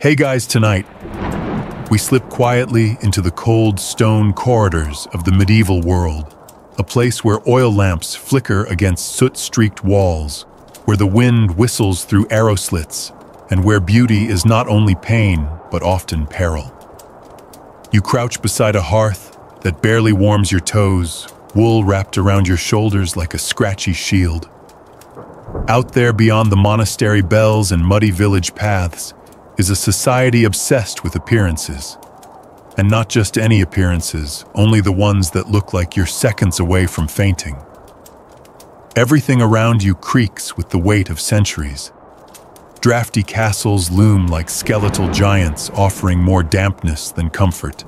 Hey guys, tonight, we slip quietly into the cold stone corridors of the medieval world, a place where oil lamps flicker against soot-streaked walls, where the wind whistles through arrow slits, and where beauty is not only pain, but often peril. You crouch beside a hearth that barely warms your toes, wool wrapped around your shoulders like a scratchy shield. Out there beyond the monastery bells and muddy village paths is a society obsessed with appearances. And not just any appearances, only the ones that look like you're seconds away from fainting. Everything around you creaks with the weight of centuries. Drafty castles loom like skeletal giants, offering more dampness than comfort.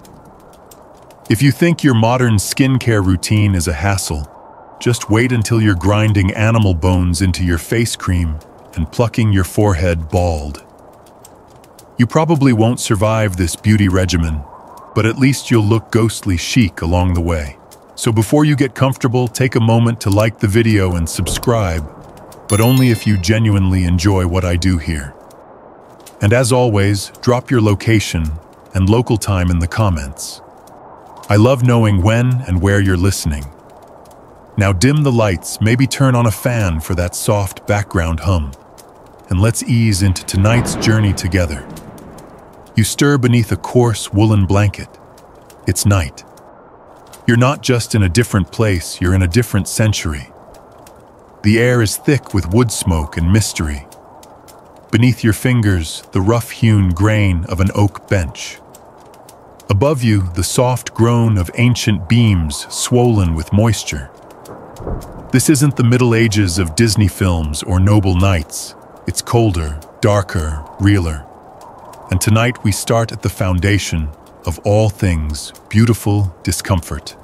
If you think your modern skincare routine is a hassle, just wait until you're grinding animal bones into your face cream and plucking your forehead bald. You probably won't survive this beauty regimen, but at least you'll look ghostly chic along the way. So before you get comfortable, take a moment to like the video and subscribe, but only if you genuinely enjoy what I do here. And as always, drop your location and local time in the comments. I love knowing when and where you're listening. Now dim the lights, maybe turn on a fan for that soft background hum, and let's ease into tonight's journey together. You stir beneath a coarse woolen blanket. It's night. You're not just in a different place, you're in a different century. The air is thick with wood smoke and mystery. Beneath your fingers, the rough-hewn grain of an oak bench. Above you, the soft groan of ancient beams swollen with moisture. This isn't the Middle Ages of Disney films or noble knights. It's colder, darker, realer. And tonight we start at the foundation of all things beautiful discomfort.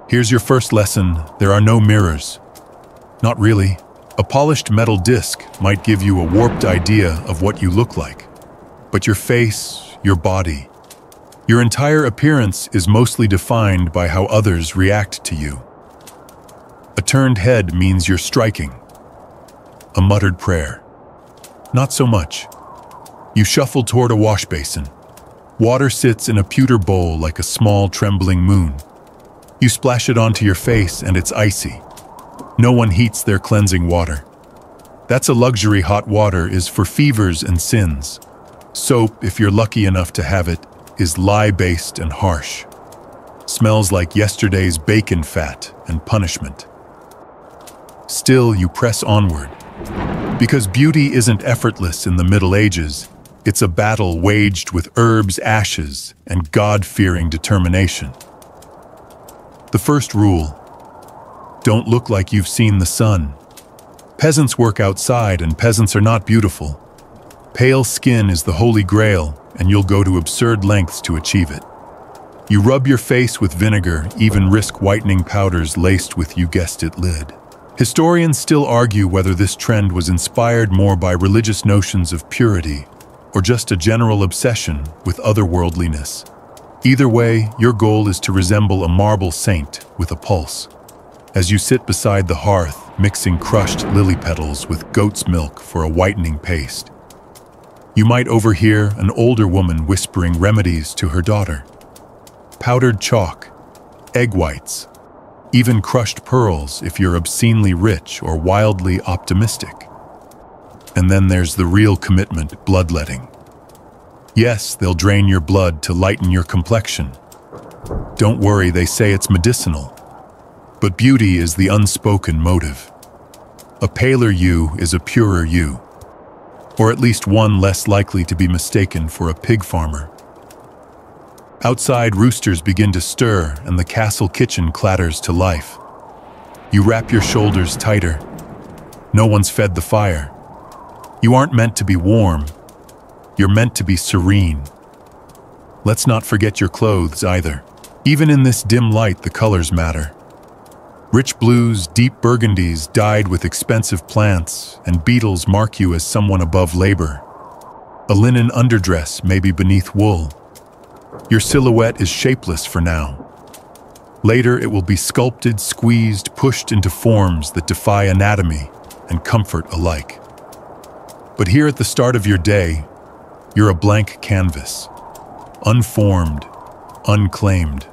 Here's your first lesson: there are no mirrors. Not really. A polished metal disc might give you a warped idea of what you look like. But your face, your body, your entire appearance is mostly defined by how others react to you. A turned head means you're striking. A muttered prayer. Not so much. You shuffle toward a wash basin. Water sits in a pewter bowl like a small trembling moon. You splash it onto your face and it's icy. No one heats their cleansing water. That's a luxury. Hot water is for fevers and sins. Soap, if you're lucky enough to have it, is lye-based and harsh. Smells like yesterday's bacon fat and punishment. Still, you press onward. Because beauty isn't effortless in the Middle Ages, it's a battle waged with herbs, ashes, and God-fearing determination. The first rule: don't look like you've seen the sun. Peasants work outside, and peasants are not beautiful. Pale skin is the holy grail, and you'll go to absurd lengths to achieve it. You rub your face with vinegar, even risk whitening powders laced with, you guessed it, lead. Historians still argue whether this trend was inspired more by religious notions of purity or just a general obsession with otherworldliness. Either way, your goal is to resemble a marble saint with a pulse. As you sit beside the hearth, mixing crushed lily petals with goat's milk for a whitening paste, you might overhear an older woman whispering remedies to her daughter. Powdered chalk, egg whites, even crushed pearls if you're obscenely rich or wildly optimistic. And then there's the real commitment: bloodletting. Yes, they'll drain your blood to lighten your complexion. Don't worry, they say it's medicinal. But beauty is the unspoken motive. A paler you is a purer you, or at least one less likely to be mistaken for a pig farmer. Outside, roosters begin to stir and the castle kitchen clatters to life. You wrap your shoulders tighter. No one's fed the fire. You aren't meant to be warm. You're meant to be serene. Let's not forget your clothes either. Even in this dim light, the colors matter. Rich blues, deep burgundies dyed with expensive plants, and beetles mark you as someone above labor. A linen underdress may be beneath wool. Your silhouette is shapeless for now. Later, it will be sculpted, squeezed, pushed into forms that defy anatomy and comfort alike. But here at the start of your day, You're a blank canvas, unformed, unclaimed.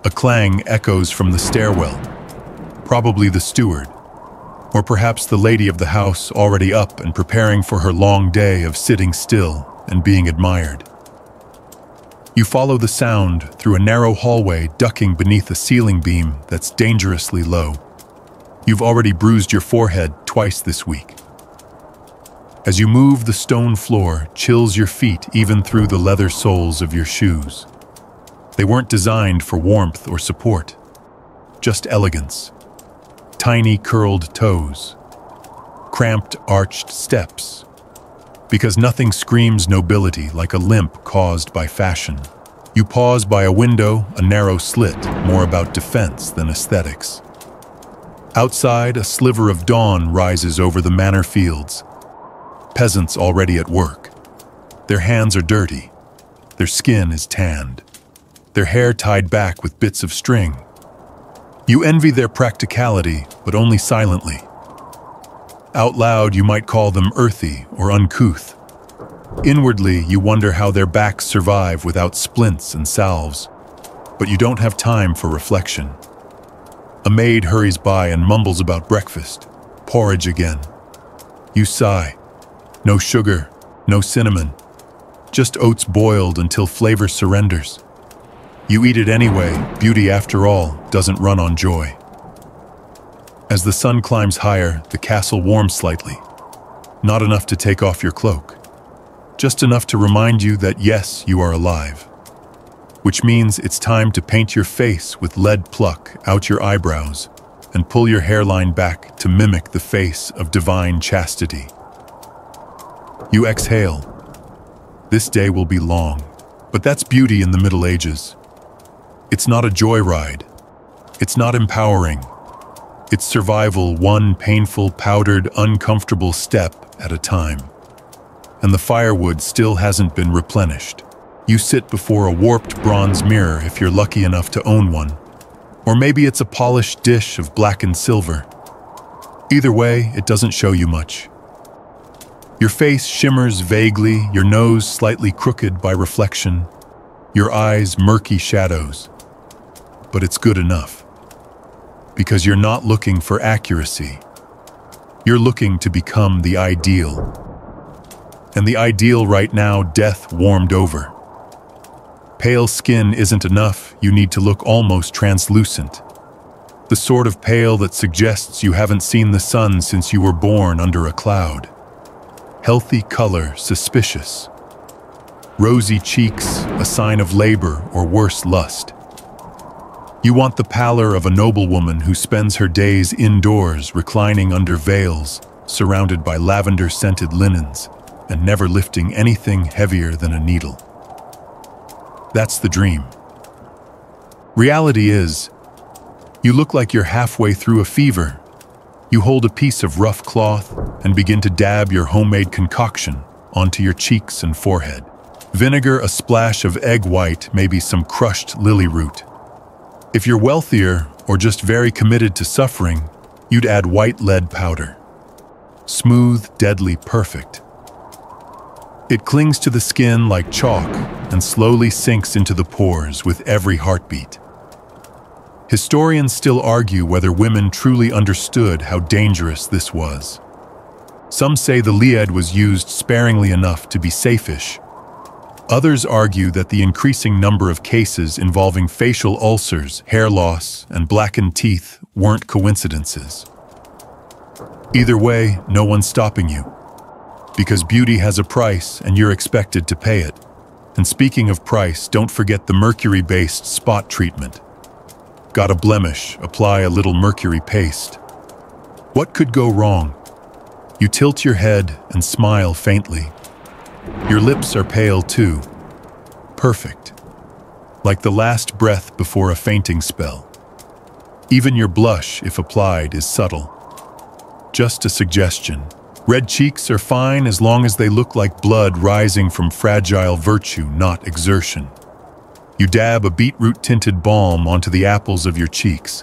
A clang echoes from the stairwell, probably the steward, or perhaps the lady of the house already up and preparing for her long day of sitting still and being admired. You follow the sound through a narrow hallway ducking beneath a ceiling beam that's dangerously low. You've already bruised your forehead twice this week. As you move, the stone floor chills your feet even through the leather soles of your shoes. They weren't designed for warmth or support, just elegance. Tiny curled toes, cramped arched steps, because nothing screams nobility like a limp caused by fashion. You pause by a window, a narrow slit, more about defense than aesthetics. Outside, a sliver of dawn rises over the manor fields. Peasants already at work. Their hands are dirty. Their skin is tanned. Their hair tied back with bits of string. You envy their practicality, but only silently. Out loud, you might call them earthy or uncouth. Inwardly, you wonder how their backs survive without splints and salves. But you don't have time for reflection. A maid hurries by and mumbles about breakfast. Porridge again. You sigh. No sugar, no cinnamon. Just oats boiled until flavor surrenders. You eat it anyway. Beauty, after all, doesn't run on joy. As the sun climbs higher, the castle warms slightly. Not enough to take off your cloak. Just enough to remind you that yes, you are alive. Which means it's time to paint your face with lead pluck out your eyebrows and pull your hairline back to mimic the face of divine chastity. You exhale. This day will be long, but that's beauty in the Middle Ages. It's not a joyride. It's not empowering. It's survival, one painful, powdered, uncomfortable step at a time. And the firewood still hasn't been replenished. You sit before a warped bronze mirror if you're lucky enough to own one. Or maybe it's a polished dish of blackened silver. Either way, it doesn't show you much. Your face shimmers vaguely, your nose slightly crooked by reflection, your eyes murky shadows. But it's good enough. Because you're not looking for accuracy. You're looking to become the ideal. And the ideal right now, death warmed over. Pale skin isn't enough, you need to look almost translucent. The sort of pale that suggests you haven't seen the sun since you were born under a cloud. Healthy color, suspicious. Rosy cheeks, a sign of labor or worse, lust. You want the pallor of a noblewoman who spends her days indoors, reclining under veils, surrounded by lavender-scented linens, and never lifting anything heavier than a needle. That's the dream. Reality is, you look like you're halfway through a fever. You hold a piece of rough cloth and begin to dab your homemade concoction onto your cheeks and forehead. Vinegar, a splash of egg white, maybe some crushed lily root. If you're wealthier or just very committed to suffering, you'd add white lead powder. Smooth, deadly, perfect. It clings to the skin like chalk and slowly sinks into the pores with every heartbeat. Historians still argue whether women truly understood how dangerous this was. Some say the lead was used sparingly enough to be safe-ish. Others argue that the increasing number of cases involving facial ulcers, hair loss, and blackened teeth weren't coincidences. Either way, no one's stopping you. Because beauty has a price and you're expected to pay it. And speaking of price, don't forget the mercury-based spot treatment. Got a blemish, apply a little mercury paste. What could go wrong? You tilt your head and smile faintly. Your lips are pale too. Perfect. Like the last breath before a fainting spell. Even your blush, if applied, is subtle. Just a suggestion. Red cheeks are fine as long as they look like blood rising from fragile virtue, not exertion. You dab a beetroot-tinted balm onto the apples of your cheeks.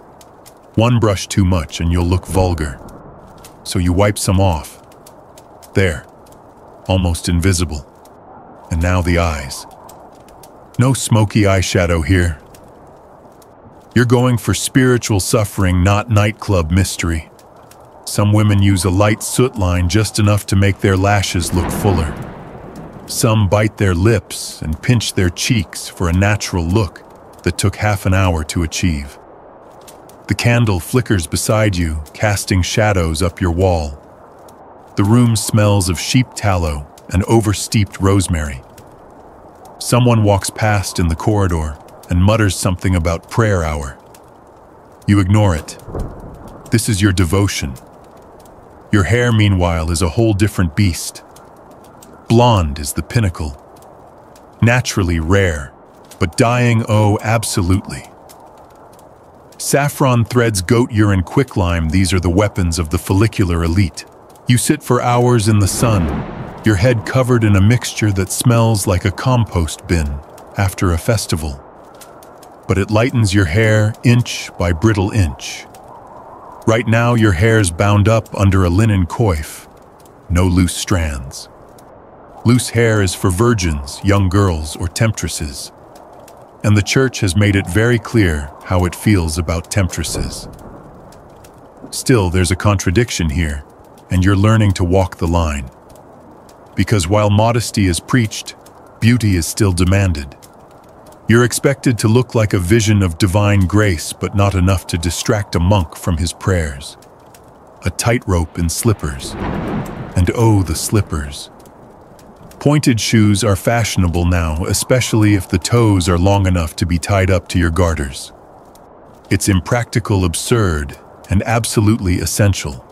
One brush too much and you'll look vulgar. So you wipe some off. There, almost invisible. And now the eyes. No smoky eyeshadow here. You're going for spiritual suffering, not nightclub mystery. Some women use a light soot line just enough to make their lashes look fuller. Some bite their lips and pinch their cheeks for a natural look that took half an hour to achieve. The candle flickers beside you, casting shadows up your wall. The room smells of sheep tallow and oversteeped rosemary. Someone walks past in the corridor and mutters something about prayer hour. You ignore it. This is your devotion. Your hair, meanwhile, is a whole different beast. Blonde is the pinnacle. Naturally rare, but dyeing, oh, absolutely. Saffron threads, goat urine, quicklime, these are the weapons of the follicular elite. You sit for hours in the sun, your head covered in a mixture that smells like a compost bin after a festival. But it lightens your hair inch by brittle inch. Right now your hair's bound up under a linen coif. No loose strands. Loose hair is for virgins, young girls, or temptresses. And the church has made it very clear how it feels about temptresses. Still, there's a contradiction here, and you're learning to walk the line. Because while modesty is preached, beauty is still demanded. You're expected to look like a vision of divine grace, but not enough to distract a monk from his prayers. A tightrope in slippers. And oh, the slippers. Pointed shoes are fashionable now, especially if the toes are long enough to be tied up to your garters. It's impractical, absurd, and absolutely essential.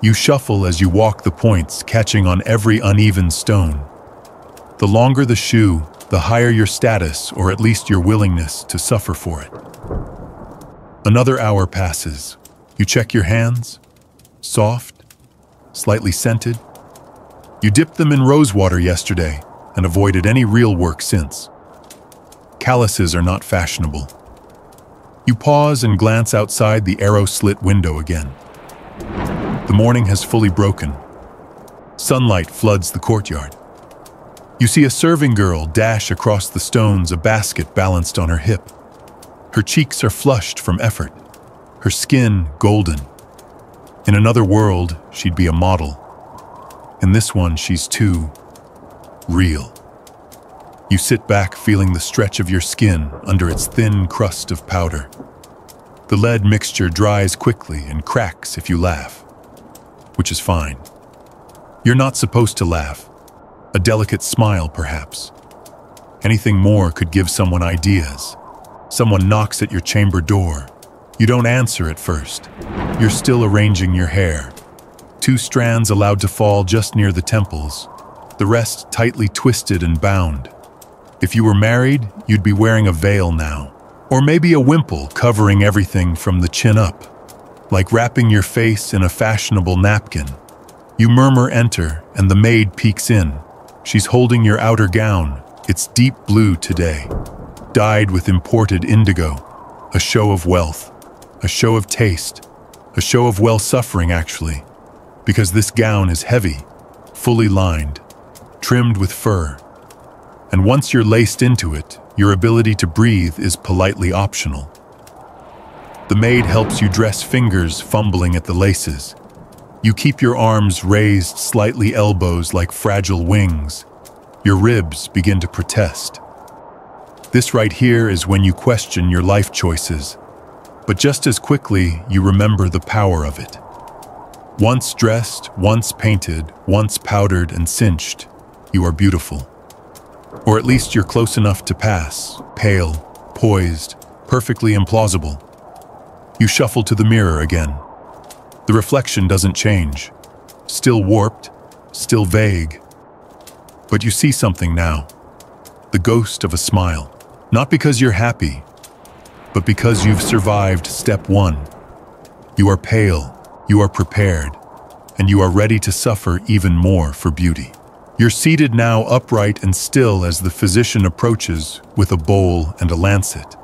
You shuffle as you walk the points, catching on every uneven stone. The longer the shoe, the higher your status, or at least your willingness to suffer for it. Another hour passes. You check your hands. Soft, slightly scented. You dipped them in rosewater yesterday and avoided any real work since. Calluses are not fashionable. You pause and glance outside the arrow-slit window again. The morning has fully broken. Sunlight floods the courtyard. You see a serving girl dash across the stones, a basket balanced on her hip. Her cheeks are flushed from effort, her skin golden. In another world, she'd be a model. In this one, she's too real. You sit back, feeling the stretch of your skin under its thin crust of powder. The lead mixture dries quickly and cracks if you laugh, which is fine. You're not supposed to laugh. A delicate smile, perhaps. Anything more could give someone ideas. Someone knocks at your chamber door. You don't answer at first. You're still arranging your hair. 2 strands allowed to fall just near the temples, the rest tightly twisted and bound. If you were married, you'd be wearing a veil now, or maybe a wimple covering everything from the chin up, like wrapping your face in a fashionable napkin. You murmur enter, and the maid peeks in. She's holding your outer gown. It's deep blue today, dyed with imported indigo. A show of wealth, a show of taste, a show of well-suffering, actually. Because this gown is heavy, fully lined, trimmed with fur. And once you're laced into it, your ability to breathe is politely optional. The maid helps you dress, fingers fumbling at the laces. You keep your arms raised, slightly elbows like fragile wings. Your ribs begin to protest. This right here is when you question your life choices. But just as quickly, you remember the power of it. Once dressed, once painted, once powdered and cinched, you are beautiful. Or at least you're close enough to pass, pale, poised, perfectly implausible. You shuffle to the mirror again. The reflection doesn't change. Still warped, still vague. But you see something now. The ghost of a smile. Not because you're happy, but because you've survived step 1. You are pale. You are prepared, and you are ready to suffer even more for beauty. You're seated now, upright and still, as the physician approaches with a bowl and a lancet.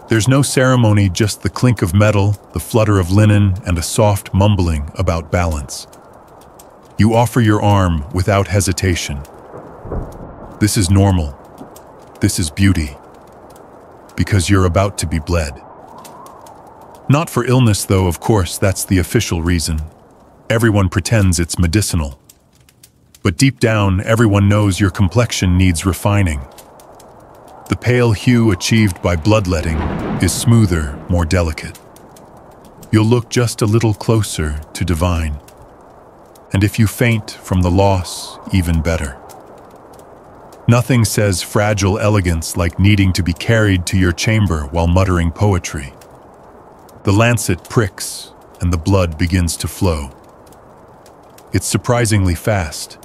There's no ceremony, just the clink of metal, the flutter of linen, and a soft mumbling about balance. You offer your arm without hesitation. This is normal. This is beauty. Because you're about to be bled. Not for illness, though, of course, that's the official reason. Everyone pretends it's medicinal. But deep down, everyone knows your complexion needs refining. The pale hue achieved by bloodletting is smoother, more delicate. You'll look just a little closer to divine. And if you faint from the loss, even better. Nothing says fragile elegance like needing to be carried to your chamber while muttering poetry. The lancet pricks, and the blood begins to flow. It's surprisingly fast.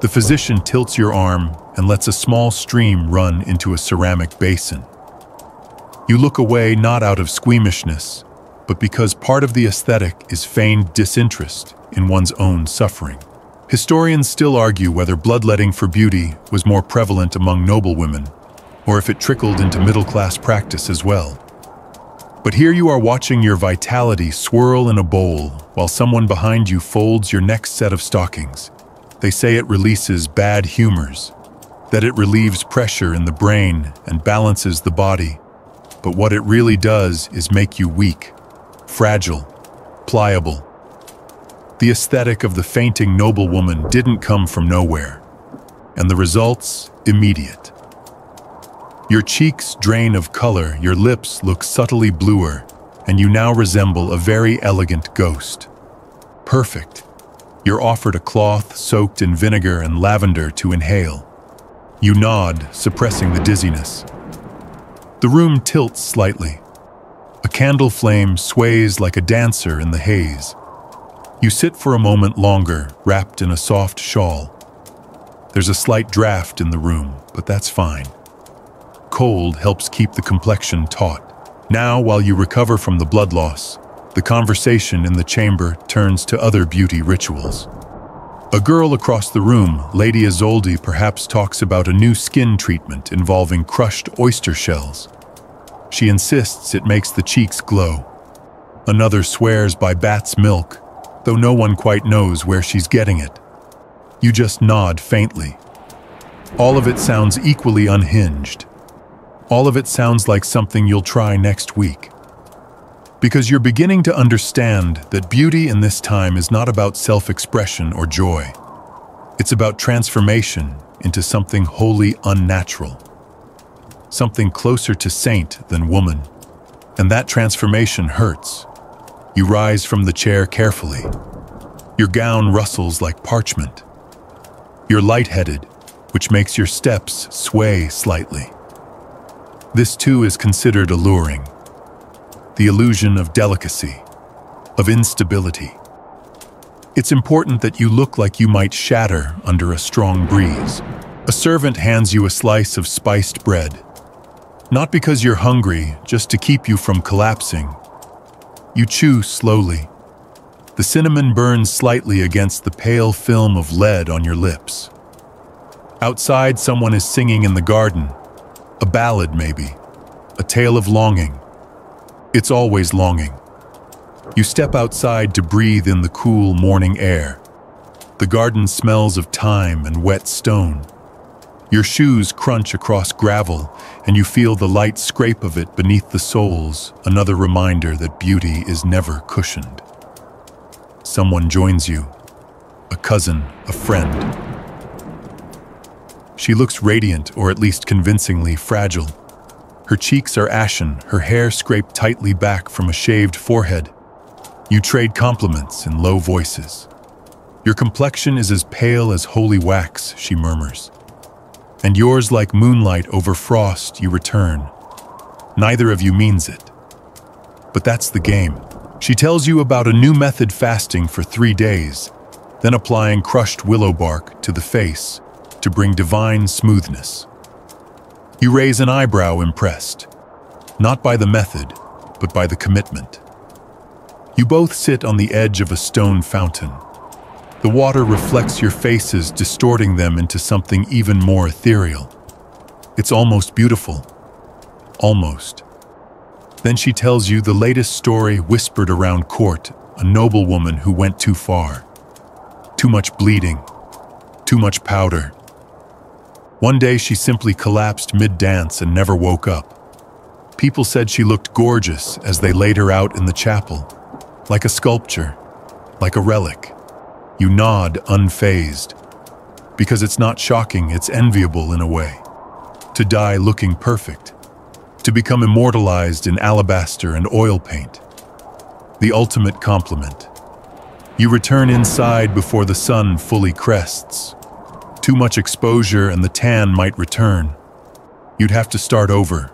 The physician tilts your arm and lets a small stream run into a ceramic basin. You look away not out of squeamishness, but because part of the aesthetic is feigned disinterest in one's own suffering. Historians still argue whether bloodletting for beauty was more prevalent among noblewomen, or if it trickled into middle-class practice as well. But here you are watching your vitality swirl in a bowl while someone behind you folds your next set of stockings. They say it releases bad humors, that it relieves pressure in the brain and balances the body. But what it really does is make you weak, fragile, pliable. The aesthetic of the fainting noblewoman didn't come from nowhere, and the results immediate. Your cheeks drain of color, your lips look subtly bluer, and you now resemble a very elegant ghost. Perfect. You're offered a cloth soaked in vinegar and lavender to inhale. You nod, suppressing the dizziness. The room tilts slightly. A candle flame sways like a dancer in the haze. You sit for a moment longer, wrapped in a soft shawl. There's a slight draft in the room, but that's fine. Cold helps keep the complexion taut. Now, while you recover from the blood loss, the conversation in the chamber turns to other beauty rituals. A girl across the room, Lady Isolde, perhaps talks about a new skin treatment involving crushed oyster shells. She insists it makes the cheeks glow. Another swears by bat's milk, though no one quite knows where she's getting it. You just nod faintly. All of it sounds equally unhinged. All of it sounds like something you'll try next week. Because you're beginning to understand that beauty in this time is not about self-expression or joy. It's about transformation into something wholly unnatural. Something closer to saint than woman. And that transformation hurts. You rise from the chair carefully. Your gown rustles like parchment. You're lightheaded, which makes your steps sway slightly. This too is considered alluring. The illusion of delicacy, of instability. It's important that you look like you might shatter under a strong breeze. A servant hands you a slice of spiced bread. Not because you're hungry, just to keep you from collapsing. You chew slowly. The cinnamon burns slightly against the pale film of lead on your lips. Outside, someone is singing in the garden. A ballad, maybe. A tale of longing. It's always longing. You step outside to breathe in the cool morning air. The garden smells of thyme and wet stone. Your shoes crunch across gravel, and you feel the light scrape of it beneath the soles, another reminder that beauty is never cushioned. Someone joins you. A cousin, a friend. She looks radiant, or at least convincingly fragile. Her cheeks are ashen, her hair scraped tightly back from a shaved forehead. You trade compliments in low voices. Your complexion is as pale as holy wax, she murmurs. And yours like moonlight over frost, you return. Neither of you means it. But that's the game. She tells you about a new method fasting for 3 days, then applying crushed willow bark to the face to bring divine smoothness. You raise an eyebrow impressed, not by the method, but by the commitment. You both sit on the edge of a stone fountain. The water reflects your faces, distorting them into something even more ethereal. It's almost beautiful. Almost. Then she tells you the latest story whispered around court, a noblewoman who went too far. Too much bleeding. Too much powder. One day she simply collapsed mid-dance and never woke up. People said she looked gorgeous as they laid her out in the chapel, like a sculpture, like a relic. You nod unfazed, because it's not shocking, it's enviable in a way. To die looking perfect, to become immortalized in alabaster and oil paint. The ultimate compliment. You return inside before the sun fully crests. Too much exposure and the tan might return. You'd have to start over.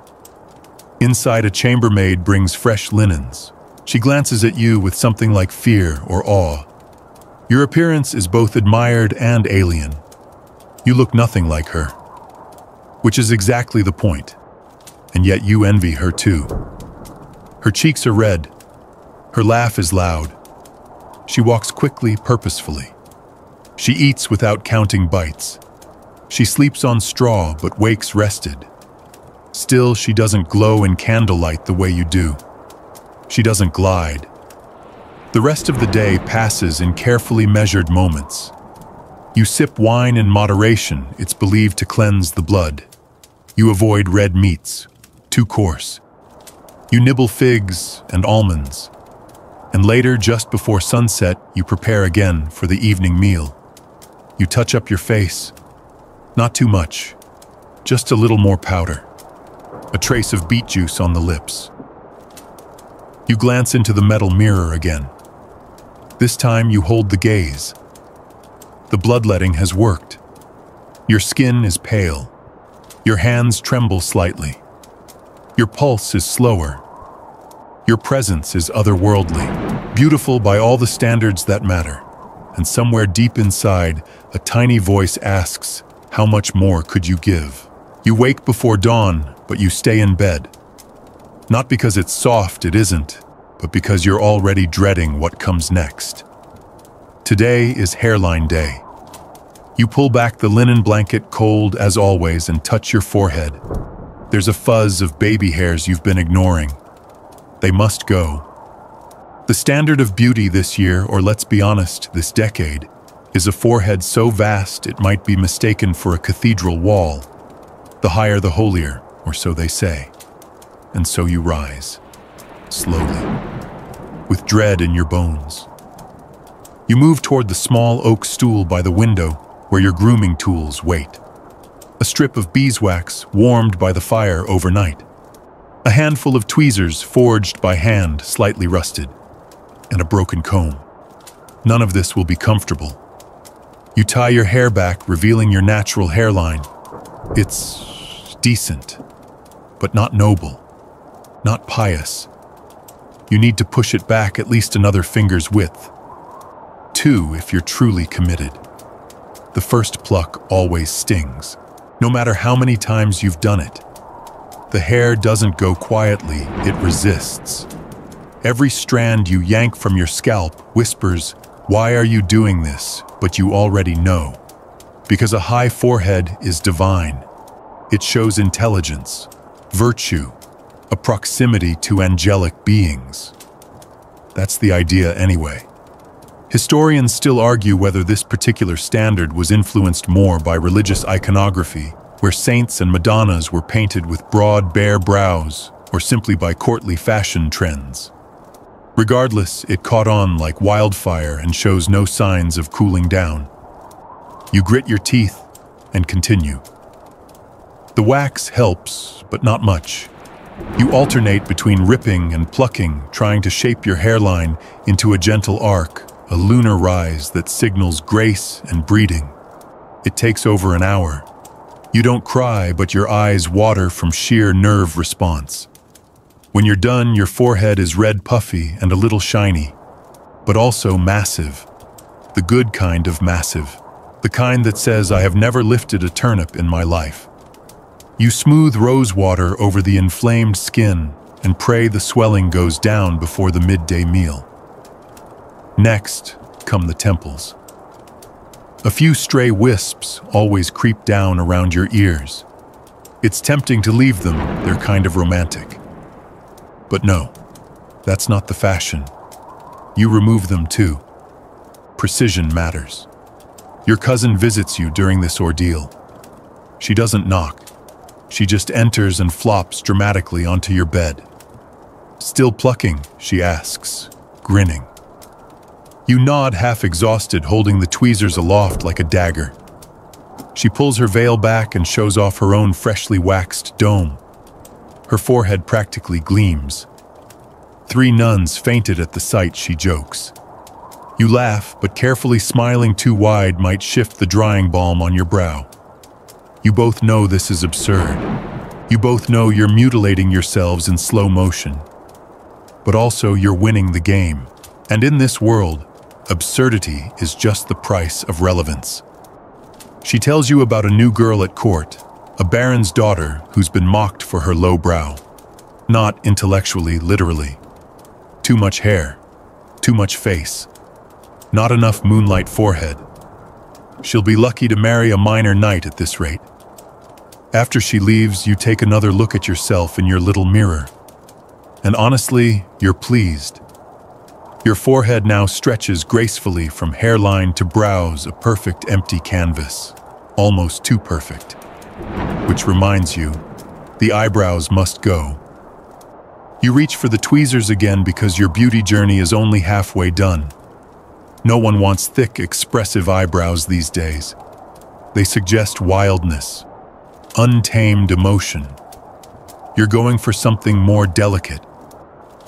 Inside, a chambermaid brings fresh linens. She glances at you with something like fear or awe. Your appearance is both admired and alien. You look nothing like her, which is exactly the point. And yet you envy her too. Her cheeks are red. Her laugh is loud. She walks quickly, purposefully. She eats without counting bites. She sleeps on straw but wakes rested. Still, she doesn't glow in candlelight the way you do. She doesn't glide. The rest of the day passes in carefully measured moments. You sip wine in moderation, it's believed to cleanse the blood. You avoid red meats, too coarse. You nibble figs and almonds. And later, just before sunset, you prepare again for the evening meal. You touch up your face. Not too much, just a little more powder. A trace of beet juice on the lips. You glance into the metal mirror again. This time you hold the gaze. The bloodletting has worked. Your skin is pale. Your hands tremble slightly. Your pulse is slower. Your presence is otherworldly, beautiful by all the standards that matter. And somewhere deep inside, a tiny voice asks, how much more could you give? You wake before dawn, but you stay in bed. Not because it's soft, it isn't, but because you're already dreading what comes next. Today is hairline day. You pull back the linen blanket, cold as always, and touch your forehead. There's a fuzz of baby hairs you've been ignoring. They must go. The standard of beauty this year, or let's be honest, this decade, is a forehead so vast it might be mistaken for a cathedral wall. The higher the holier, or so they say. And so you rise, slowly, with dread in your bones. You move toward the small oak stool by the window where your grooming tools wait. A strip of beeswax warmed by the fire overnight. A handful of tweezers forged by hand, slightly rusted. And a broken comb. None of this will be comfortable. You tie your hair back, revealing your natural hairline. It's decent, but not noble, not pious. You need to push it back at least another finger's width. 2 if you're truly committed. The first pluck always stings, no matter how many times you've done it. The hair doesn't go quietly, it resists. Every strand you yank from your scalp whispers, "Why are you doing this?" But you already know. Because a high forehead is divine. It shows intelligence, virtue, a proximity to angelic beings. That's the idea anyway. Historians still argue whether this particular standard was influenced more by religious iconography, where saints and madonnas were painted with broad, bare brows, or simply by courtly fashion trends. Regardless, it caught on like wildfire and shows no signs of cooling down. You grit your teeth and continue. The wax helps, but not much. You alternate between ripping and plucking, trying to shape your hairline into a gentle arc, a lunar rise that signals grace and breeding. It takes over an hour. You don't cry, but your eyes water from sheer nerve response. When you're done, your forehead is red, puffy, and a little shiny, but also massive. The good kind of massive. The kind that says, I have never lifted a turnip in my life. You smooth rose water over the inflamed skin and pray the swelling goes down before the midday meal. Next come the temples. A few stray wisps always creep down around your ears. It's tempting to leave them, they're kind of romantic. But no, that's not the fashion. You remove them too. Precision matters. Your cousin visits you during this ordeal. She doesn't knock. She just enters and flops dramatically onto your bed. "Still plucking?" she asks, grinning. You nod, half exhausted, holding the tweezers aloft like a dagger. She pulls her veil back and shows off her own freshly waxed dome. Her forehead practically gleams. 3 nuns fainted at the sight, she jokes. You laugh, but carefully smiling too wide might shift the drying balm on your brow. You both know this is absurd. You both know you're mutilating yourselves in slow motion. But also you're winning the game. And in this world, absurdity is just the price of relevance. She tells you about a new girl at court, a baron's daughter who's been mocked for her low brow. Not intellectually, literally. Too much hair, too much face, not enough moonlight forehead. She'll be lucky to marry a minor knight at this rate. After she leaves, you take another look at yourself in your little mirror. And honestly, you're pleased. Your forehead now stretches gracefully from hairline to brows, a perfect empty canvas. Almost too perfect. Which reminds you, the eyebrows must go. You reach for the tweezers again because your beauty journey is only halfway done. No one wants thick, expressive eyebrows these days. They suggest wildness, untamed emotion. You're going for something more delicate,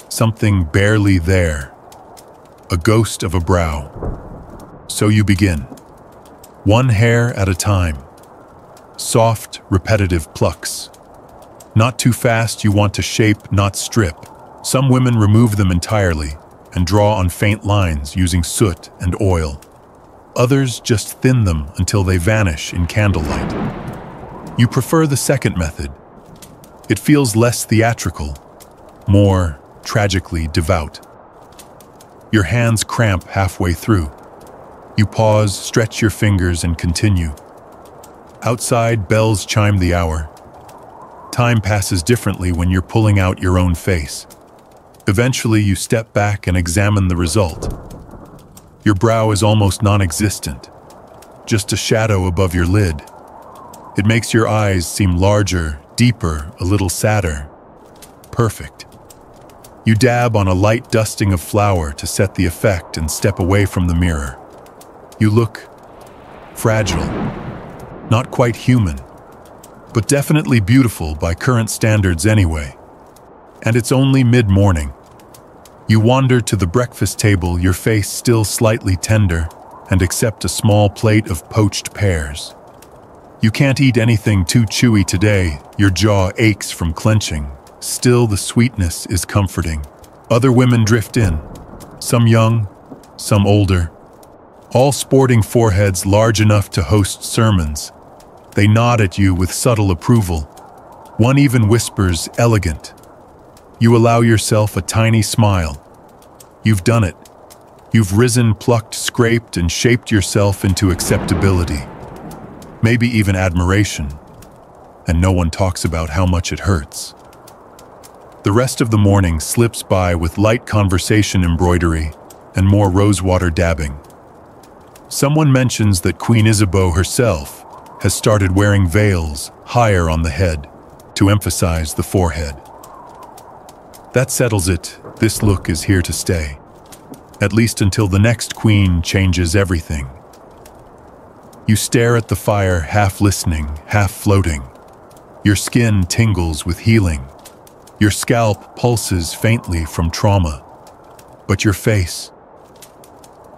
something barely there, a ghost of a brow. So you begin, one hair at a time, soft, repetitive plucks. Not too fast, you want to shape, not strip. Some women remove them entirely and draw on faint lines using soot and oil. Others just thin them until they vanish in candlelight. You prefer the second method. It feels less theatrical, more tragically devout. Your hands cramp halfway through. You pause, stretch your fingers, and continue. Outside, bells chime the hour. Time passes differently when you're pulling out your own face. Eventually, you step back and examine the result. Your brow is almost non-existent, just a shadow above your lid. It makes your eyes seem larger, deeper, a little sadder. Perfect. You dab on a light dusting of flour to set the effect and step away from the mirror. You look fragile, not quite human, but definitely beautiful by current standards anyway. And it's only mid-morning. You wander to the breakfast table, your face still slightly tender, and accept a small plate of poached pears. You can't eat anything too chewy today, your jaw aches from clenching. Still, the sweetness is comforting. Other women drift in, some young, some older, all sporting foreheads large enough to host sermons. They nod at you with subtle approval. One even whispers, "Elegant." You allow yourself a tiny smile. You've done it. You've risen, plucked, scraped, and shaped yourself into acceptability. Maybe even admiration. And no one talks about how much it hurts. The rest of the morning slips by with light conversation embroidery and more rosewater dabbing. Someone mentions that Queen Isabeau herself has started wearing veils higher on the head to emphasize the forehead. That settles it. This look is here to stay, at least until the next queen changes everything. You stare at the fire, half listening, half floating. Your skin tingles with healing. Your scalp pulses faintly from trauma. But your face,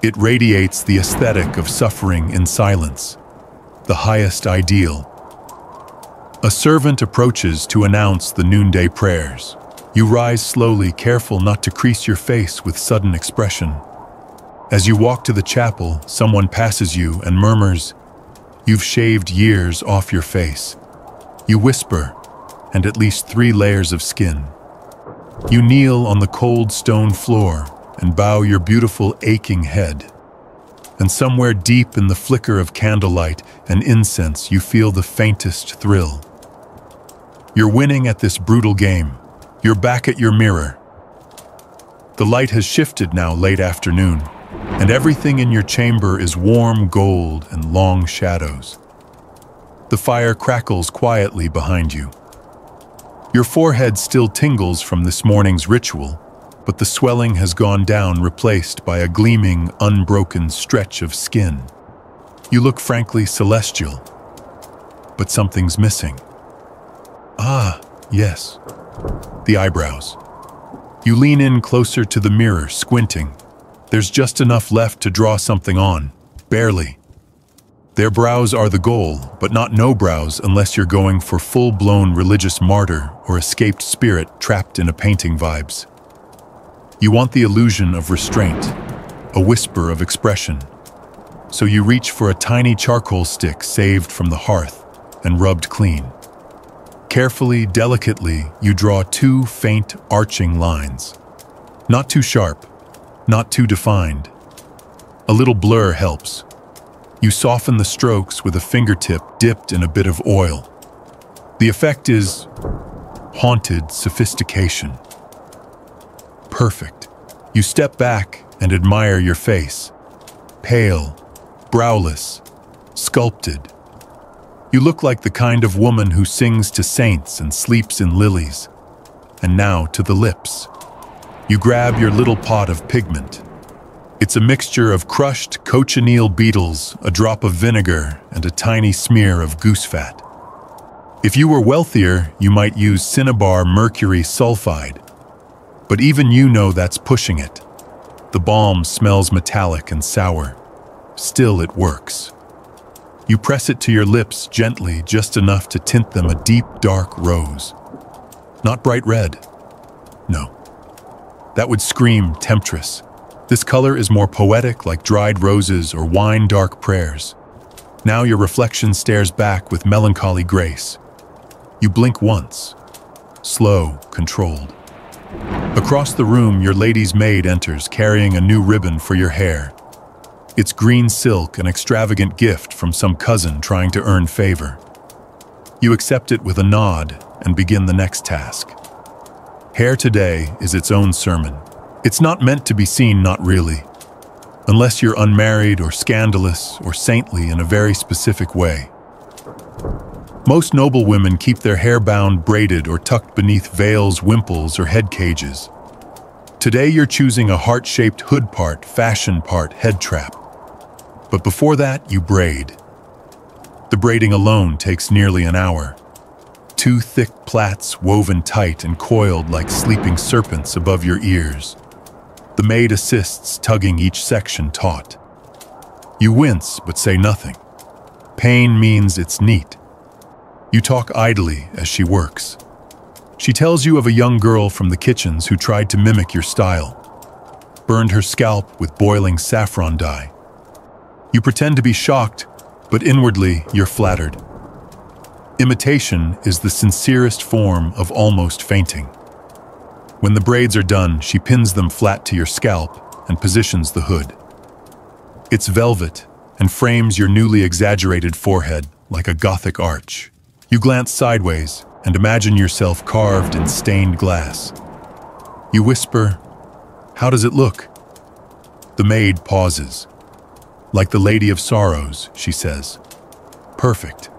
it radiates the aesthetic of suffering in silence, the highest ideal. A servant approaches to announce the noonday prayers. You rise slowly, careful not to crease your face with sudden expression. As you walk to the chapel, someone passes you and murmurs, "You've shaved years off your face." You whisper, and at least 3 layers of skin. You kneel on the cold stone floor and bow your beautiful aching head. And somewhere deep in the flicker of candlelight and incense, you feel the faintest thrill. You're winning at this brutal game. You're back at your mirror. The light has shifted now, late afternoon, and everything in your chamber is warm gold and long shadows. The fire crackles quietly behind you. Your forehead still tingles from this morning's ritual, but the swelling has gone down, replaced by a gleaming, unbroken stretch of skin. You look frankly celestial, but something's missing. Ah, yes, the eyebrows. You lean in closer to the mirror, squinting. There's just enough left to draw something on, barely. Their brows are the goal, but not no brows unless you're going for full-blown religious martyr or escaped spirit trapped in a painting vibes. You want the illusion of restraint, a whisper of expression. So you reach for a tiny charcoal stick saved from the hearth and rubbed clean. Carefully, delicately, you draw two faint, arching lines. Not too sharp, not too defined. A little blur helps. You soften the strokes with a fingertip dipped in a bit of oil. The effect is haunted sophistication. Perfect. You step back and admire your face. Pale, browless, sculpted. You look like the kind of woman who sings to saints and sleeps in lilies. And now to the lips. You grab your little pot of pigment. It's a mixture of crushed cochineal beetles, a drop of vinegar, and a tiny smear of goose fat. If you were wealthier, you might use cinnabar mercury sulfide. But even you know that's pushing it. The balm smells metallic and sour. Still, it works. You press it to your lips gently, just enough to tint them a deep, dark rose. Not bright red. No. That would scream temptress. This color is more poetic, like dried roses or wine-dark prayers. Now your reflection stares back with melancholy grace. You blink once. Slow, controlled. Across the room, your lady's maid enters, carrying a new ribbon for your hair. It's green silk, an extravagant gift from some cousin trying to earn favor. You accept it with a nod and begin the next task. Hair today is its own sermon. It's not meant to be seen, not really. Unless you're unmarried or scandalous or saintly in a very specific way. Most noble women keep their hair bound, braided, or tucked beneath veils, wimples, or head cages. Today you're choosing a heart-shaped hood part, fashion part, head trap. But before that, you braid. The braiding alone takes nearly an hour. Two thick plaits woven tight and coiled like sleeping serpents above your ears. The maid assists, tugging each section taut. You wince, but say nothing. Pain means it's neat. You talk idly as she works. She tells you of a young girl from the kitchens who tried to mimic your style. Burned her scalp with boiling saffron dye. You pretend to be shocked, but inwardly you're flattered. Imitation is the sincerest form of almost fainting. When the braids are done, she pins them flat to your scalp and positions the hood. It's velvet and frames your newly exaggerated forehead like a Gothic arch. You glance sideways and imagine yourself carved in stained glass. You whisper, "How does it look?" The maid pauses. "Like the Lady of Sorrows," she says. "Perfect."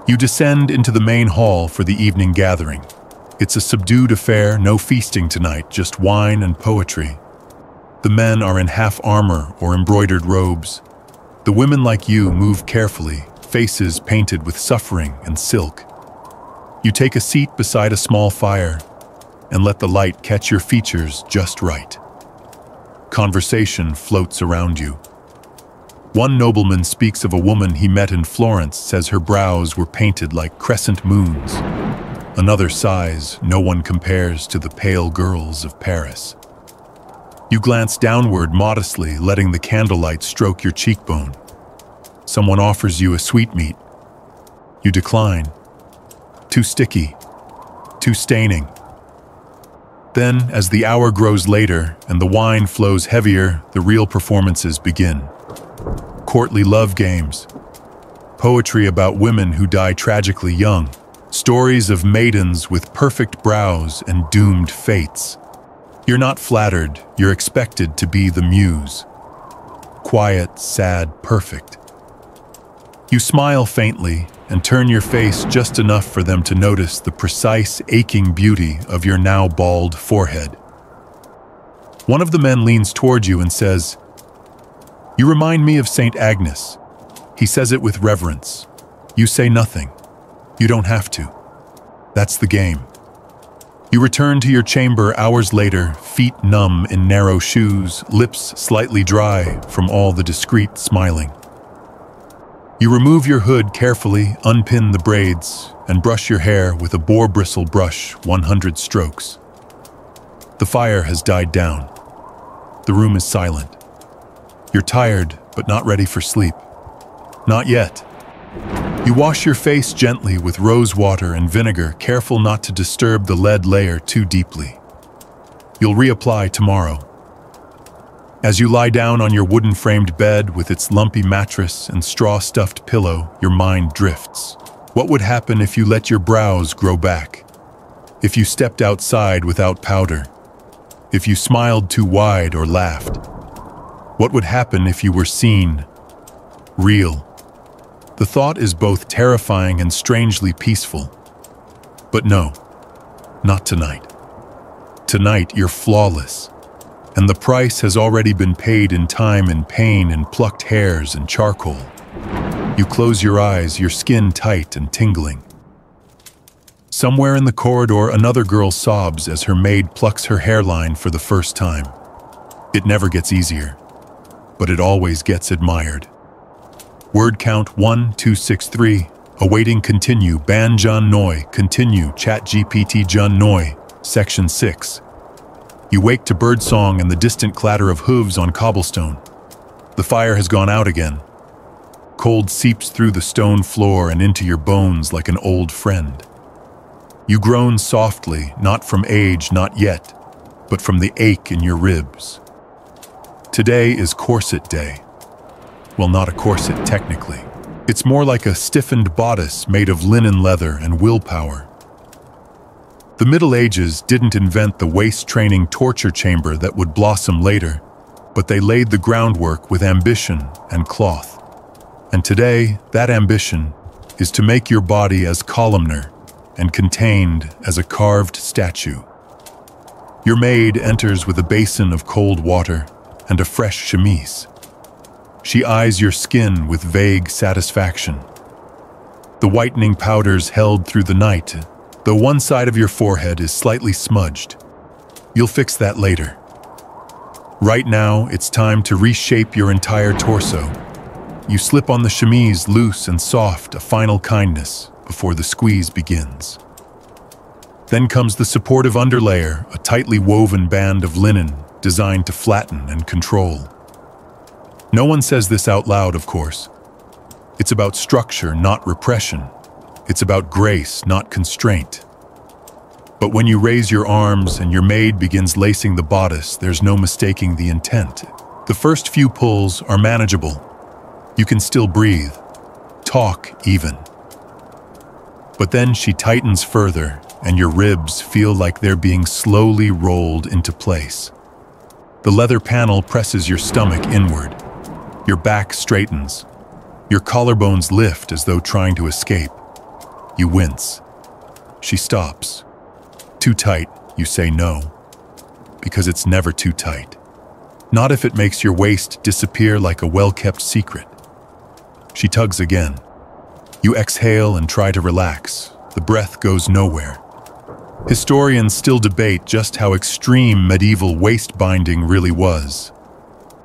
You descend into the main hall for the evening gathering. It's a subdued affair, no feasting tonight, just wine and poetry. The men are in half armor or embroidered robes. The women, like you, move carefully, faces painted with suffering and silk. You take a seat beside a small fire and let the light catch your features just right. Conversation floats around you. One nobleman speaks of a woman he met in Florence, says her brows were painted like crescent moons. Another sighs, "No one compares to the pale girls of Paris." You glance downward modestly, letting the candlelight stroke your cheekbone. Someone offers you a sweetmeat. You decline. Too sticky. Too staining. Then, as the hour grows later and the wine flows heavier, the real performances begin. Courtly love games. Poetry about women who die tragically young. Stories of maidens with perfect brows and doomed fates. You're not flattered, you're expected to be the muse. Quiet, sad, perfect. You smile faintly and turn your face just enough for them to notice the precise, aching beauty of your now bald forehead. One of the men leans toward you and says, "You remind me of Saint Agnes." He says it with reverence. You say nothing. You don't have to. That's the game. You return to your chamber hours later, feet numb in narrow shoes, lips slightly dry from all the discreet smiling. You remove your hood carefully, unpin the braids, and brush your hair with a boar bristle brush 100 strokes. The fire has died down. The room is silent. You're tired, but not ready for sleep. Not yet. You wash your face gently with rose water and vinegar, careful not to disturb the lead layer too deeply. You'll reapply tomorrow. As you lie down on your wooden-framed bed with its lumpy mattress and straw-stuffed pillow, your mind drifts. What would happen if you let your brows grow back? If you stepped outside without powder? If you smiled too wide or laughed? What would happen if you were seen? Real. The thought is both terrifying and strangely peaceful. But no, not tonight. Tonight, you're flawless. And the price has already been paid in time and pain and plucked hairs and charcoal. You close your eyes, your skin tight and tingling. Somewhere in the corridor, another girl sobs as her maid plucks her hairline for the first time. It never gets easier, but it always gets admired. Word count 1263. Awaiting continue. Ban John Noi. Continue. Chat GPT John Noi. Section 6. You wake to birdsong and the distant clatter of hooves on cobblestone. The fire has gone out again. Cold seeps through the stone floor and into your bones like an old friend. You groan softly, not from age, not yet, but from the ache in your ribs. Today is corset day. Well, not a corset technically. It's more like a stiffened bodice made of linen leather and willpower. The Middle Ages didn't invent the waist-training torture chamber that would blossom later, but they laid the groundwork with ambition and cloth. And today, that ambition is to make your body as columnar and contained as a carved statue. Your maid enters with a basin of cold water and a fresh chemise. She eyes your skin with vague satisfaction. The whitening powder's held through the night, though one side of your forehead is slightly smudged. You'll fix that later. Right now, it's time to reshape your entire torso. You slip on the chemise loose and soft, a final kindness, before the squeeze begins. Then comes the supportive underlayer, a tightly woven band of linen designed to flatten and control. No one says this out loud, of course. It's about structure, not repression. It's about grace, not constraint. But when you raise your arms and your maid begins lacing the bodice, there's no mistaking the intent. The first few pulls are manageable. You can still breathe, talk even. But then she tightens further, and your ribs feel like they're being slowly rolled into place. The leather panel presses your stomach inward. Your back straightens. Your collarbones lift as though trying to escape. You wince. She stops. Too tight, you say no. Because it's never too tight. Not if it makes your waist disappear like a well-kept secret. She tugs again. You exhale and try to relax. The breath goes nowhere. Historians still debate just how extreme medieval waist-binding really was.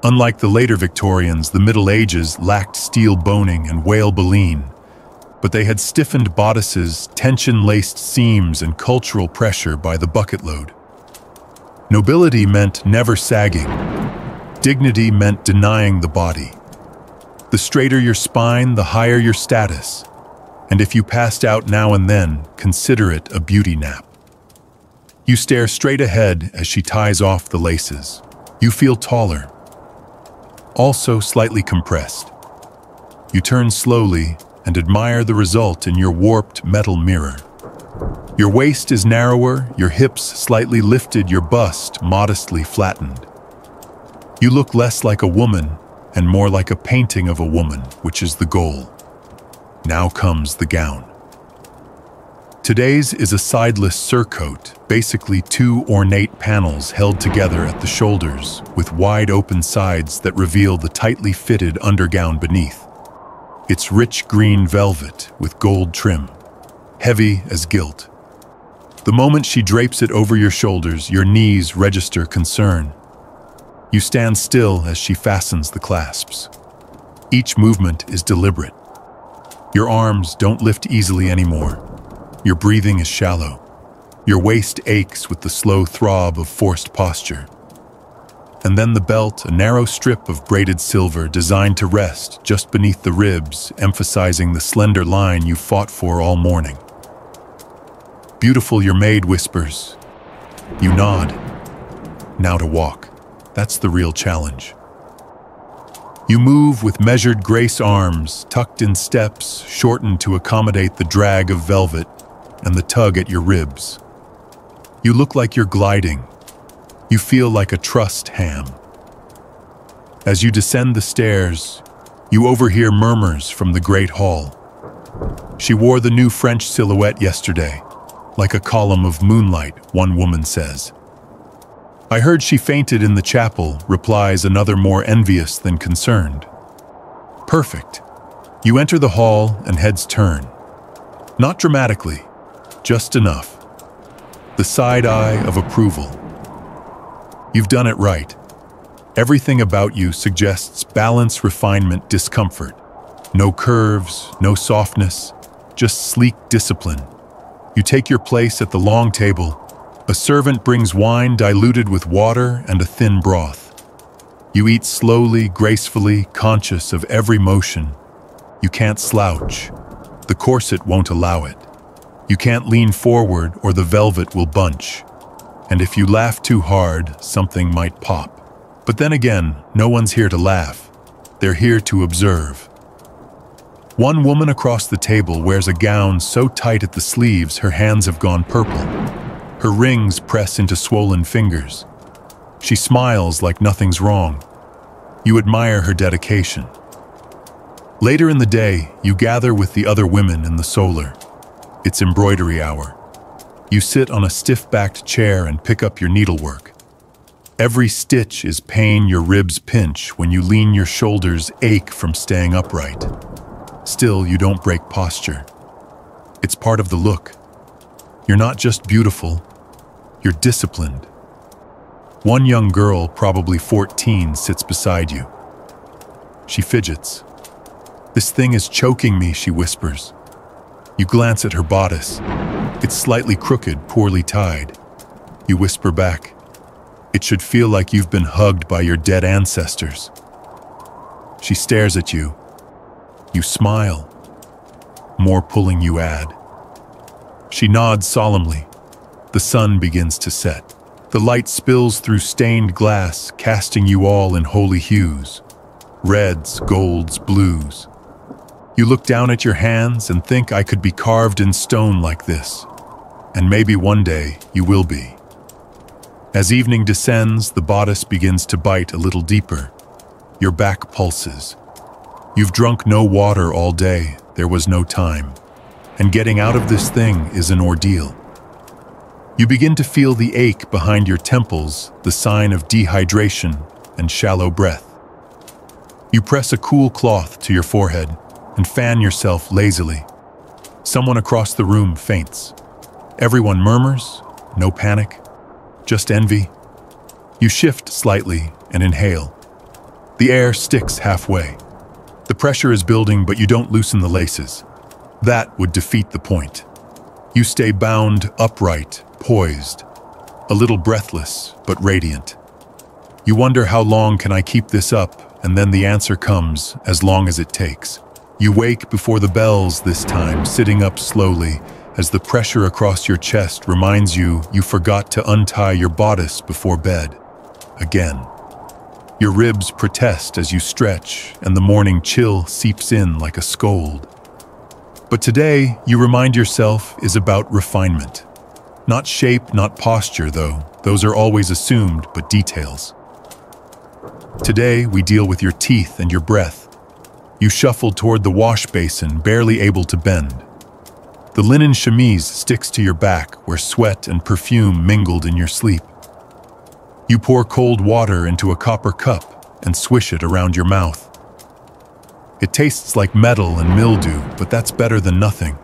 Unlike the later Victorians, the Middle Ages lacked steel boning and whale baleen, but they had stiffened bodices, tension-laced seams, and cultural pressure by the bucket load. Nobility meant never sagging. Dignity meant denying the body. The straighter your spine, the higher your status. And if you passed out now and then, consider it a beauty nap. You stare straight ahead as she ties off the laces. You feel taller, also slightly compressed. You turn slowly and admire the result in your warped metal mirror. Your waist is narrower, your hips slightly lifted, your bust modestly flattened. You look less like a woman and more like a painting of a woman, which is the goal. Now comes the gown. Today's is a sideless surcoat, basically two ornate panels held together at the shoulders with wide open sides that reveal the tightly fitted undergown beneath. It's rich green velvet with gold trim, heavy as gilt. The moment she drapes it over your shoulders, your knees register concern. You stand still as she fastens the clasps. Each movement is deliberate. Your arms don't lift easily anymore. Your breathing is shallow. Your waist aches with the slow throb of forced posture. And then the belt, a narrow strip of braided silver designed to rest just beneath the ribs, emphasizing the slender line you fought for all morning. Beautiful, your maid whispers. You nod. Now to walk. That's the real challenge. You move with measured grace, arms tucked in steps, shortened to accommodate the drag of velvet and the tug at your ribs. You look like you're gliding. You feel like a trussed ham. As you descend the stairs, you overhear murmurs from the great hall. She wore the new French silhouette yesterday, like a column of moonlight, one woman says. I heard she fainted in the chapel, replies another more envious than concerned. Perfect. You enter the hall and heads turn. Not dramatically, just enough. The side eye of approval. You've done it right. Everything about you suggests balance, refinement, discomfort. No curves, no softness, just sleek discipline. You take your place at the long table. A servant brings wine diluted with water and a thin broth. You eat slowly, gracefully, conscious of every motion. You can't slouch. The corset won't allow it. You can't lean forward or the velvet will bunch. And if you laugh too hard, something might pop. But then again, no one's here to laugh. They're here to observe. One woman across the table wears a gown so tight at the sleeves her hands have gone purple. Her rings press into swollen fingers. She smiles like nothing's wrong. You admire her dedication. Later in the day, you gather with the other women in the solar. It's embroidery hour. You sit on a stiff-backed chair and pick up your needlework. Every stitch is pain, your ribs pinch when you lean, your shoulders ache from staying upright. Still, you don't break posture. It's part of the look. You're not just beautiful, you're disciplined. One young girl, probably 14, sits beside you. She fidgets. This thing is choking me, she whispers. You glance at her bodice. It's slightly crooked, poorly tied. You whisper back. It should feel like you've been hugged by your dead ancestors. She stares at you. You smile. More pulling, you add. She nods solemnly. The sun begins to set. The light spills through stained glass, casting you all in holy hues. Reds, golds, blues. You look down at your hands and think, I could be carved in stone like this. And maybe one day you will be. As evening descends, the bodice begins to bite a little deeper. Your back pulses. You've drunk no water all day. There was no time. And getting out of this thing is an ordeal. You begin to feel the ache behind your temples, the sign of dehydration and shallow breath. You press a cool cloth to your forehead and fan yourself lazily. Someone across the room faints. Everyone murmurs, no panic, just envy. You shift slightly and inhale. The air sticks halfway. The pressure is building, but you don't loosen the laces. That would defeat the point. You stay bound, upright, poised, a little breathless, but radiant. You wonder, how long can I keep this up? And then the answer comes, as long as it takes. You wake before the bells this time, sitting up slowly, as the pressure across your chest reminds you you forgot to untie your bodice before bed. Again. Your ribs protest as you stretch, and the morning chill seeps in like a scold. But today, you remind yourself, is about refinement. Not shape, not posture, though. Those are always assumed, but details. Today, we deal with your teeth and your breath. You shuffle toward the wash basin, barely able to bend. The linen chemise sticks to your back where sweat and perfume mingled in your sleep. You pour cold water into a copper cup and swish it around your mouth. It tastes like metal and mildew, but that's better than nothing.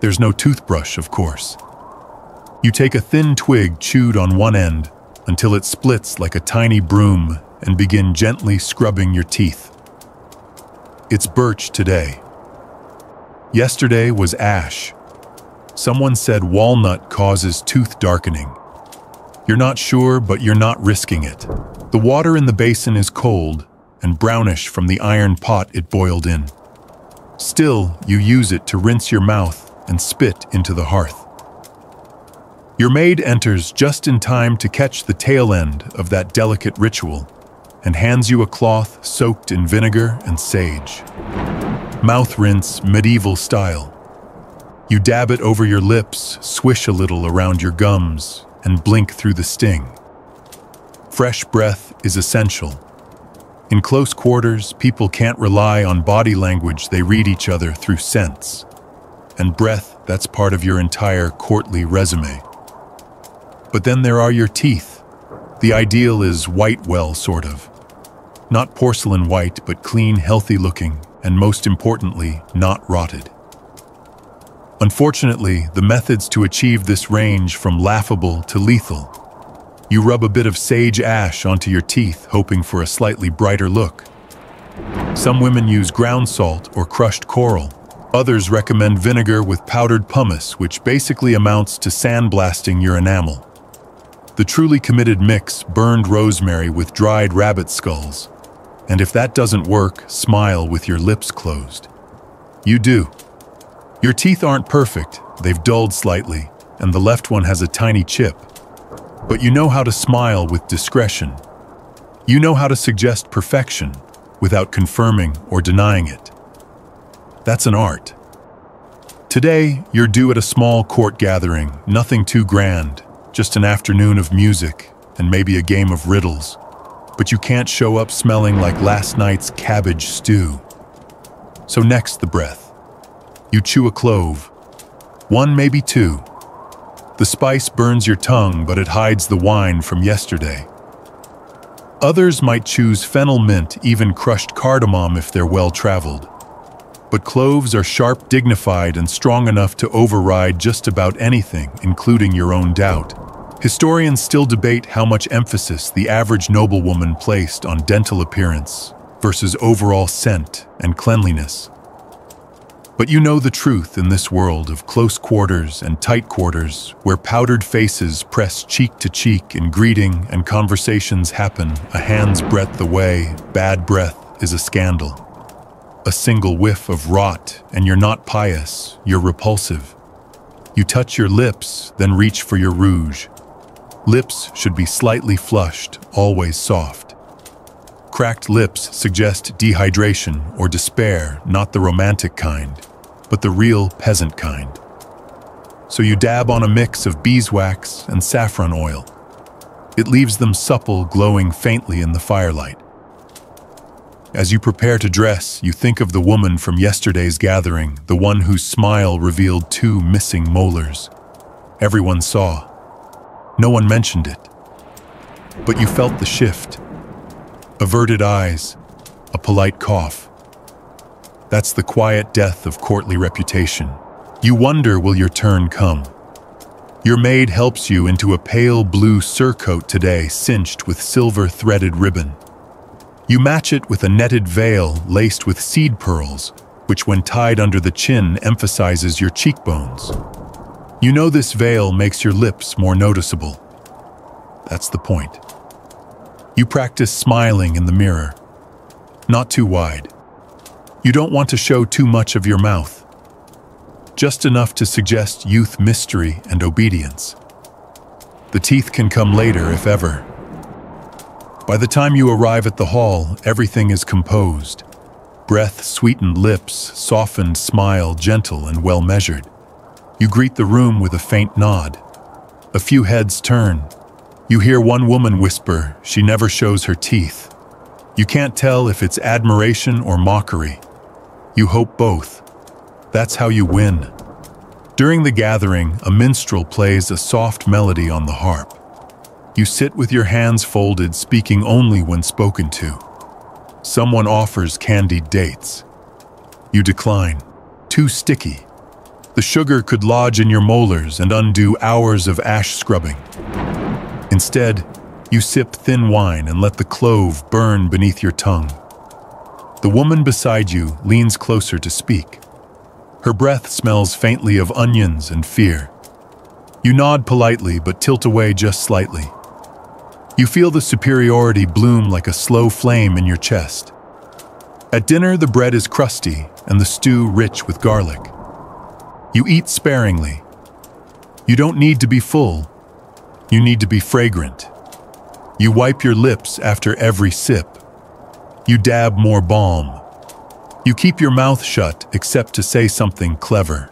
There's no toothbrush, of course. You take a thin twig chewed on one end until it splits like a tiny broom and begin gently scrubbing your teeth. It's birch today. Yesterday was ash. Someone said walnut causes tooth darkening. You're not sure, but you're not risking it. The water in the basin is cold and brownish from the iron pot it boiled in. Still, you use it to rinse your mouth and spit into the hearth. Your maid enters just in time to catch the tail end of that delicate ritual and hands you a cloth soaked in vinegar and sage. Mouth rinse, medieval style. You dab it over your lips, swish a little around your gums, and blink through the sting. Fresh breath is essential. In close quarters, people can't rely on body language, they read each other through scents. And breath, that's part of your entire courtly resume. But then there are your teeth. The ideal is white well, sort of. Not porcelain white, but clean, healthy looking, and most importantly, not rotted. Unfortunately, the methods to achieve this range from laughable to lethal. You rub a bit of sage ash onto your teeth, hoping for a slightly brighter look. Some women use ground salt or crushed coral. Others recommend vinegar with powdered pumice, which basically amounts to sandblasting your enamel. The truly committed mix burned rosemary with dried rabbit skulls. And if that doesn't work, smile with your lips closed. You do. Your teeth aren't perfect, they've dulled slightly, and the left one has a tiny chip. But you know how to smile with discretion. You know how to suggest perfection without confirming or denying it. That's an art. Today, you're due at a small court gathering, nothing too grand, just an afternoon of music and maybe a game of riddles. But you can't show up smelling like last night's cabbage stew. So next the breath. You chew a clove. One, maybe two. The spice burns your tongue, but it hides the wine from yesterday. Others might choose fennel mint, even crushed cardamom if they're well-traveled. But cloves are sharp, dignified, and strong enough to override just about anything, including your own doubt. Historians still debate how much emphasis the average noblewoman placed on dental appearance versus overall scent and cleanliness. But you know the truth in this world of close quarters and tight quarters, where powdered faces press cheek to cheek in greeting and conversations happen a hand's breadth away, bad breath is a scandal. A single whiff of rot and you're not pious, you're repulsive. You touch your lips, then reach for your rouge. Lips should be slightly flushed, always soft. Cracked lips suggest dehydration or despair, not the romantic kind, but the real peasant kind. So you dab on a mix of beeswax and saffron oil. It leaves them supple, glowing faintly in the firelight. As you prepare to dress, you think of the woman from yesterday's gathering, the one whose smile revealed 2 missing molars. Everyone saw. No one mentioned it. But you felt the shift. Averted eyes, a polite cough. That's the quiet death of courtly reputation. You wonder, will your turn come? Your maid helps you into a pale blue surcoat today, cinched with silver-threaded ribbon. You match it with a netted veil laced with seed pearls, which when tied under the chin emphasizes your cheekbones. You know this veil makes your lips more noticeable. That's the point. You practice smiling in the mirror. Not too wide. You don't want to show too much of your mouth. Just enough to suggest youth, mystery, and obedience. The teeth can come later, if ever. By the time you arrive at the hall, everything is composed. Breath, sweetened lips, softened smile, gentle and well-measured. You greet the room with a faint nod. A few heads turn. You hear one woman whisper, she never shows her teeth. You can't tell if it's admiration or mockery. You hope both. That's how you win. During the gathering, a minstrel plays a soft melody on the harp. You sit with your hands folded, speaking only when spoken to. Someone offers candied dates. You decline. Too sticky. The sugar could lodge in your molars and undo hours of ash scrubbing. Instead, you sip thin wine and let the clove burn beneath your tongue. The woman beside you leans closer to speak. Her breath smells faintly of onions and fear. You nod politely but tilt away just slightly. You feel the superiority bloom like a slow flame in your chest. At dinner, the bread is crusty and the stew rich with garlic. You eat sparingly. You don't need to be full. You need to be fragrant. You wipe your lips after every sip. You dab more balm. You keep your mouth shut except to say something clever.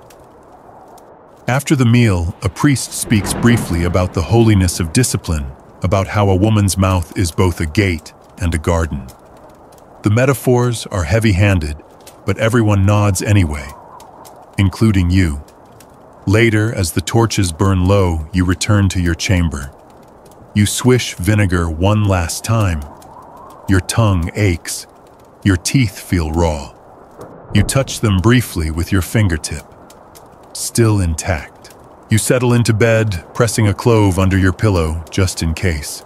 After the meal, a priest speaks briefly about the holiness of discipline, about how a woman's mouth is both a gate and a garden. The metaphors are heavy-handed, but everyone nods anyway, including you. Later, as the torches burn low, you return to your chamber. You swish vinegar one last time. Your tongue aches. Your teeth feel raw. You touch them briefly with your fingertip. Still intact. You settle into bed, pressing a clove under your pillow just in case.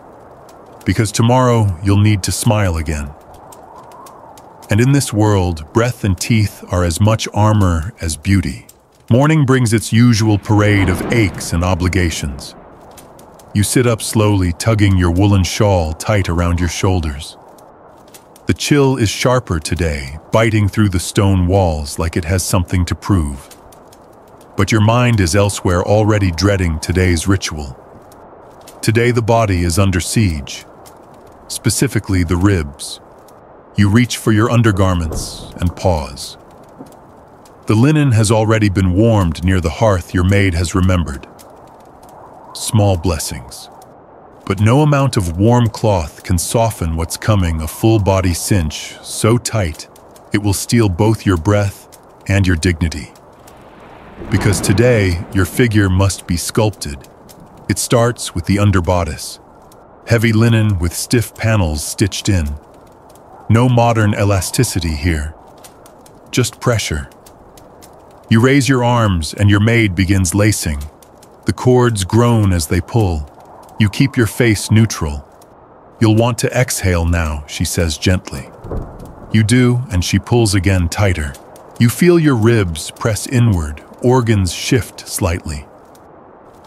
Because tomorrow you'll need to smile again. And in this world, breath and teeth are as much armor as beauty. Morning brings its usual parade of aches and obligations. You sit up slowly, tugging your woolen shawl tight around your shoulders. The chill is sharper today, biting through the stone walls like it has something to prove. But your mind is elsewhere, already dreading today's ritual. Today the body is under siege, specifically the ribs. You reach for your undergarments and pause. The linen has already been warmed near the hearth your maid has remembered. Small blessings. But no amount of warm cloth can soften what's coming, a full-body cinch so tight it will steal both your breath and your dignity. Because today, your figure must be sculpted. It starts with the underbodice. Heavy linen with stiff panels stitched in. No modern elasticity here. Just pressure. You raise your arms and your maid begins lacing. The cords groan as they pull. You keep your face neutral. You'll want to exhale now, she says gently. You do, and she pulls again tighter. You feel your ribs press inward, organs shift slightly.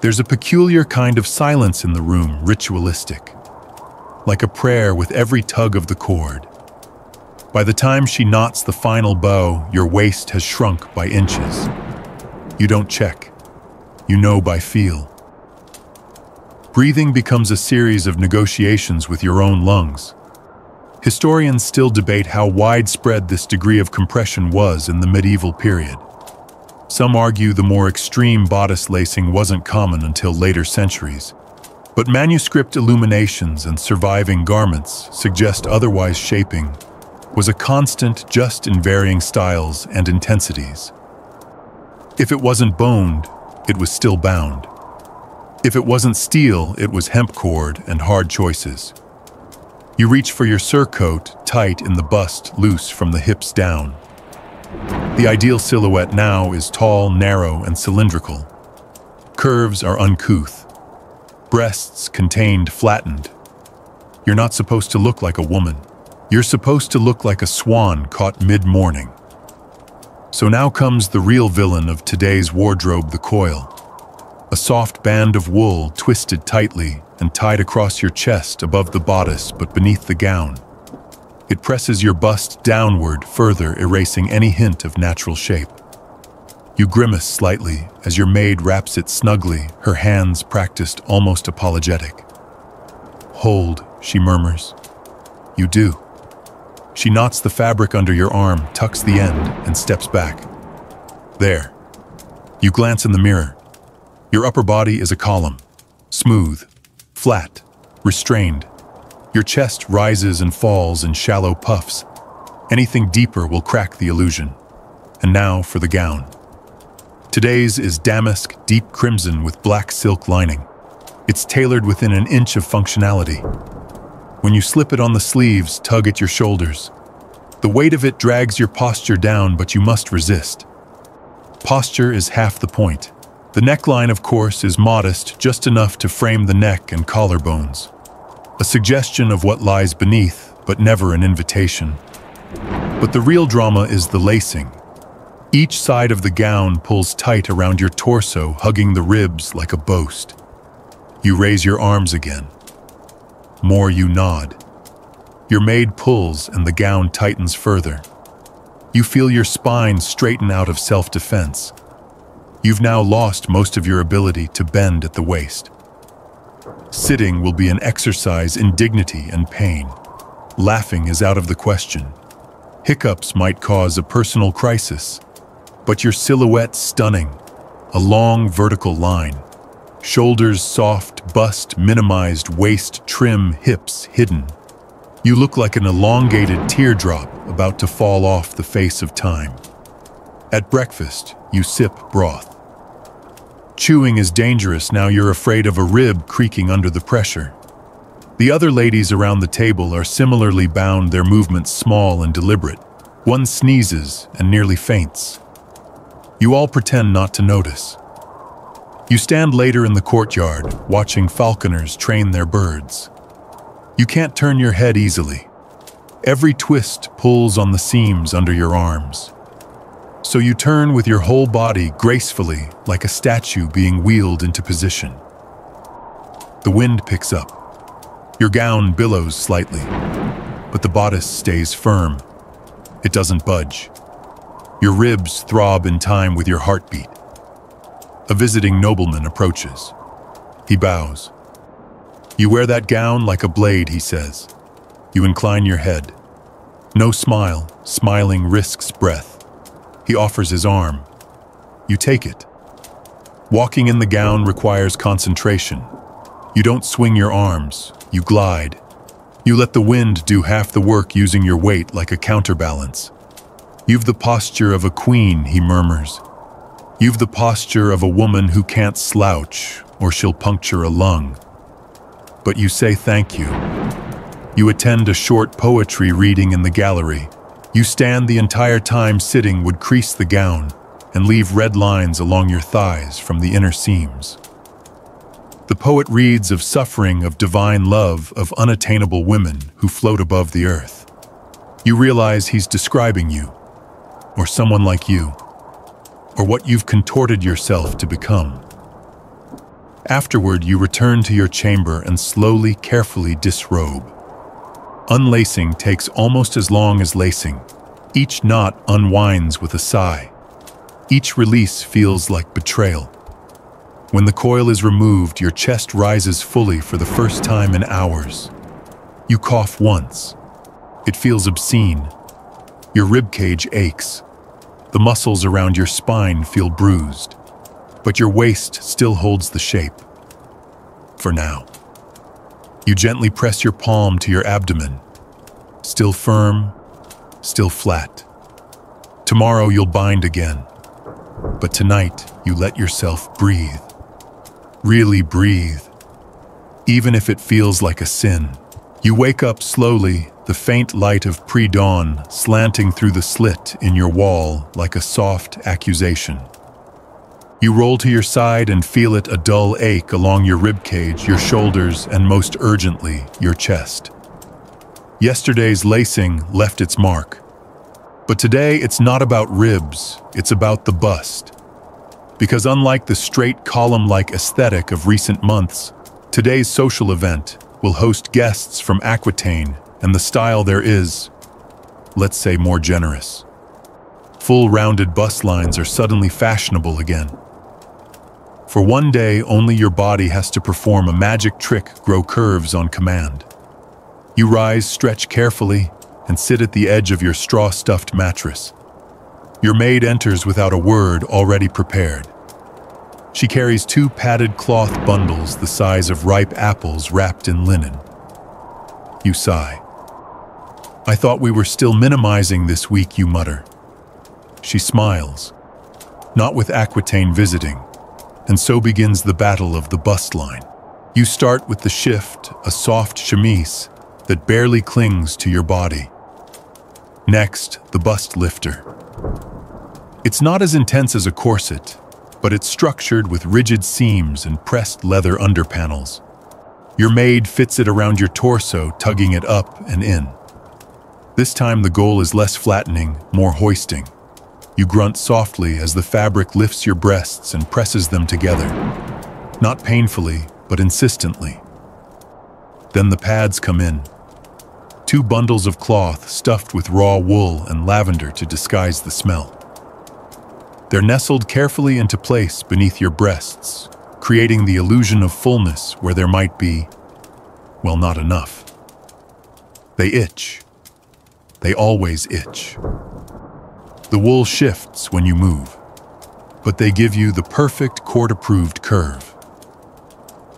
There's a peculiar kind of silence in the room, ritualistic. Like a prayer with every tug of the cord. By the time she knots the final bow, your waist has shrunk by inches. You don't check. You know by feel. Breathing becomes a series of negotiations with your own lungs. Historians still debate how widespread this degree of compression was in the medieval period. Some argue the more extreme bodice lacing wasn't common until later centuries, but manuscript illuminations and surviving garments suggest otherwise. Shaping was a constant, just in varying styles and intensities. If it wasn't boned, it was still bound. If it wasn't steel, it was hemp cord and hard choices. You reach for your surcoat, tight in the bust, loose from the hips down. The ideal silhouette now is tall, narrow, and cylindrical. Curves are uncouth. Breasts contained, flattened. You're not supposed to look like a woman. You're supposed to look like a swan caught mid-morning. So now comes the real villain of today's wardrobe, the coil. A soft band of wool twisted tightly and tied across your chest above the bodice but beneath the gown. It presses your bust downward, further erasing any hint of natural shape. You grimace slightly as your maid wraps it snugly, her hands practiced, almost apologetic. "Hold," she murmurs. You do. She knots the fabric under your arm, tucks the end, and steps back. There. You glance in the mirror. Your upper body is a column. Smooth, flat, restrained. Your chest rises and falls in shallow puffs. Anything deeper will crack the illusion. And now for the gown. Today's is damask deep crimson with black silk lining. It's tailored within an inch of functionality. When you slip it on the sleeves, tug at your shoulders. The weight of it drags your posture down, but you must resist. Posture is half the point. The neckline, of course, is modest, just enough to frame the neck and collarbones. A suggestion of what lies beneath, but never an invitation. But the real drama is the lacing. Each side of the gown pulls tight around your torso, hugging the ribs like a boast. You raise your arms again. More, you nod. Your maid pulls and the gown tightens further. You feel your spine straighten out of self-defense. You've now lost most of your ability to bend at the waist. Sitting will be an exercise in dignity and pain. Laughing is out of the question. Hiccups might cause a personal crisis, but your silhouette's stunning. A long vertical line. Shoulders soft, bust minimized, waist trim, hips hidden. You look like an elongated teardrop about to fall off the face of time. At breakfast, you sip broth. Chewing is dangerous now you're afraid of a rib creaking under the pressure. The other ladies around the table are similarly bound, their movements small and deliberate. One sneezes and nearly faints. You all pretend not to notice. You stand later in the courtyard, watching falconers train their birds. You can't turn your head easily. Every twist pulls on the seams under your arms. So you turn with your whole body gracefully, like a statue being wheeled into position. The wind picks up. Your gown billows slightly, but the bodice stays firm. It doesn't budge. Your ribs throb in time with your heartbeat. A visiting nobleman approaches. He bows. "You wear that gown like a blade," he says. You incline your head. No smile, smiling risks breath. He offers his arm. You take it. Walking in the gown requires concentration. You don't swing your arms, you glide. You let the wind do half the work, using your weight like a counterbalance. "You've the posture of a queen," he murmurs. "You've the posture of a woman who can't slouch, or she'll puncture a lung." But you say thank you. You attend a short poetry reading in the gallery. You stand the entire time. Sitting would crease the gown and leave red lines along your thighs from the inner seams. The poet reads of suffering, of divine love, of unattainable women who float above the earth. You realize he's describing you, or someone like you, or what you've contorted yourself to become. Afterward, you return to your chamber and slowly, carefully disrobe. Unlacing takes almost as long as lacing. Each knot unwinds with a sigh. Each release feels like betrayal. When the coil is removed, your chest rises fully for the first time in hours. You cough once. It feels obscene. Your ribcage aches. The muscles around your spine feel bruised. But your waist still holds the shape. For now. You gently press your palm to your abdomen. Still firm, still flat. Tomorrow you'll bind again. But tonight, you let yourself breathe. Really breathe. Even if it feels like a sin. You wake up slowly, the faint light of pre-dawn slanting through the slit in your wall like a soft accusation. You roll to your side and feel it, a dull ache along your ribcage, your shoulders, and most urgently, your chest. Yesterday's lacing left its mark. But today it's not about ribs, it's about the bust. Because unlike the straight column-like aesthetic of recent months, today's social event will host guests from Aquitaine, and the style there is, let's say, more generous. Full rounded bust lines are suddenly fashionable again. For one day, only your body has to perform a magic trick, grow curves on command. You rise, stretch carefully, and sit at the edge of your straw-stuffed mattress. Your maid enters without a word, already prepared. She carries 2 padded cloth bundles the size of ripe apples wrapped in linen. You sigh. I thought we were still minimizing this week, you mutter. She smiles. Not with Aquitaine visiting. And so begins the battle of the bust line. You start with the shift, a soft chemise that barely clings to your body. Next, the bust lifter. It's not as intense as a corset, but it's structured with rigid seams and pressed leather underpanels. Your maid fits it around your torso, tugging it up and in. This time the goal is less flattening, more hoisting. You grunt softly as the fabric lifts your breasts and presses them together. Not painfully, but insistently. Then the pads come in. 2 bundles of cloth stuffed with raw wool and lavender to disguise the smell. They're nestled carefully into place beneath your breasts, creating the illusion of fullness where there might be, well, not enough. They itch. They always itch. The wool shifts when you move, but they give you the perfect court-approved curve.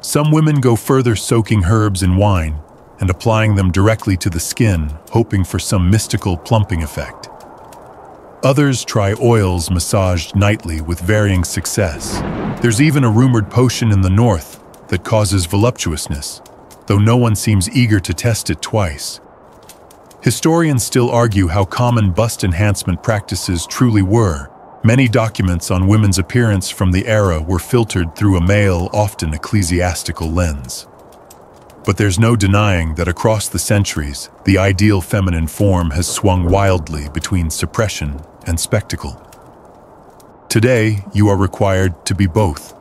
Some women go further, soaking herbs in wine and applying them directly to the skin, hoping for some mystical plumping effect. Others try oils massaged nightly with varying success. There's even a rumored potion in the north that causes voluptuousness, though no one seems eager to test it twice. Historians still argue how common bust enhancement practices truly were. Many documents on women's appearance from the era were filtered through a male, often ecclesiastical lens. But there's no denying that across the centuries, the ideal feminine form has swung wildly between suppression and spectacle. Today, you are required to be both.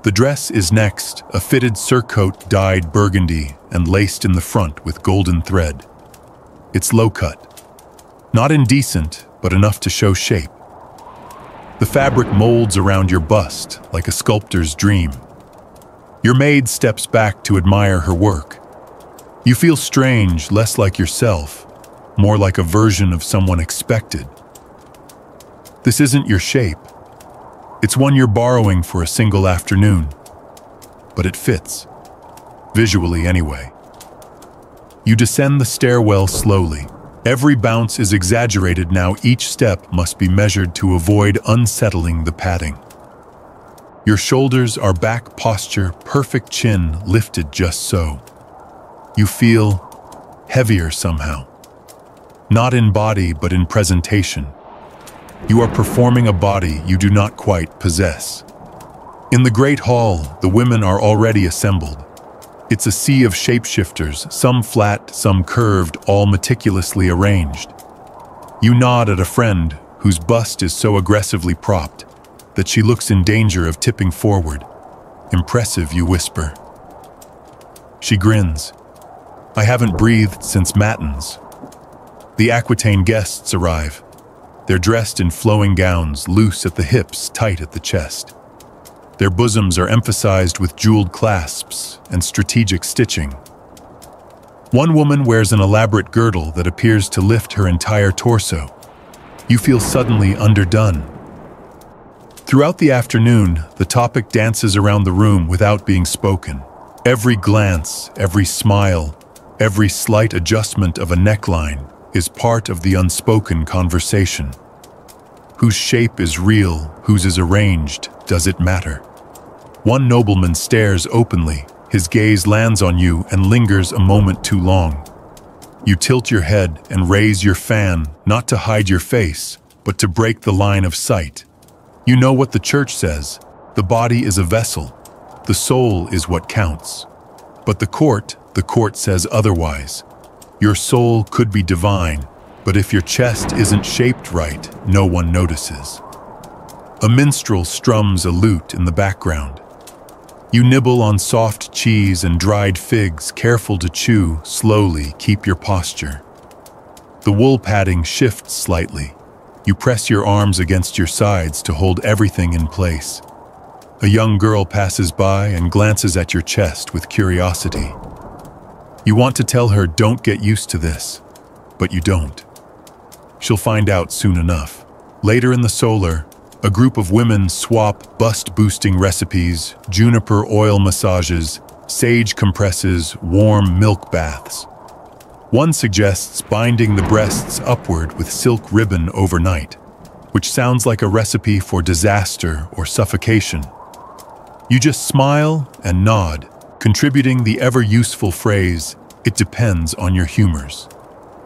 The dress is next, a fitted surcoat dyed burgundy and laced in the front with golden thread. It's low-cut. Not indecent, but enough to show shape. The fabric molds around your bust like a sculptor's dream. Your maid steps back to admire her work. You feel strange, less like yourself, more like a version of someone expected. This isn't your shape. It's one you're borrowing for a single afternoon. But it fits. Visually, anyway. You descend the stairwell slowly. Every bounce is exaggerated now. Each step must be measured to avoid unsettling the padding. Your shoulders are back, posture, perfect, chin lifted just so. You feel heavier somehow. Not in body, but in presentation. You are performing a body you do not quite possess. In the great hall, the women are already assembled. It's a sea of shapeshifters, some flat, some curved, all meticulously arranged. You nod at a friend whose bust is so aggressively propped that she looks in danger of tipping forward. Impressive, you whisper. She grins. I haven't breathed since matins. The Aquitaine guests arrive. They're dressed in flowing gowns, loose at the hips, tight at the chest. Their bosoms are emphasized with jeweled clasps and strategic stitching. One woman wears an elaborate girdle that appears to lift her entire torso. You feel suddenly underdone. Throughout the afternoon, the topic dances around the room without being spoken. Every glance, every smile, every slight adjustment of a neckline is part of the unspoken conversation. Whose shape is real, whose is arranged, does it matter? One nobleman stares openly. His gaze lands on you and lingers a moment too long. You tilt your head and raise your fan, not to hide your face, but to break the line of sight. You know what the church says. The body is a vessel. The soul is what counts. But the court says otherwise. Your soul could be divine, but if your chest isn't shaped right, no one notices. A minstrel strums a lute in the background. You nibble on soft cheese and dried figs, careful to chew, slowly, keep your posture. The wool padding shifts slightly. You press your arms against your sides to hold everything in place. A young girl passes by and glances at your chest with curiosity. You want to tell her, don't get used to this, but you don't. She'll find out soon enough. Later in the solar, a group of women swap bust-boosting recipes, juniper oil massages, sage compresses, warm milk baths. One suggests binding the breasts upward with silk ribbon overnight, which sounds like a recipe for disaster or suffocation. You just smile and nod, contributing the ever-useful phrase, "It depends on your humors."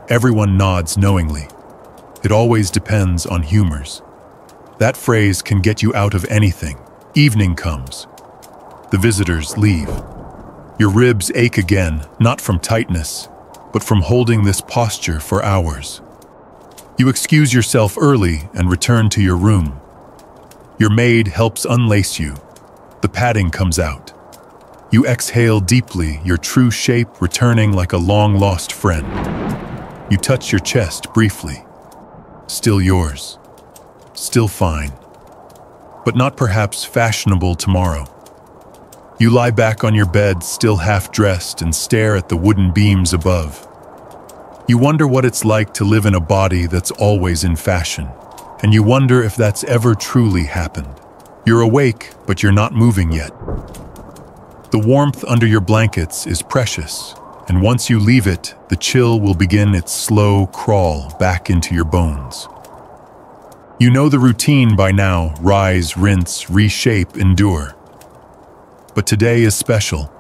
Everyone nods knowingly. It always depends on humors. That phrase can get you out of anything. Evening comes. The visitors leave. Your ribs ache again, not from tightness, but from holding this posture for hours. You excuse yourself early and return to your room. Your maid helps unlace you. The padding comes out. You exhale deeply, your true shape returning like a long-lost friend. You touch your chest briefly. Still yours. Still fine. But not perhaps fashionable tomorrow. You lie back on your bed, still half-dressed, and stare at the wooden beams above. You wonder what it's like to live in a body that's always in fashion, and you wonder if that's ever truly happened. You're awake, but you're not moving yet. The warmth under your blankets is precious, and once you leave it, the chill will begin its slow crawl back into your bones. You know the routine by now: rise, rinse, reshape, endure. But today is special.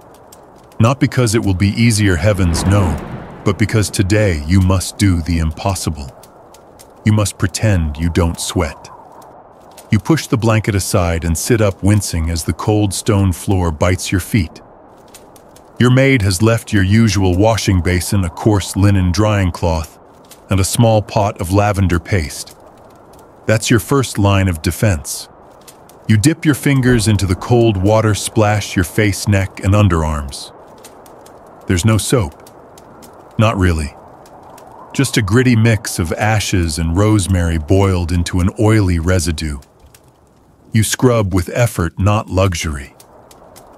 Not because it will be easier, heavens no, but because today you must do the impossible. You must pretend you don't sweat. You push the blanket aside and sit up, wincing as the cold stone floor bites your feet. Your maid has left your usual washing basin, a coarse linen drying cloth, and a small pot of lavender paste. That's your first line of defense. You dip your fingers into the cold water, splash your face, neck, and underarms. There's no soap. Not really. Just a gritty mix of ashes and rosemary boiled into an oily residue. You scrub with effort, not luxury.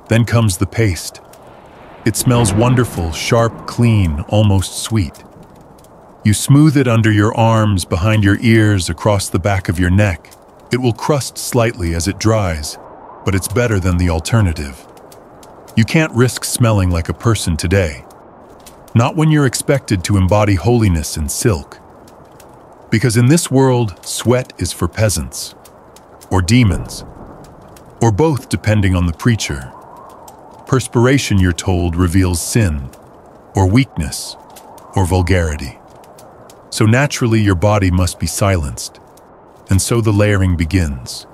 Then comes the paste. It smells wonderful, sharp, clean, almost sweet. You smooth it under your arms, behind your ears, across the back of your neck. It will crust slightly as it dries, but it's better than the alternative. You can't risk smelling like a person today. Not when you're expected to embody holiness in silk. Because in this world, sweat is for peasants. Or demons. Or both, depending on the preacher. Perspiration, you're told, reveals sin, or weakness, or vulgarity. So naturally your body must be silenced. And so the layering begins.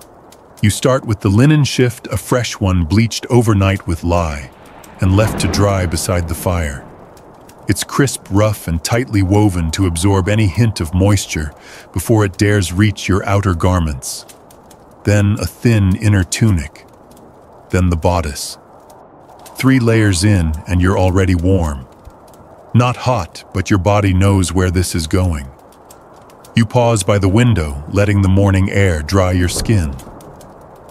You start with the linen shift, a fresh one bleached overnight with lye, and left to dry beside the fire. It's crisp, rough, and tightly woven to absorb any hint of moisture before it dares reach your outer garments. Then a thin inner tunic. Then the bodice. 3 layers in, and you're already warm. Not hot, but your body knows where this is going. You pause by the window, letting the morning air dry your skin.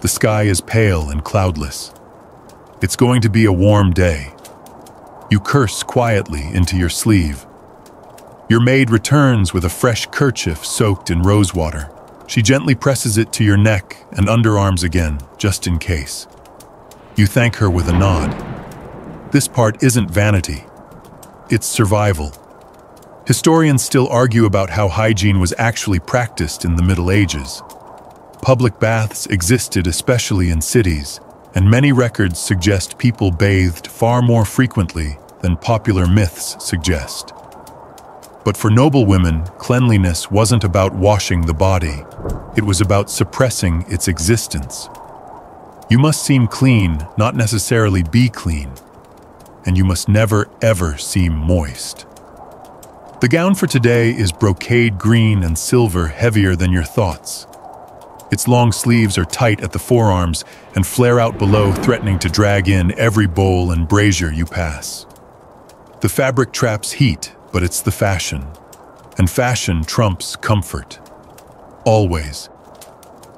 The sky is pale and cloudless. It's going to be a warm day. You curse quietly into your sleeve. Your maid returns with a fresh kerchief soaked in rosewater. She gently presses it to your neck and underarms again, just in case. You thank her with a nod. This part isn't vanity. It's survival. Historians still argue about how hygiene was actually practiced in the Middle Ages. Public baths existed, especially in cities, and many records suggest people bathed far more frequently than popular myths suggest. But for noble women, cleanliness wasn't about washing the body. It was about suppressing its existence. You must seem clean, not necessarily be clean. And you must never, ever seem moist. The gown for today is brocade green and silver, heavier than your thoughts. Its long sleeves are tight at the forearms and flare out below, threatening to drag in every bowl and brazier you pass. The fabric traps heat, but it's the fashion. And fashion trumps comfort. Always.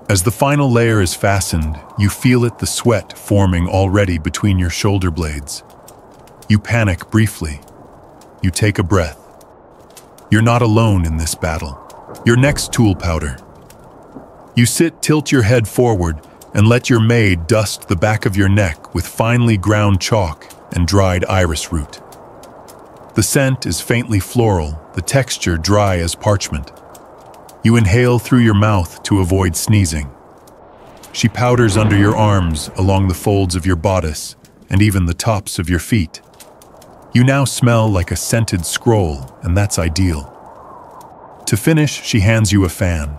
As the final layer is fastened, you feel it, the sweat forming already between your shoulder blades. You panic briefly. You take a breath. You're not alone in this battle. Your neck's tool powder. You sit, tilt your head forward, and let your maid dust the back of your neck with finely ground chalk and dried iris root. The scent is faintly floral, the texture dry as parchment. You inhale through your mouth to avoid sneezing. She powders under your arms, along the folds of your bodice, and even the tops of your feet. You now smell like a scented scroll, and that's ideal. To finish, she hands you a fan.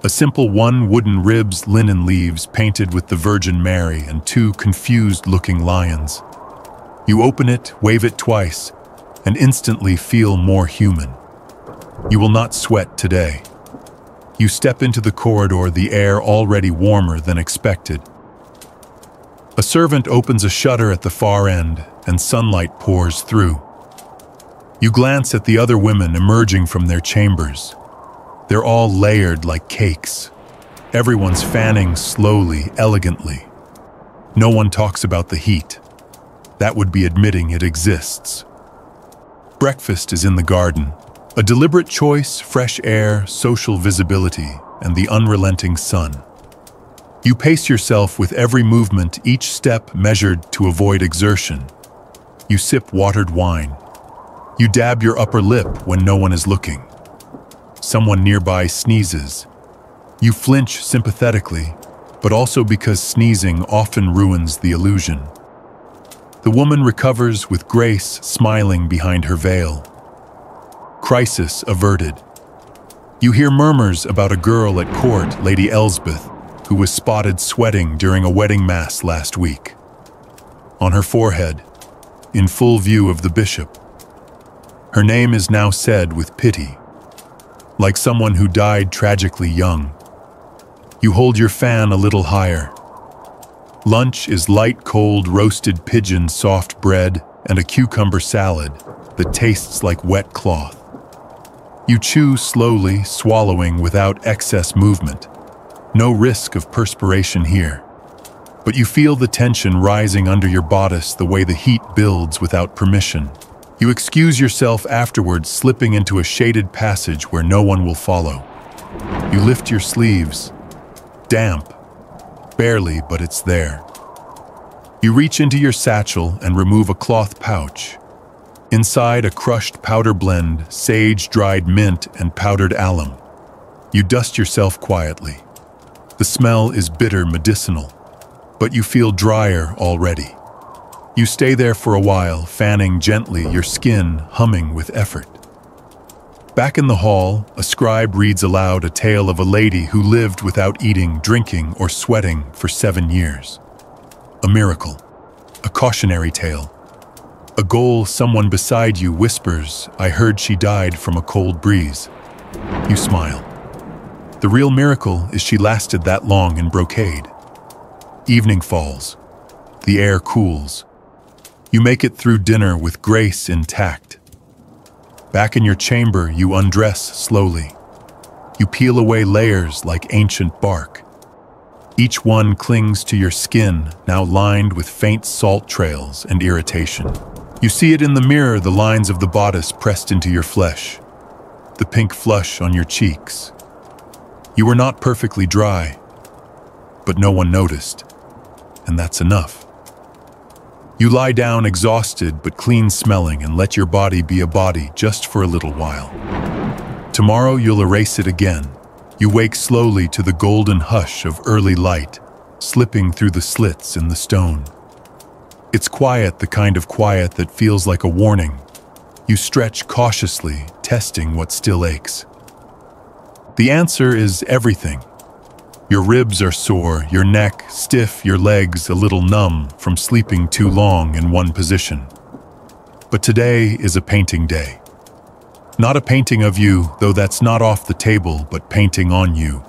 A simple one wooden ribs linen leaves painted with the Virgin Mary and two confused-looking lions. You open it, wave it twice, and instantly feel more human. You will not sweat today. You step into the corridor, the air already warmer than expected. A servant opens a shutter at the far end, and sunlight pours through. You glance at the other women emerging from their chambers. They're all layered like cakes. Everyone's fanning slowly, elegantly. No one talks about the heat. That would be admitting it exists. Breakfast is in the garden. A deliberate choice, fresh air, social visibility, and the unrelenting sun. You pace yourself with every movement, each step measured to avoid exertion. You sip watered wine. You dab your upper lip when no one is looking. Someone nearby sneezes. You flinch sympathetically, but also because sneezing often ruins the illusion. The woman recovers with grace, smiling behind her veil. Crisis averted. You hear murmurs about a girl at court, Lady Elsbeth, who was spotted sweating during a wedding mass last week. On her forehead, in full view of the bishop, her name is now said with pity, like someone who died tragically young. You hold your fan a little higher. Lunch is light, cold, roasted pigeon, soft bread, and a cucumber salad that tastes like wet cloth. You chew slowly, swallowing without excess movement. No risk of perspiration here. But you feel the tension rising under your bodice, the way the heat builds without permission. You excuse yourself afterwards, slipping into a shaded passage where no one will follow. You lift your sleeves. Damp. Barely, but it's there. You reach into your satchel and remove a cloth pouch. Inside, a crushed powder blend, sage, dried mint, and powdered alum. You dust yourself quietly. The smell is bitter, medicinal, but you feel drier already. You stay there for a while, fanning gently, your skin humming with effort. Back in the hall, a scribe reads aloud a tale of a lady who lived without eating, drinking, or sweating for 7 years. A miracle. A cautionary tale. A goal someone beside you whispers, "I heard she died from a cold breeze." You smile. The real miracle is she lasted that long in brocade. Evening falls. The air cools. You make it through dinner with grace intact. Back in your chamber, you undress slowly. You peel away layers like ancient bark. Each one clings to your skin, now lined with faint salt trails and irritation. You see it in the mirror, the lines of the bodice pressed into your flesh, the pink flush on your cheeks. You were not perfectly dry, but no one noticed, and that's enough. You lie down exhausted but clean-smelling and let your body be a body just for a little while. Tomorrow you'll erase it again. You wake slowly to the golden hush of early light, slipping through the slits in the stone. It's quiet, the kind of quiet that feels like a warning. You stretch cautiously, testing what still aches. The answer is everything. Your ribs are sore, your neck stiff, your legs a little numb from sleeping too long in one position. But today is a painting day. Not a painting of you, though that's not off the table, but painting on you.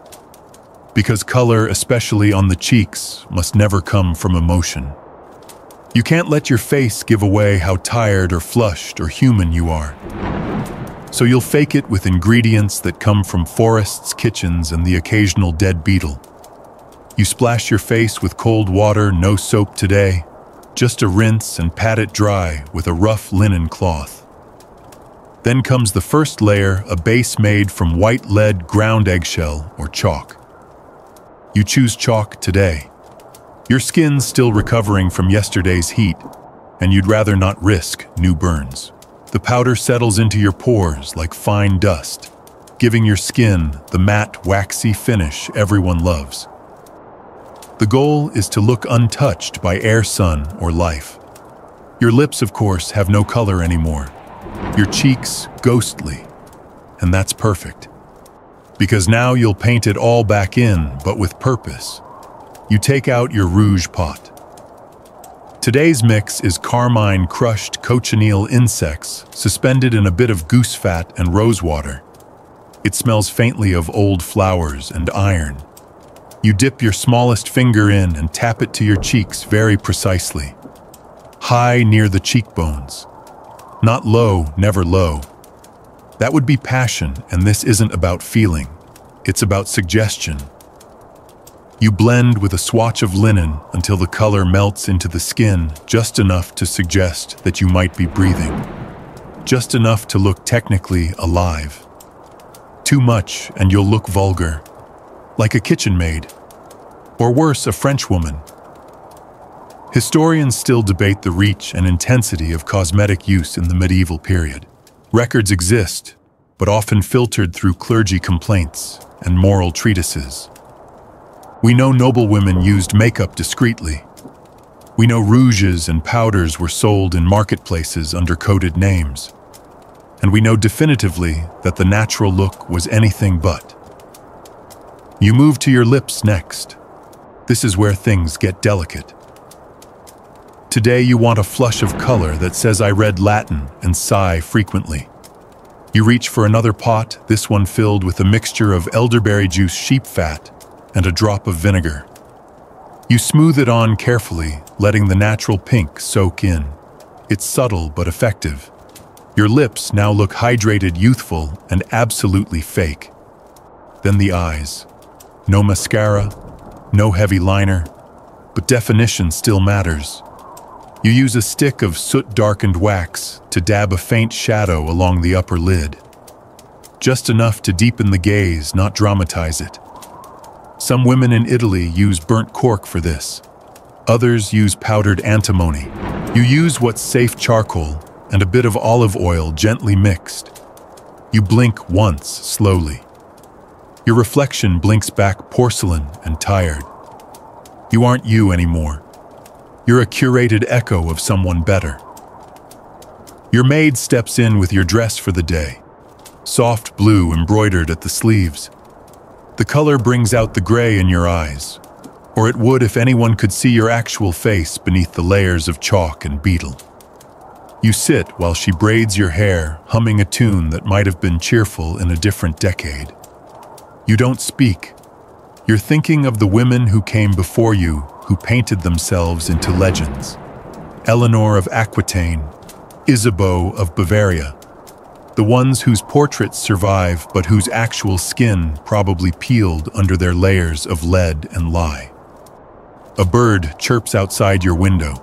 Because color, especially on the cheeks, must never come from emotion. You can't let your face give away how tired or flushed or human you are. So you'll fake it with ingredients that come from forests, kitchens, and the occasional dead beetle. You splash your face with cold water, no soap today, just a rinse and pat it dry with a rough linen cloth. Then comes the first layer, a base made from white lead, ground eggshell, or chalk. You choose chalk today. Your skin's still recovering from yesterday's heat, and you'd rather not risk new burns. The powder settles into your pores like fine dust, giving your skin the matte, waxy finish everyone loves. The goal is to look untouched by air, sun, or life. Your lips, of course, have no color anymore. Your cheeks, ghostly. And that's perfect. Because now you'll paint it all back in, but with purpose. You take out your rouge pot. Today's mix is carmine crushed cochineal insects suspended in a bit of goose fat and rosewater. It smells faintly of old flowers and iron. You dip your smallest finger in and tap it to your cheeks very precisely. High near the cheekbones. Not low, never low. That would be passion, and this isn't about feeling. It's about suggestion. You blend with a swatch of linen until the color melts into the skin just enough to suggest that you might be breathing. Just enough to look technically alive. Too much and you'll look vulgar. Like a kitchen maid. Or worse, a French woman. Historians still debate the reach and intensity of cosmetic use in the medieval period. Records exist, but often filtered through clergy complaints and moral treatises. We know noblewomen used makeup discreetly. We know rouges and powders were sold in marketplaces under coded names. And we know definitively that the natural look was anything but. You move to your lips next. This is where things get delicate. Today you want a flush of color that says I read Latin and sigh frequently. You reach for another pot, this one filled with a mixture of elderberry juice, sheep fat, and a drop of vinegar. You smooth it on carefully, letting the natural pink soak in. It's subtle but effective. Your lips now look hydrated, youthful, and absolutely fake. Then the eyes. No mascara, no heavy liner, but definition still matters. You use a stick of soot-darkened wax to dab a faint shadow along the upper lid. Just enough to deepen the gaze, not dramatize it. Some women in Italy use burnt cork for this. Others use powdered antimony. You use what's safe: charcoal and a bit of olive oil gently mixed. You blink once, slowly. Your reflection blinks back, porcelain and tired. You aren't you anymore. You're a curated echo of someone better. Your maid steps in with your dress for the day. Soft blue embroidered at the sleeves. The color brings out the gray in your eyes, or it would if anyone could see your actual face beneath the layers of chalk and beetle. You sit while she braids your hair, humming a tune that might have been cheerful in a different decade. You don't speak. You're thinking of the women who came before you, who painted themselves into legends. Eleanor of Aquitaine, Isabeau of Bavaria. The ones whose portraits survive but whose actual skin probably peeled under their layers of lead and lye. A bird chirps outside your window.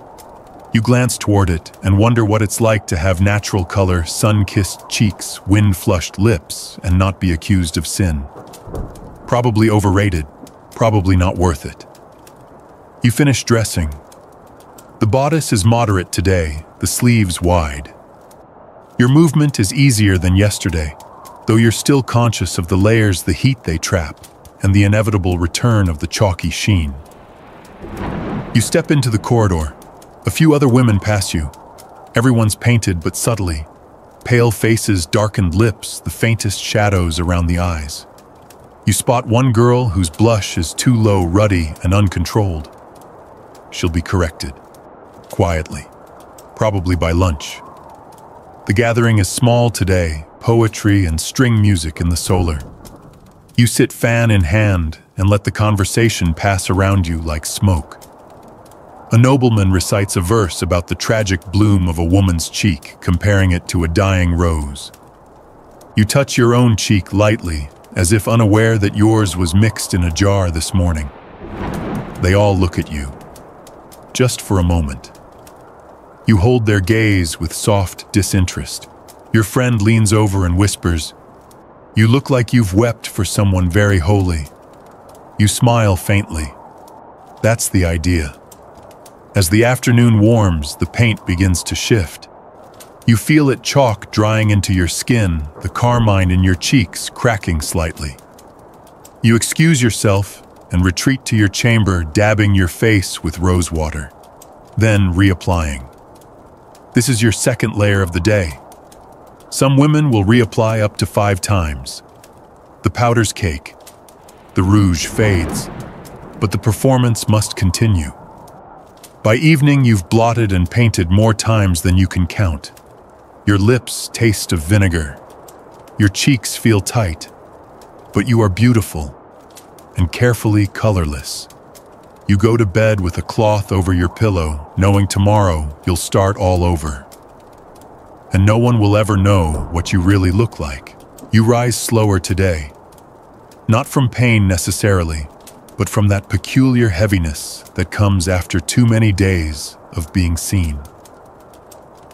You glance toward it and wonder what it's like to have natural color, sun-kissed cheeks, wind-flushed lips, and not be accused of sin. Probably overrated, probably not worth it. You finish dressing. The bodice is moderate today, the sleeves wide. Your movement is easier than yesterday, though you're still conscious of the layers, the heat they trap, and the inevitable return of the chalky sheen. You step into the corridor. A few other women pass you. Everyone's painted but subtly. Pale faces, darkened lips, the faintest shadows around the eyes. You spot one girl whose blush is too low, ruddy, and uncontrolled. She'll be corrected. Quietly. Probably by lunch. The gathering is small today, poetry and string music in the solar. You sit fan in hand and let the conversation pass around you like smoke. A nobleman recites a verse about the tragic bloom of a woman's cheek, comparing it to a dying rose. You touch your own cheek lightly, as if unaware that yours was mixed in a jar this morning. They all look at you. Just for a moment. You hold their gaze with soft disinterest. Your friend leans over and whispers, "You look like you've wept for someone very holy." You smile faintly. That's the idea. As the afternoon warms, the paint begins to shift. You feel it chalk drying into your skin, the carmine in your cheeks cracking slightly. You excuse yourself and retreat to your chamber, dabbing your face with rose water, then reapplying. This is your second layer of the day. Some women will reapply up to 5 times. The powder's cake. The rouge fades, but the performance must continue. By evening, you've blotted and painted more times than you can count. Your lips taste of vinegar. Your cheeks feel tight, but you are beautiful and carefully colorless. You go to bed with a cloth over your pillow, knowing tomorrow you'll start all over. And no one will ever know what you really look like. You rise slower today, not from pain necessarily, but from that peculiar heaviness that comes after too many days of being seen.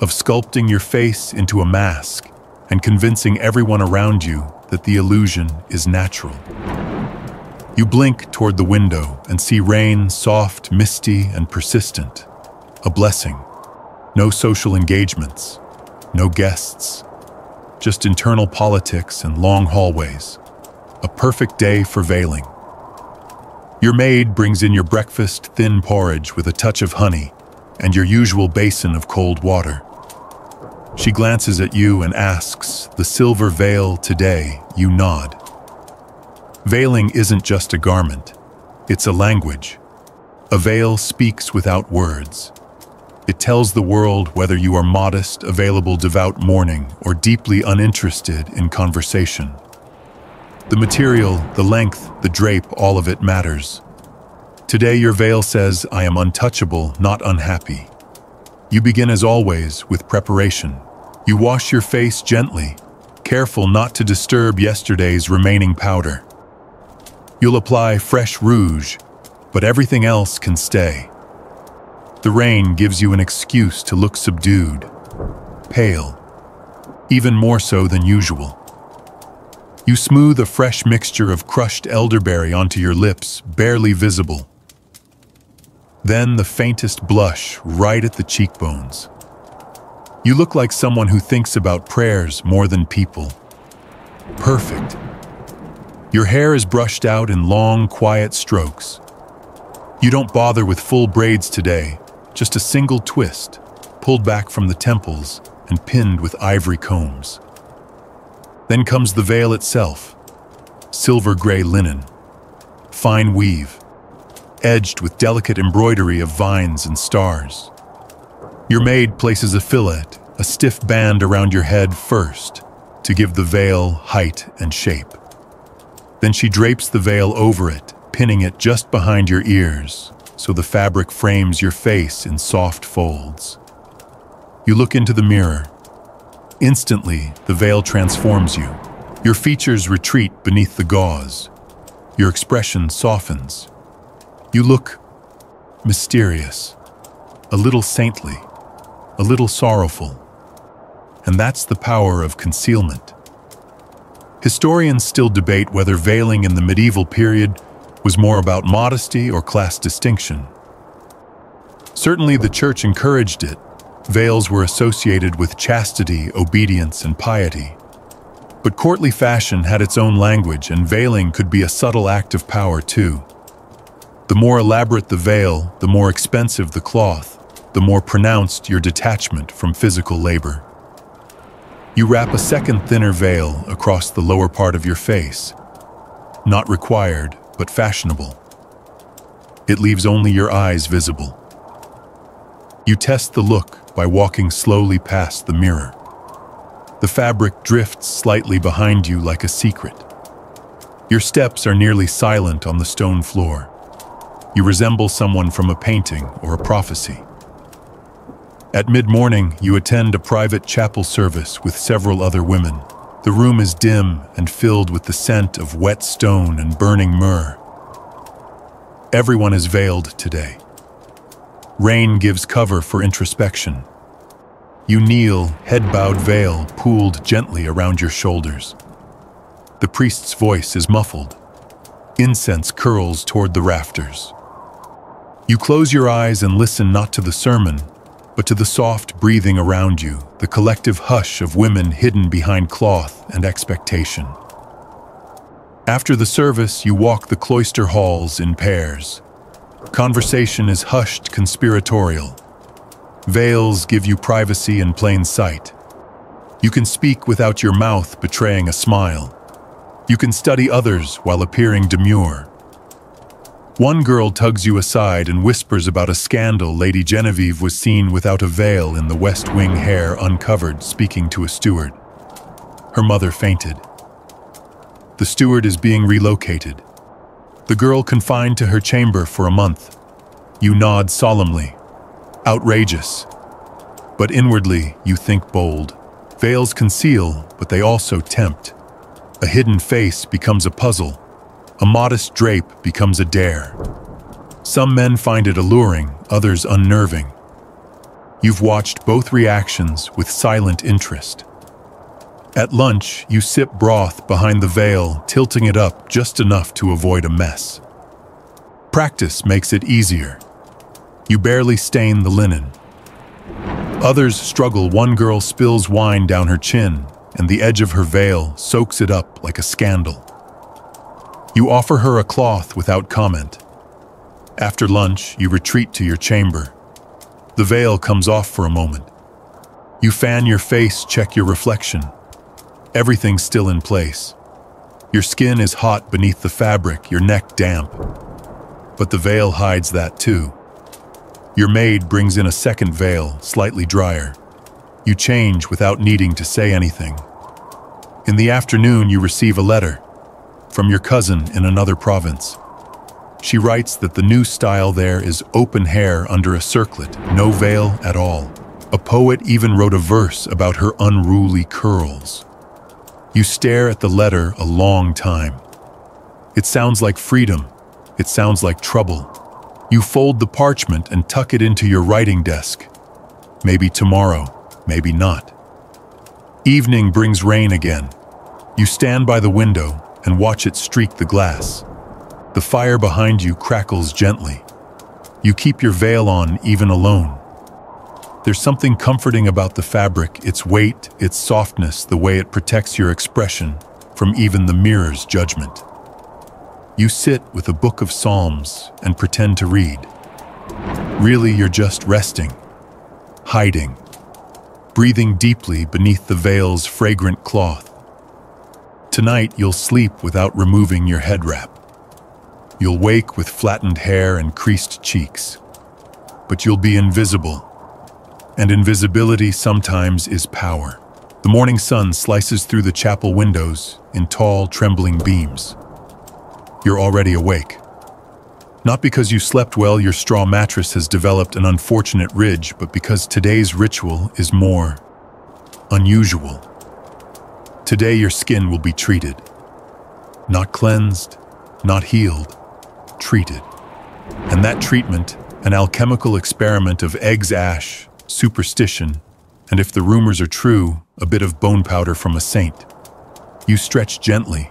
Of sculpting your face into a mask and convincing everyone around you that the illusion is natural. You blink toward the window and see rain, soft, misty, and persistent. A blessing. No social engagements, no guests, just internal politics and long hallways. A perfect day for veiling. Your maid brings in your breakfast, thin porridge with a touch of honey and your usual basin of cold water. She glances at you and asks, "The silver veil today?" You nod. Veiling isn't just a garment, it's a language. A veil speaks without words. It tells the world whether you are modest, available, devout mourning, or deeply uninterested in conversation. The material, the length, the drape, all of it matters. Today your veil says, "I am untouchable, not unhappy." You begin as always with preparation. You wash your face gently, careful not to disturb yesterday's remaining powder. You'll apply fresh rouge, but everything else can stay. The rain gives you an excuse to look subdued, pale, even more so than usual. You smooth a fresh mixture of crushed elderberry onto your lips, barely visible. Then the faintest blush right at the cheekbones. You look like someone who thinks about prayers more than people. Perfect. Your hair is brushed out in long, quiet strokes. You don't bother with full braids today, just a single twist, pulled back from the temples and pinned with ivory combs. Then comes the veil itself, silver gray linen, fine weave, edged with delicate embroidery of vines and stars. Your maid places a fillet, a stiff band around your head first, to give the veil height and shape. Then she drapes the veil over it, pinning it just behind your ears, so the fabric frames your face in soft folds. You look into the mirror. Instantly, the veil transforms you. Your features retreat beneath the gauze. Your expression softens. You look mysterious, a little saintly, a little sorrowful. And that's the power of concealment. Historians still debate whether veiling in the medieval period was more about modesty or class distinction. Certainly the church encouraged it. Veils were associated with chastity, obedience, and piety. But courtly fashion had its own language, and veiling could be a subtle act of power too. The more elaborate the veil, the more expensive the cloth, the more pronounced your detachment from physical labor. You wrap a second thinner veil across the lower part of your face. Not required, but fashionable. It leaves only your eyes visible. You test the look by walking slowly past the mirror. The fabric drifts slightly behind you like a secret. Your steps are nearly silent on the stone floor. You resemble someone from a painting or a prophecy. At mid-morning, you attend a private chapel service with several other women. The room is dim and filled with the scent of wet stone and burning myrrh. Everyone is veiled today. Rain gives cover for introspection. You kneel, head-bowed, veil pooled gently around your shoulders. The priest's voice is muffled. Incense curls toward the rafters. You close your eyes and listen not to the sermon, but to the soft breathing around you, the collective hush of women hidden behind cloth and expectation. After the service, you walk the cloister halls in pairs. Conversation is hushed, conspiratorial. Veils give you privacy in plain sight. You can speak without your mouth betraying a smile. You can study others while appearing demure. One girl tugs you aside and whispers about a scandal. Lady Genevieve was seen without a veil in the West Wing, hair uncovered, speaking to a steward. Her mother fainted. The steward is being relocated. The girl confined to her chamber for a month. You nod solemnly. Outrageous. But inwardly, you think bold. Veils conceal, but they also tempt. A hidden face becomes a puzzle. A modest drape becomes a dare. Some men find it alluring, others unnerving. You've watched both reactions with silent interest. At lunch, you sip broth behind the veil, tilting it up just enough to avoid a mess. Practice makes it easier. You barely stain the linen. Others struggle. One girl spills wine down her chin, and the edge of her veil soaks it up like a scandal. You offer her a cloth without comment. After lunch, you retreat to your chamber. The veil comes off for a moment. You fan your face, check your reflection. Everything's still in place. Your skin is hot beneath the fabric, your neck damp. But the veil hides that too. Your maid brings in a second veil, slightly drier. You change without needing to say anything. In the afternoon, you receive a letter from your cousin in another province. She writes that the new style there is open hair under a circlet, no veil at all. A poet even wrote a verse about her unruly curls. You stare at the letter a long time. It sounds like freedom. It sounds like trouble. You fold the parchment and tuck it into your writing desk. Maybe tomorrow, maybe not. Evening brings rain again. You stand by the window and watch it streak the glass. The fire behind you crackles gently. You keep your veil on even alone. There's something comforting about the fabric, its weight, its softness, the way it protects your expression from even the mirror's judgment. You sit with a book of Psalms and pretend to read. Really, you're just resting, hiding, breathing deeply beneath the veil's fragrant cloth. Tonight, you'll sleep without removing your head wrap. You'll wake with flattened hair and creased cheeks. But you'll be invisible. And invisibility sometimes is power. The morning sun slices through the chapel windows in tall, trembling beams. You're already awake. Not because you slept well, your straw mattress has developed an unfortunate ridge, but because today's ritual is more unusual. Today your skin will be treated. Not cleansed, not healed, treated. And that treatment, an alchemical experiment of eggs, ash, superstition, and if the rumors are true, a bit of bone powder from a saint. You stretch gently.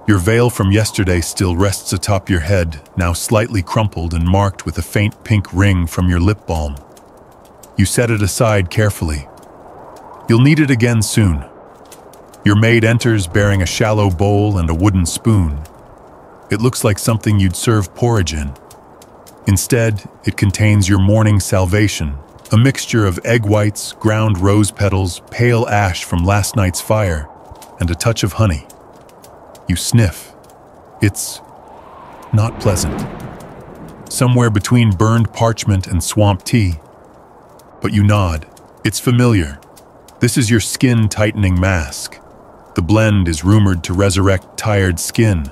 Your veil from yesterday still rests atop your head, now slightly crumpled and marked with a faint pink ring from your lip balm. You set it aside carefully. You'll need it again soon. Your maid enters bearing a shallow bowl and a wooden spoon. It looks like something you'd serve porridge in. Instead, it contains your morning salvation, a mixture of egg whites, ground rose petals, pale ash from last night's fire, and a touch of honey. You sniff. It's not pleasant. Somewhere between burned parchment and swamp tea. But you nod. It's familiar. This is your skin-tightening mask. The blend is rumored to resurrect tired skin.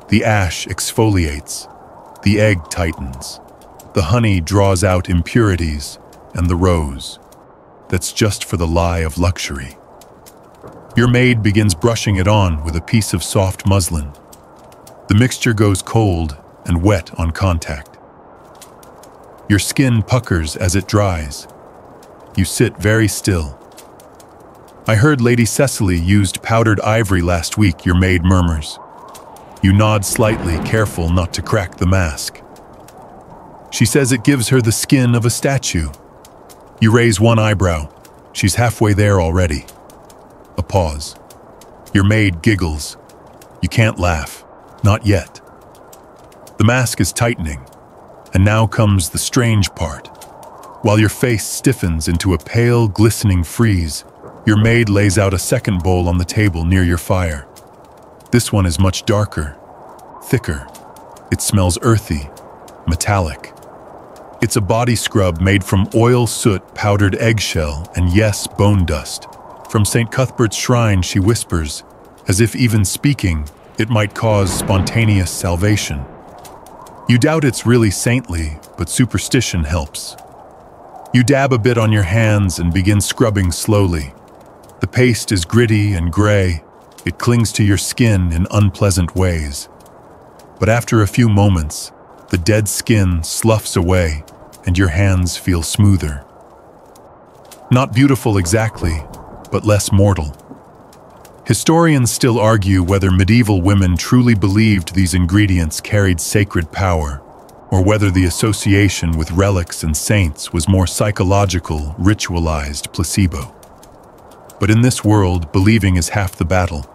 The ash exfoliates. The egg tightens. The honey draws out impurities. And the rose. That's just for the lie of luxury. Your maid begins brushing it on with a piece of soft muslin. The mixture goes cold and wet on contact. Your skin puckers as it dries. You sit very still. I heard Lady Cecily used powdered ivory last week, your maid murmurs. You nod slightly, careful not to crack the mask. She says it gives her the skin of a statue. You raise one eyebrow. She's halfway there already. A pause. Your maid giggles. You can't laugh. Not yet. The mask is tightening, and now comes the strange part. While your face stiffens into a pale, glistening freeze, your maid lays out a second bowl on the table near your fire. This one is much darker, thicker. It smells earthy, metallic. It's a body scrub made from oil, soot, powdered eggshell, and yes, bone dust. From St. Cuthbert's shrine, she whispers, as if even speaking, it might cause spontaneous salvation. You doubt it's really saintly, but superstition helps. You dab a bit on your hands and begin scrubbing slowly. The paste is gritty and gray. It clings to your skin in unpleasant ways. But after a few moments, the dead skin sloughs away and your hands feel smoother. Not beautiful exactly, but less mortal. Historians still argue whether medieval women truly believed these ingredients carried sacred power, or whether the association with relics and saints was more psychological, ritualized placebo. But in this world, believing is half the battle.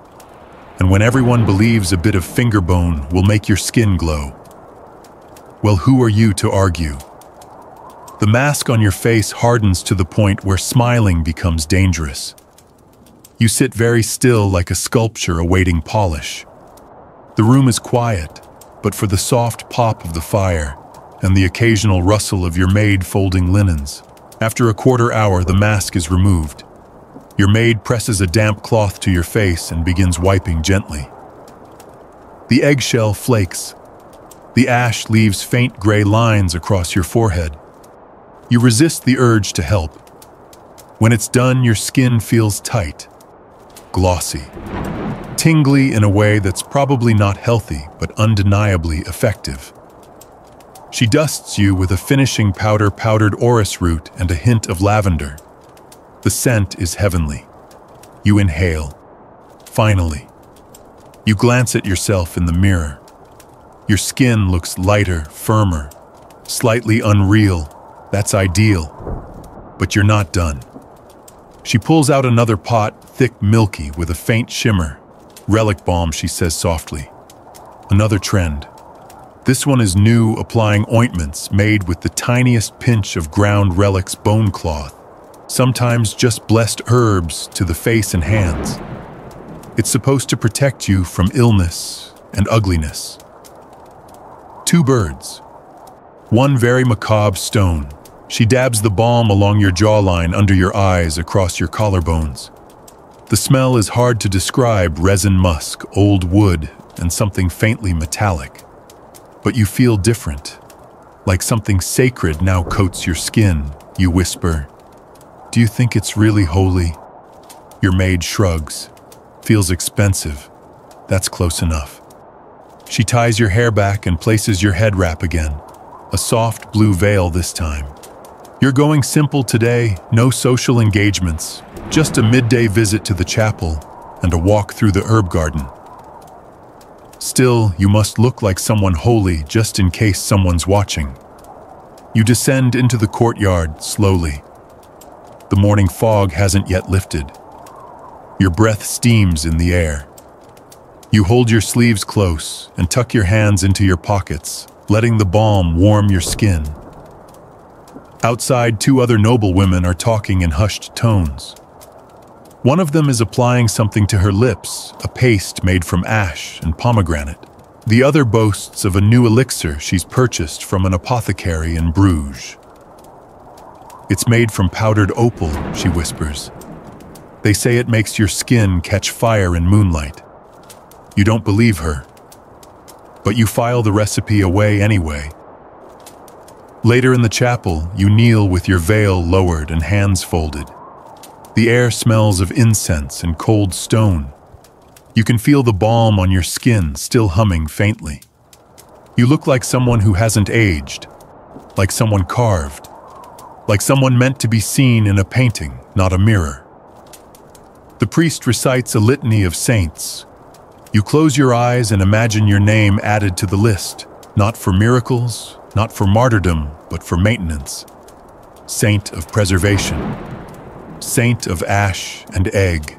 And when everyone believes a bit of finger bone will make your skin glow, well, who are you to argue? The mask on your face hardens to the point where smiling becomes dangerous. You sit very still like a sculpture awaiting polish. The room is quiet, but for the soft pop of the fire and the occasional rustle of your maid folding linens. After a quarter hour, the mask is removed. Your maid presses a damp cloth to your face and begins wiping gently. The eggshell flakes. The ash leaves faint gray lines across your forehead. You resist the urge to help. When it's done, your skin feels tight, glossy, tingly in a way that's probably not healthy but undeniably effective. She dusts you with a finishing powdered orris root and a hint of lavender. The scent is heavenly. You inhale. Finally. You glance at yourself in the mirror. Your skin looks lighter, firmer, slightly unreal. That's ideal. But you're not done. She pulls out another pot, thick, milky, with a faint shimmer. Relic balm, she says softly. Another trend. This one is new, applying ointments made with the tiniest pinch of ground relics bone cloth, sometimes just blessed herbs to the face and hands. It's supposed to protect you from illness and ugliness. Two birds. One very macabre stone. She dabs the balm along your jawline, under your eyes, across your collarbones. The smell is hard to describe: resin musk, old wood, and something faintly metallic. But you feel different, like something sacred now coats your skin. You whisper, "Do you think it's really holy?" Your maid shrugs. Feels expensive. That's close enough. She ties your hair back and places your head wrap again. A soft blue veil this time. You're going simple today, no social engagements, just a midday visit to the chapel and a walk through the herb garden. Still, you must look like someone holy just in case someone's watching. You descend into the courtyard slowly. The morning fog hasn't yet lifted. Your breath steams in the air. You hold your sleeves close and tuck your hands into your pockets, letting the balm warm your skin. Outside, two other noble women are talking in hushed tones. One of them is applying something to her lips, a paste made from ash and pomegranate. The other boasts of a new elixir she's purchased from an apothecary in Bruges. "It's made from powdered opal," she whispers. "They say it makes your skin catch fire in moonlight." You don't believe her, but you file the recipe away anyway. Later in the chapel, you kneel with your veil lowered and hands folded. The air smells of incense and cold stone. You can feel the balm on your skin still humming faintly. You look like someone who hasn't aged, like someone carved, like someone meant to be seen in a painting, not a mirror. The priest recites a litany of saints. You close your eyes and imagine your name added to the list, not for miracles, not for martyrdom, but for maintenance. saint of preservation, saint of ash and egg,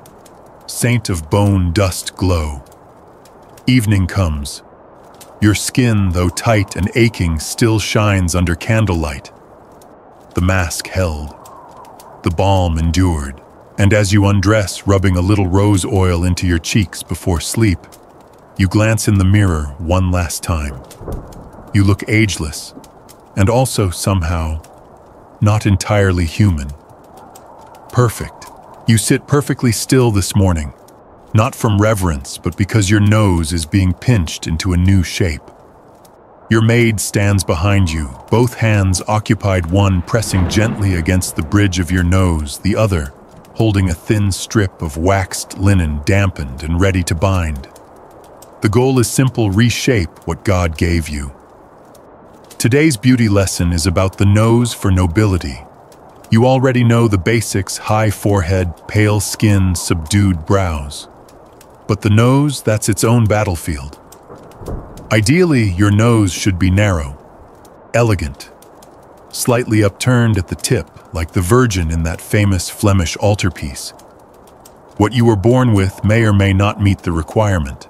saint of bone dust glow. Evening comes. Your skin, though tight and aching, still shines under candlelight. The mask held. The balm endured. And as you undress, rubbing a little rose oil into your cheeks before sleep, you glance in the mirror one last time. You look ageless, and also somehow not entirely human. Perfect. You sit perfectly still this morning, not from reverence, but because your nose is being pinched into a new shape. Your maid stands behind you, both hands occupied, one pressing gently against the bridge of your nose, the other holding a thin strip of waxed linen dampened and ready to bind. The goal is simple: reshape what God gave you. Today's beauty lesson is about the nose for nobility. You already know the basics: high forehead, pale skin, subdued brows. But the nose, that's its own battlefield. Ideally, your nose should be narrow, elegant, slightly upturned at the tip, like the Virgin in that famous Flemish altarpiece. What you were born with may or may not meet the requirement.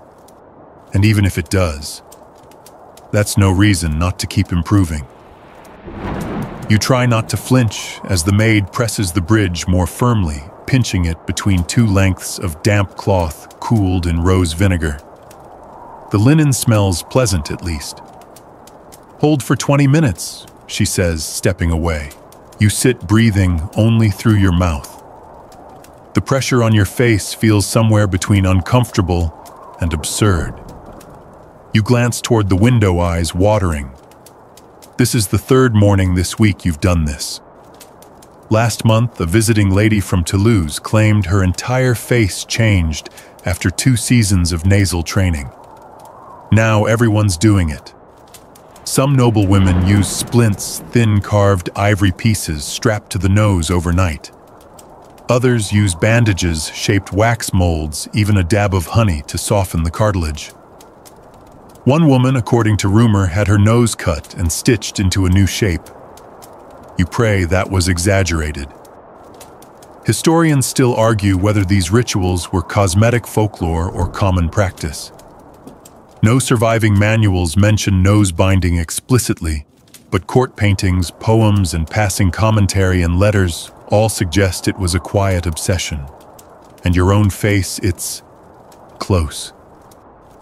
And even if it does, that's no reason not to keep improving. You try not to flinch as the maid presses the bridge more firmly, pinching it between two lengths of damp cloth cooled in rose vinegar. The linen smells pleasant, at least. "Hold for 20 minutes, she says, stepping away. You sit breathing only through your mouth. The pressure on your face feels somewhere between uncomfortable and absurd. You glance toward the window, eyes watering. This is the third morning this week you've done this. Last month, a visiting lady from Toulouse claimed her entire face changed after 2 seasons of nasal training. Now everyone's doing it. Some noble women use splints, thin carved ivory pieces strapped to the nose overnight. Others use bandages, shaped wax molds, even a dab of honey to soften the cartilage. One woman, according to rumor, had her nose cut and stitched into a new shape. You pray that was exaggerated. Historians still argue whether these rituals were cosmetic folklore or common practice. No surviving manuals mention nose binding explicitly, but court paintings, poems, and passing commentary and letters all suggest it was a quiet obsession. And your own face, it's close.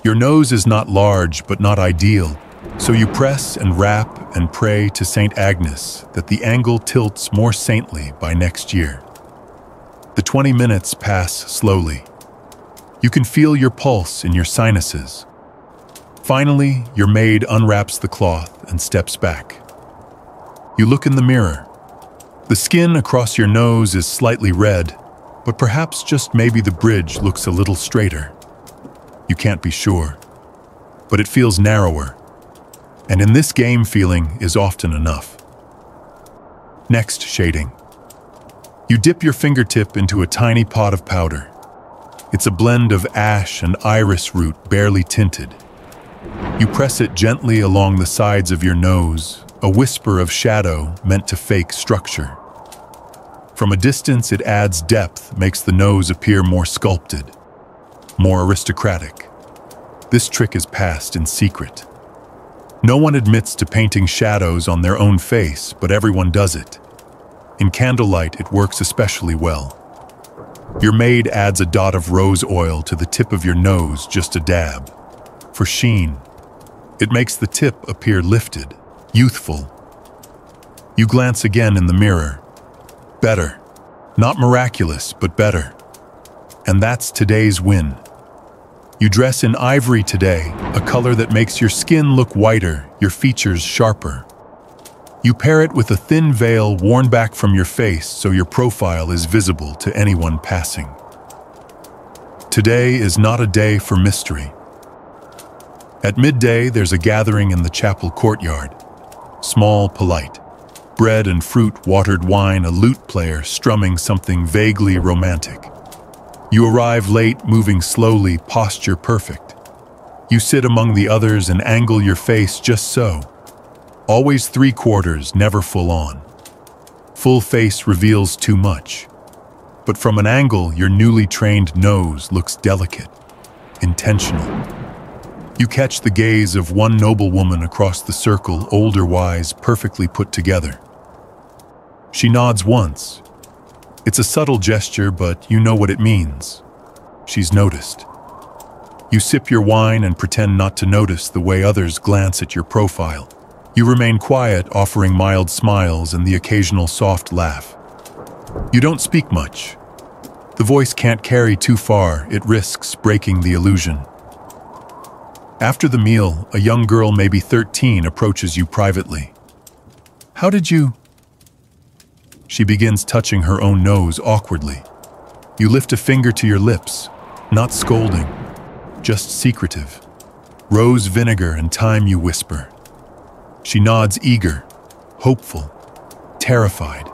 Your nose is not large, but not ideal, so you press and rap and pray to Saint Agnes that the angle tilts more saintly by next year. The 20 minutes pass slowly. You can feel your pulse in your sinuses. Finally, your maid unwraps the cloth and steps back. You look in the mirror. The skin across your nose is slightly red, but perhaps just maybe the bridge looks a little straighter. You can't be sure, but it feels narrower. And in this game, feeling is often enough. Next, shading. You dip your fingertip into a tiny pot of powder. It's a blend of ash and iris root, barely tinted. You press it gently along the sides of your nose, a whisper of shadow meant to fake structure. From a distance, it adds depth, makes the nose appear more sculpted, more aristocratic. This trick is passed in secret. No one admits to painting shadows on their own face, but everyone does it. In candlelight, it works especially well. Your maid adds a dot of rose oil to the tip of your nose, just a dab. For sheen, it makes the tip appear lifted, youthful. You glance again in the mirror. Better. Not miraculous, but better. And that's today's win. You dress in ivory today, a color that makes your skin look whiter, your features sharper. You pair it with a thin veil worn back from your face so your profile is visible to anyone passing. Today is not a day for mystery. At midday, there's a gathering in the chapel courtyard. Small, polite. Bread and fruit, watered wine, a lute player strumming something vaguely romantic. You arrive late, moving slowly, posture perfect. You sit among the others and angle your face just so. Always 3/4, never full on. Full face reveals too much. But from an angle, your newly trained nose looks delicate, intentional. You catch the gaze of one noblewoman across the circle, older, wise, perfectly put together. She nods once. It's a subtle gesture, but you know what it means. She's noticed. You sip your wine and pretend not to notice the way others glance at your profile. You remain quiet, offering mild smiles and the occasional soft laugh. You don't speak much. The voice can't carry too far, it risks breaking the illusion. After the meal, a young girl, maybe 13, approaches you privately. "How did you—" She begins touching her own nose awkwardly. You lift a finger to your lips, not scolding, just secretive. "Rose vinegar and thyme," you whisper. She nods, eager, hopeful, terrified.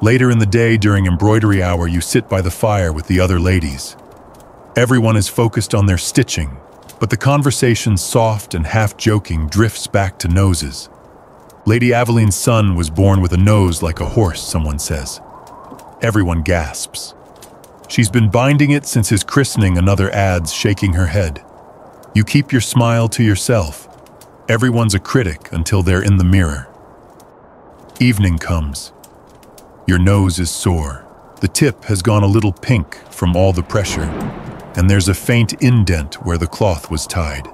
Later in the day, during embroidery hour, you sit by the fire with the other ladies. Everyone is focused on their stitching, but the conversation, soft and half-joking, drifts back to noses. Lady Aveline's son was born with a nose like a horse, someone says. Everyone gasps. She's been binding it since his christening, another adds, shaking her head. You keep your smile to yourself. Everyone's a critic until they're in the mirror. Evening comes. Your nose is sore. The tip has gone a little pink from all the pressure, and there's a faint indent where the cloth was tied.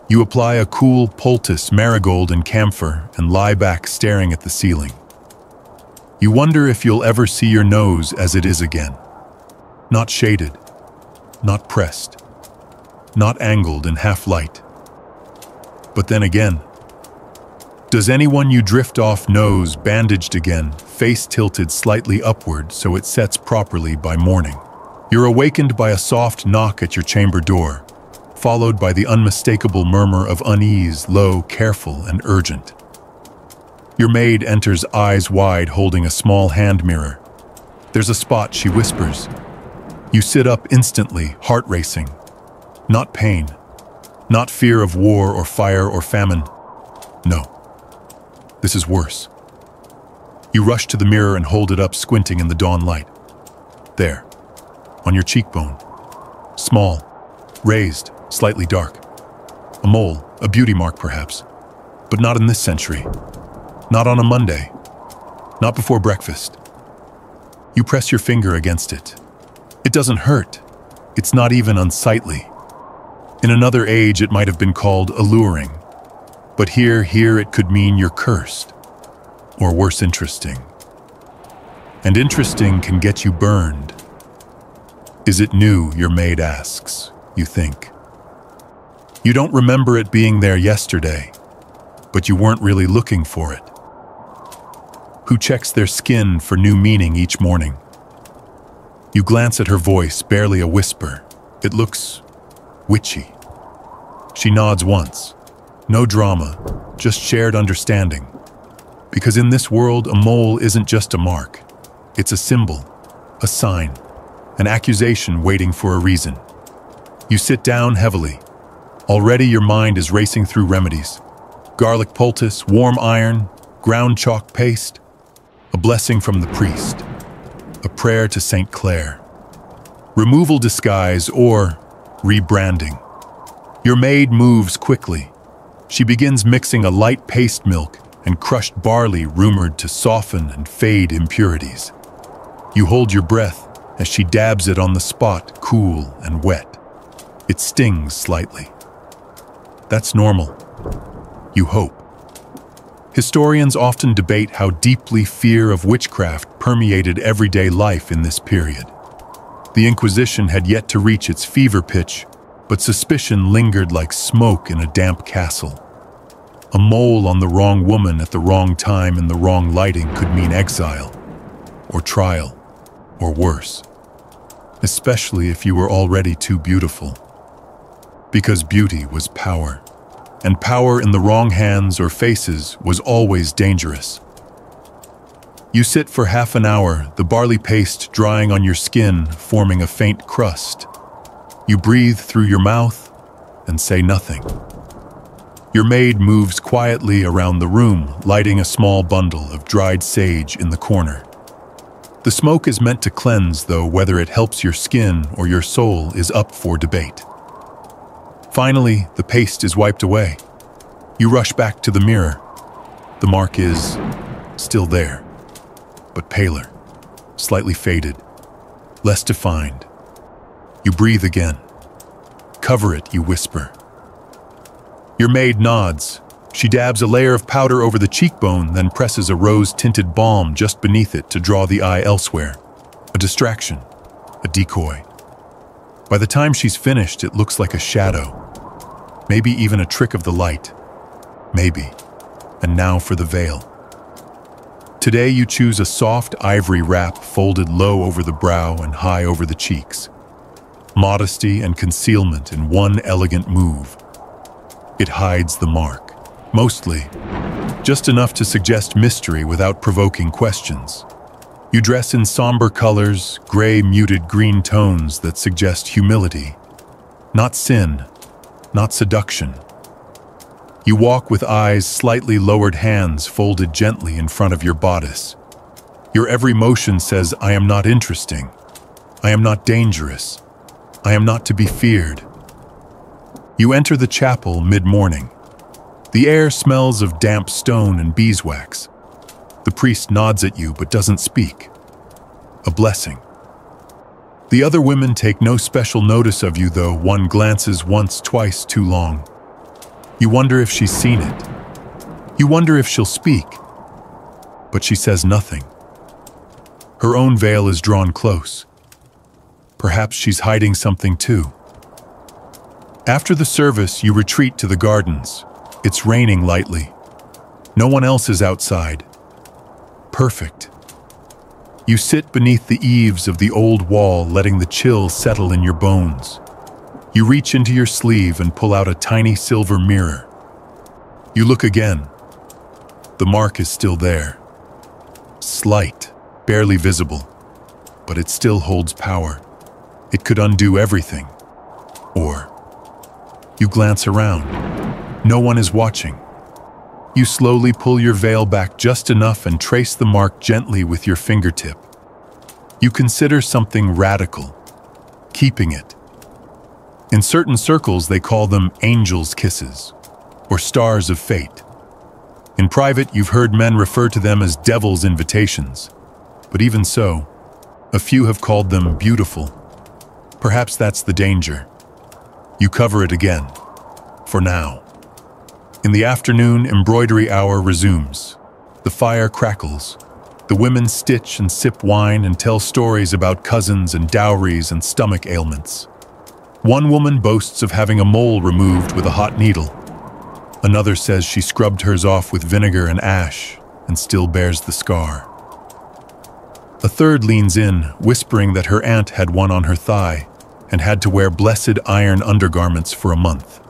You apply a cool poultice, marigold and camphor, and lie back staring at the ceiling. You wonder if you'll ever see your nose as it is again. Not shaded, not pressed, not angled in half-light. But then again, does anyone you drift off nose bandaged again, face tilted slightly upward so it sets properly by morning? You're awakened by a soft knock at your chamber door, followed by the unmistakable murmur of unease, low, careful, and urgent. Your maid enters, eyes wide, holding a small hand mirror. "There's a spot," she whispers. You sit up instantly, heart racing. Not pain, not fear of war or fire or famine. No, this is worse. You rush to the mirror and hold it up, squinting in the dawn light. There, on your cheekbone, small, raised, slightly dark. A mole, a beauty mark perhaps, but not in this century. Not on a Monday. Not before breakfast. You press your finger against it. It doesn't hurt. It's not even unsightly. In another age, it might have been called alluring. But here it could mean you're cursed. Or worse, interesting. And interesting can get you burned. Is it new, your maid asks, you think. You don't remember it being there yesterday, but you weren't really looking for it. Who checks their skin for new meaning each morning? You glance at her voice, barely a whisper. It looks witchy. She nods once. No drama, just shared understanding. Because in this world, a mole isn't just a mark. It's a symbol, a sign, an accusation waiting for a reason. You sit down heavily. Already your mind is racing through remedies. Garlic poultice, warm iron, ground chalk paste. A blessing from the priest. A prayer to St. Clair. Removal disguise or rebranding. Your maid moves quickly. She begins mixing a light paste milk and crushed barley rumored to soften and fade impurities. You hold your breath as she dabs it on the spot, cool and wet. It stings slightly. That's normal. You hope. Historians often debate how deeply fear of witchcraft permeated everyday life in this period. The Inquisition had yet to reach its fever pitch, but suspicion lingered like smoke in a damp castle. A mole on the wrong woman at the wrong time in the wrong lighting could mean exile, or trial, or worse. Especially if you were already too beautiful. Because beauty was power. And power in the wrong hands or faces was always dangerous. You sit for half an hour, the barley paste drying on your skin, forming a faint crust. You breathe through your mouth and say nothing. Your maid moves quietly around the room, lighting a small bundle of dried sage in the corner. The smoke is meant to cleanse, though whether it helps your skin or your soul is up for debate. Finally, the paste is wiped away. You rush back to the mirror. The mark is still there, but paler, slightly faded, less defined. You breathe again. Cover it, you whisper. Your maid nods. She dabs a layer of powder over the cheekbone, then presses a rose-tinted balm just beneath it to draw the eye elsewhere. A distraction, a decoy. By the time she's finished, it looks like a shadow. Maybe even a trick of the light. Maybe. And now for the veil. Today you choose a soft ivory wrap folded low over the brow and high over the cheeks. Modesty and concealment in one elegant move. It hides the mark, mostly, just enough to suggest mystery without provoking questions. You dress in somber colors, gray muted green tones that suggest humility. Not sin, not seduction. You walk with eyes slightly lowered, hands folded gently in front of your bodice. Your every motion says, I am not interesting. I am not dangerous. I am not to be feared. You enter the chapel mid-morning. The air smells of damp stone and beeswax. The priest nods at you but doesn't speak. A blessing. The other women take no special notice of you, though one glances once, twice too long. You wonder if she's seen it. You wonder if she'll speak. But she says nothing. Her own veil is drawn close. Perhaps she's hiding something too. After the service, you retreat to the gardens. It's raining lightly. No one else is outside. Perfect. You sit beneath the eaves of the old wall, letting the chill settle in your bones. You reach into your sleeve and pull out a tiny silver mirror. You look again. The mark is still there. Slight, barely visible, but it still holds power. It could undo everything. Or, you glance around. No one is watching. You slowly pull your veil back just enough and trace the mark gently with your fingertip. You consider something radical, keeping it. In certain circles, they call them angels' kisses, or stars of fate. In private, you've heard men refer to them as devil's invitations. But even so, a few have called them beautiful. Perhaps that's the danger. You cover it again, for now. In the afternoon, embroidery hour resumes. The fire crackles. The women stitch and sip wine and tell stories about cousins and dowries and stomach ailments. One woman boasts of having a mole removed with a hot needle. Another says she scrubbed hers off with vinegar and ash and still bears the scar. A third leans in, whispering that her aunt had one on her thigh and had to wear blessed iron undergarments for a month.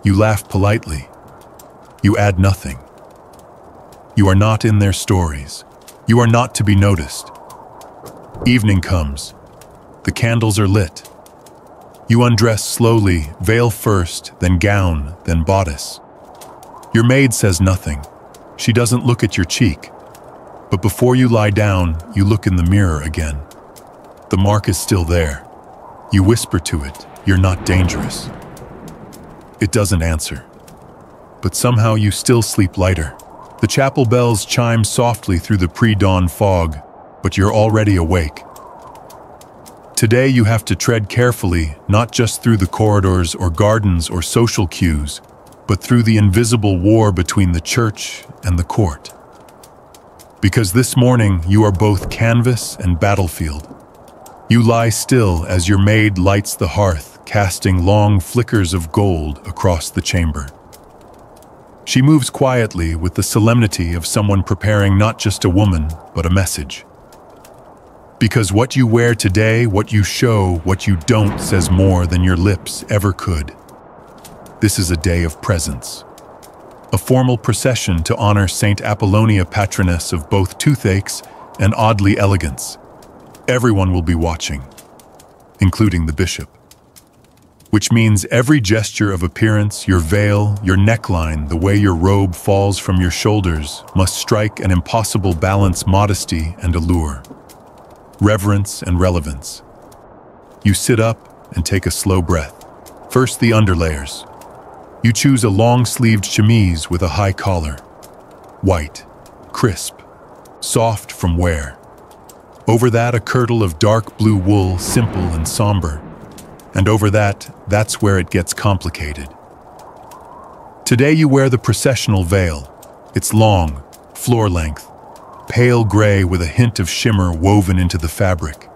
You laugh politely. You add nothing. You are not in their stories. You are not to be noticed. Evening comes. The candles are lit. You undress slowly, veil first, then gown, then bodice. Your maid says nothing. She doesn't look at your cheek. But before you lie down, you look in the mirror again. The mark is still there. You whisper to it, "You're not dangerous." It doesn't answer. But somehow you still sleep lighter. The chapel bells chime softly through the pre-dawn fog, but you're already awake. Today you have to tread carefully, not just through the corridors or gardens or social cues, but through the invisible war between the church and the court. Because this morning you are both canvas and battlefield. You lie still as your maid lights the hearth, casting long flickers of gold across the chamber. She moves quietly with the solemnity of someone preparing not just a woman, but a message. Because what you wear today, what you show, what you don't, says more than your lips ever could. This is a day of presence. A formal procession to honor Saint Apollonia, patroness of both toothaches and oddly elegance. Everyone will be watching, including the bishop. which means every gesture of appearance, your veil, your neckline, the way your robe falls from your shoulders, must strike an impossible balance: modesty and allure, reverence and relevance. You sit up and take a slow breath. First, the underlayers. You choose a long-sleeved chemise with a high collar. White, crisp, soft from wear. Over that, a kirtle of dark blue wool, simple and somber. And over that, that's where it gets complicated. Today you wear the processional veil. It's long, floor length, pale gray with a hint of shimmer woven into the fabric.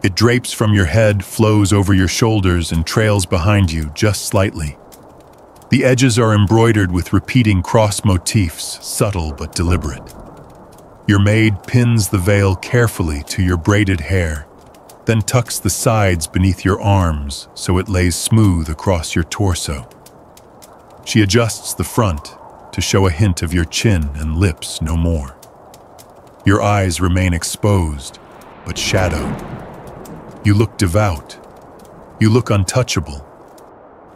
It drapes from your head, flows over your shoulders, and trails behind you just slightly. The edges are embroidered with repeating cross motifs, subtle but deliberate. Your maid pins the veil carefully to your braided hair, then tucks the sides beneath your arms so it lays smooth across your torso. She adjusts the front to show a hint of your chin and lips, no more. Your eyes remain exposed, but shadowed. You look devout. You look untouchable.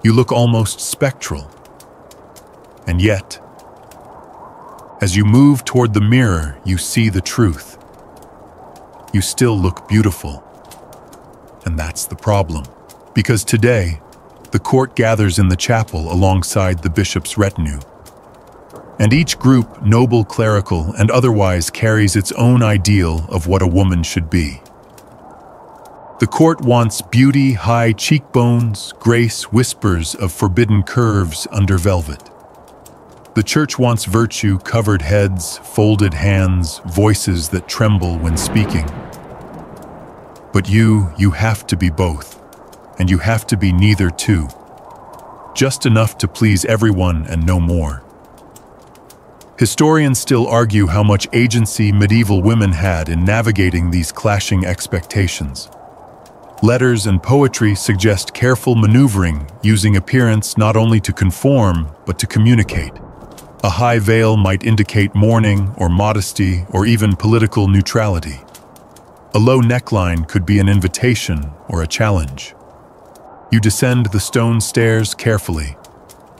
You look almost spectral. And yet, as you move toward the mirror, you see the truth. You still look beautiful. And that's the problem. Because today, the court gathers in the chapel alongside the bishop's retinue. And each group, noble, clerical, and otherwise, carries its own ideal of what a woman should be. The court wants beauty, high cheekbones, grace, whispers of forbidden curves under velvet. The church wants virtue, covered heads, folded hands, voices that tremble when speaking. But you have to be both, and you have to be neither too. Just enough to please everyone and no more. Historians still argue how much agency medieval women had in navigating these clashing expectations. Letters and poetry suggest careful maneuvering, using appearance not only to conform, but to communicate. A high veil might indicate mourning or modesty or even political neutrality. A low neckline could be an invitation or a challenge. You descend the stone stairs carefully.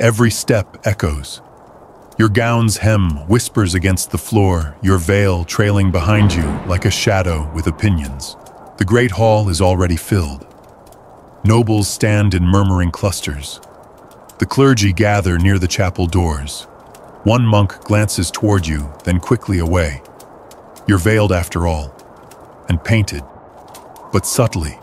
Every step echoes. Your gown's hem whispers against the floor, your veil trailing behind you like a shadow with opinions. The great hall is already filled. Nobles stand in murmuring clusters. The clergy gather near the chapel doors. One monk glances toward you, then quickly away. You're veiled after all, and painted, but subtly.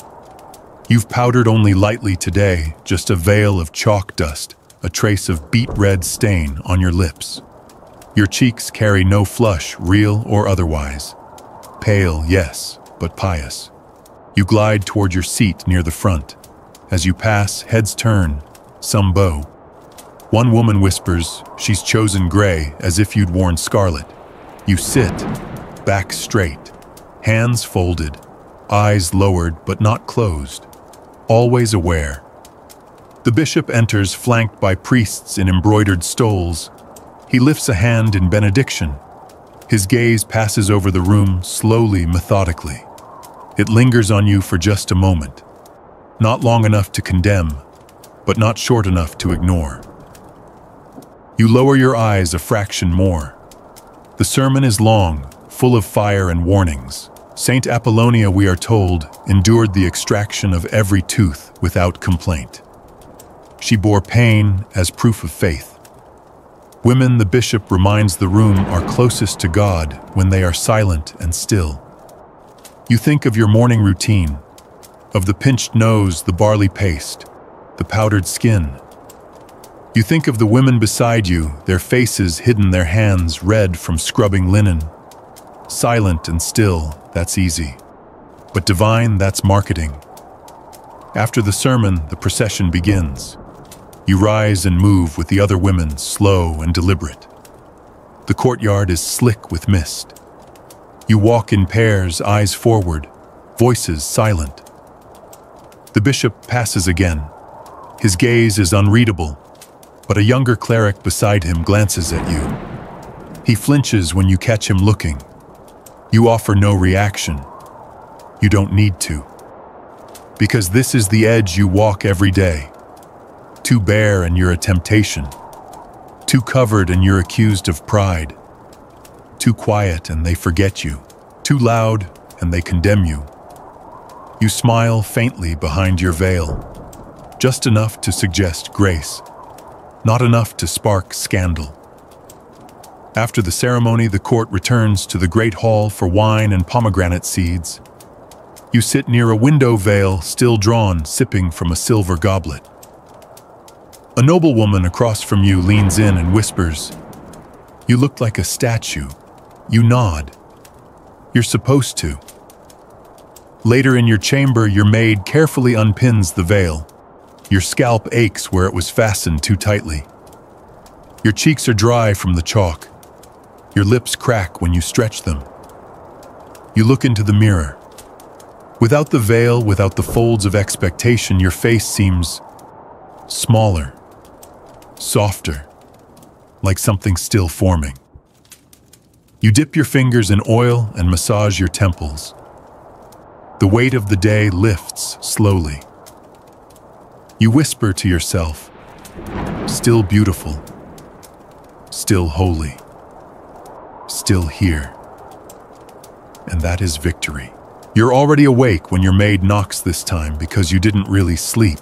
You've powdered only lightly today, just a veil of chalk dust, a trace of beet red stain on your lips. Your cheeks carry no flush, real or otherwise. Pale, yes, but pious. You glide toward your seat near the front. As you pass, heads turn, some bow. One woman whispers, "She's chosen gray," as if you'd worn scarlet. You sit, back straight, hands folded, eyes lowered but not closed, always aware. The bishop enters, flanked by priests in embroidered stoles. He lifts a hand in benediction. His gaze passes over the room slowly, methodically. It lingers on you for just a moment, not long enough to condemn, but not short enough to ignore. You lower your eyes a fraction more. The sermon is long, full of fire and warnings. Saint Apollonia, we are told, endured the extraction of every tooth without complaint. She bore pain as proof of faith. Women, the bishop reminds the room, are closest to God when they are silent and still. You think of your morning routine, of the pinched nose, the barley paste, the powdered skin. You think of the women beside you, their faces hidden, their hands red from scrubbing linen. Silent and still, that's easy. But divine, that's marketing. After the sermon, the procession begins. You rise and move with the other women, slow and deliberate. The courtyard is slick with mist. You walk in pairs, eyes forward, voices silent. The bishop passes again. His gaze is unreadable, but a younger cleric beside him glances at you. He flinches when you catch him looking. You offer no reaction. You don't need to. Because this is the edge you walk every day. Too bare and you're a temptation. Too covered and you're accused of pride. Too quiet and they forget you. Too loud and they condemn you. You smile faintly behind your veil, just enough to suggest grace, not enough to spark scandal. After the ceremony, the court returns to the great hall for wine and pomegranate seeds. You sit near a window veil still drawn, sipping from a silver goblet. A noblewoman across from you leans in and whispers, "You look like a statue." You nod. You're supposed to. Later in your chamber, your maid carefully unpins the veil. Your scalp aches where it was fastened too tightly. Your cheeks are dry from the chalk. Your lips crack when you stretch them. You look into the mirror. Without the veil, without the folds of expectation, your face seems smaller, softer, like something still forming. You dip your fingers in oil and massage your temples. The weight of the day lifts slowly. You whisper to yourself, "Still beautiful, still holy, still here." And that is victory. You're already awake when your maid knocks this time because you didn't really sleep.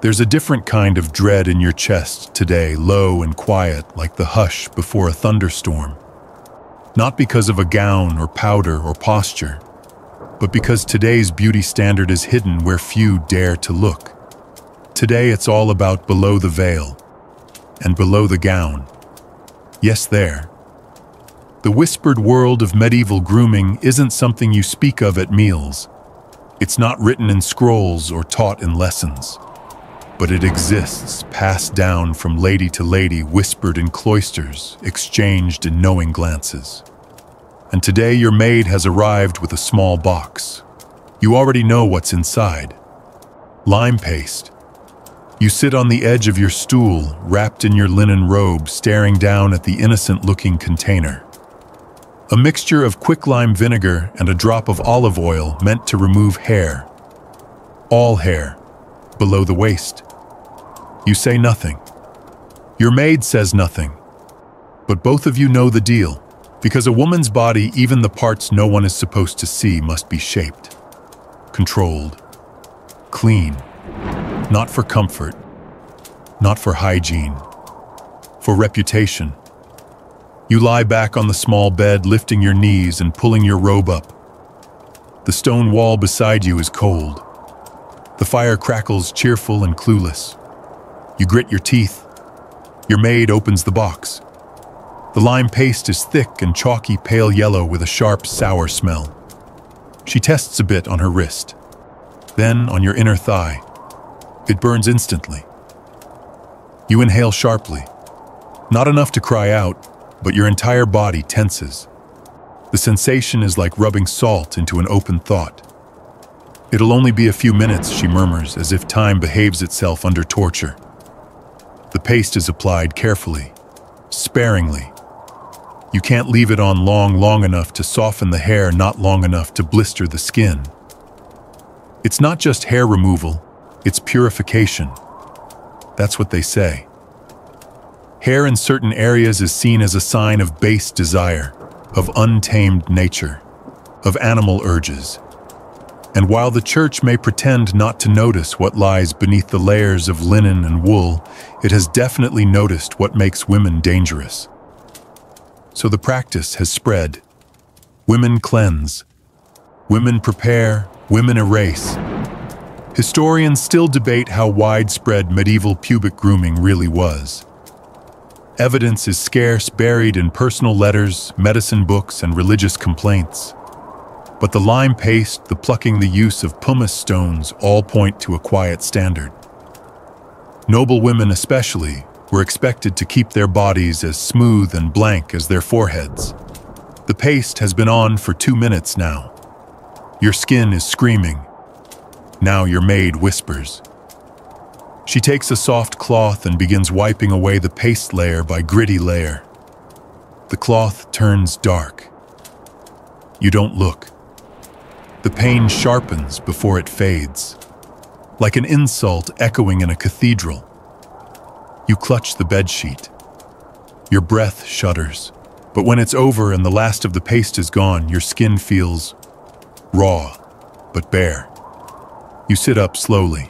There's a different kind of dread in your chest today, low and quiet, like the hush before a thunderstorm. Not because of a gown or powder or posture, but because today's beauty standard is hidden where few dare to look. Today it's all about below the veil and below the gown. Yes, there. The whispered world of medieval grooming isn't something you speak of at meals. It's not written in scrolls or taught in lessons. But it exists, passed down from lady to lady, whispered in cloisters, exchanged in knowing glances. And today your maid has arrived with a small box. You already know what's inside. Lime paste. You sit on the edge of your stool, wrapped in your linen robe, staring down at the innocent-looking container. A mixture of quicklime vinegar and a drop of olive oil meant to remove hair. All hair. Below the waist. You say nothing. Your maid says nothing. But both of you know the deal, because a woman's body, even the parts no one is supposed to see, must be shaped, controlled, clean, not for comfort, not for hygiene, for reputation. You lie back on the small bed, lifting your knees and pulling your robe up. The stone wall beside you is cold. The fire crackles, cheerful and clueless. You grit your teeth. Your maid opens the box. The lime paste is thick and chalky pale yellow with a sharp, sour smell. She tests a bit on her wrist, then on your inner thigh. It burns instantly. You inhale sharply. Not enough to cry out, but your entire body tenses. The sensation is like rubbing salt into an open thought. "It'll only be a few minutes," she murmurs, as if time behaves itself under torture. The paste is applied carefully, sparingly. You can't leave it on long enough to soften the hair, not long enough to blister the skin. It's not just hair removal, it's purification. That's what they say. Hair in certain areas is seen as a sign of base desire, of untamed nature, of animal urges. And while the church may pretend not to notice what lies beneath the layers of linen and wool, it has definitely noticed what makes women dangerous. So the practice has spread. Women cleanse. Women prepare. Women erase. Historians still debate how widespread medieval pubic grooming really was. Evidence is scarce, buried in personal letters, medicine books, and religious complaints. But the lime paste, the plucking, the use of pumice stones all point to a quiet standard. Noble women especially were expected to keep their bodies as smooth and blank as their foreheads. The paste has been on for 2 minutes now. Your skin is screaming. Now your maid whispers. She takes a soft cloth and begins wiping away the paste layer by gritty layer. The cloth turns dark. You don't look. The pain sharpens before it fades. like an insult echoing in a cathedral. You clutch the bedsheet. Your breath shudders, but when it's over and the last of the paste is gone, your skin feels raw, but bare. You sit up slowly.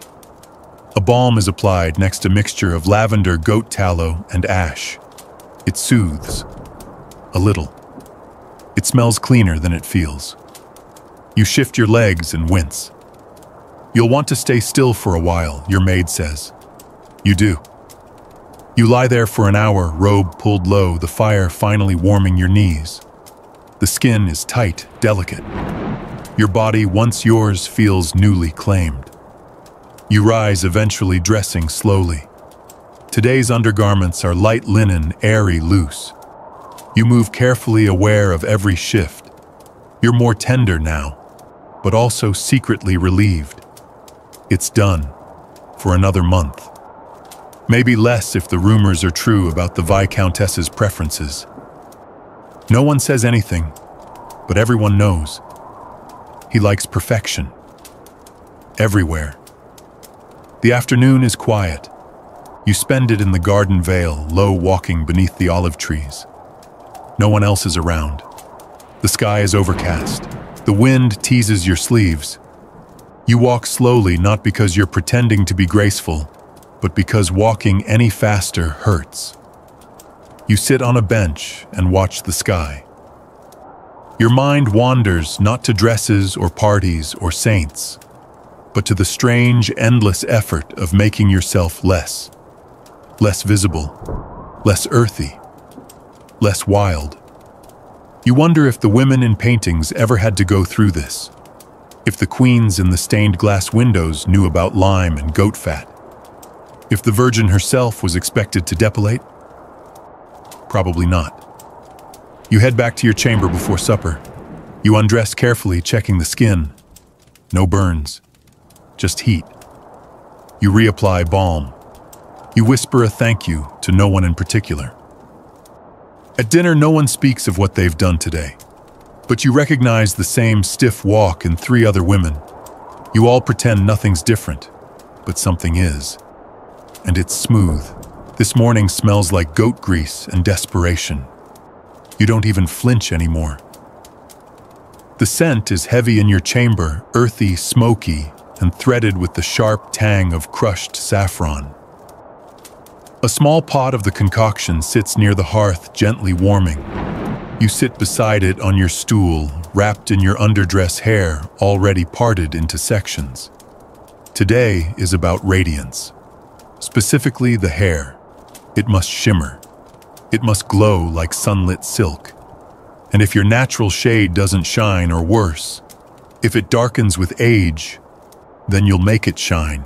A balm is applied next a mixture of lavender, goat tallow, and ash. It soothes. A little. It smells cleaner than it feels. You shift your legs and wince. You'll want to stay still for a while, your maid says. You do. You lie there for an hour, robe pulled low, the fire finally warming your knees. The skin is tight, delicate. Your body, once yours, feels newly claimed. You rise, eventually dressing slowly. Today's undergarments are light linen, airy, loose. You move carefully, aware of every shift. You're more tender now, but also secretly relieved. It's done. For another month. Maybe less if the rumors are true about the Viscountess's preferences. No one says anything, but everyone knows. He likes perfection. Everywhere. The afternoon is quiet. You spend it in the garden vale, low walking beneath the olive trees. No one else is around. The sky is overcast. The wind teases your sleeves. You walk slowly, not because you're pretending to be graceful, but because walking any faster hurts. You sit on a bench and watch the sky. Your mind wanders not to dresses or parties or saints, but to the strange, endless effort of making yourself less visible, less earthy, less wild. You wonder if the women in paintings ever had to go through this, if the queens in the stained glass windows knew about lime and goat fat, if the Virgin herself was expected to depilate. Probably not. You head back to your chamber before supper. You undress carefully, checking the skin. No burns, just heat. You reapply balm. You whisper a thank you to no one in particular. At dinner, no one speaks of what they've done today, but you recognize the same stiff walk in 3 other women. You all pretend nothing's different, but something is. And it's smooth. This morning smells like goat grease and desperation. You don't even flinch anymore. The scent is heavy in your chamber, earthy, smoky, and threaded with the sharp tang of crushed saffron. A small pot of the concoction sits near the hearth, gently warming. You sit beside it on your stool, wrapped in your underdress hair, already parted into sections. Today is about radiance. Specifically the hair. It must shimmer. It must glow like sunlit silk. And if your natural shade doesn't shine, or worse, if it darkens with age, then you'll make it shine.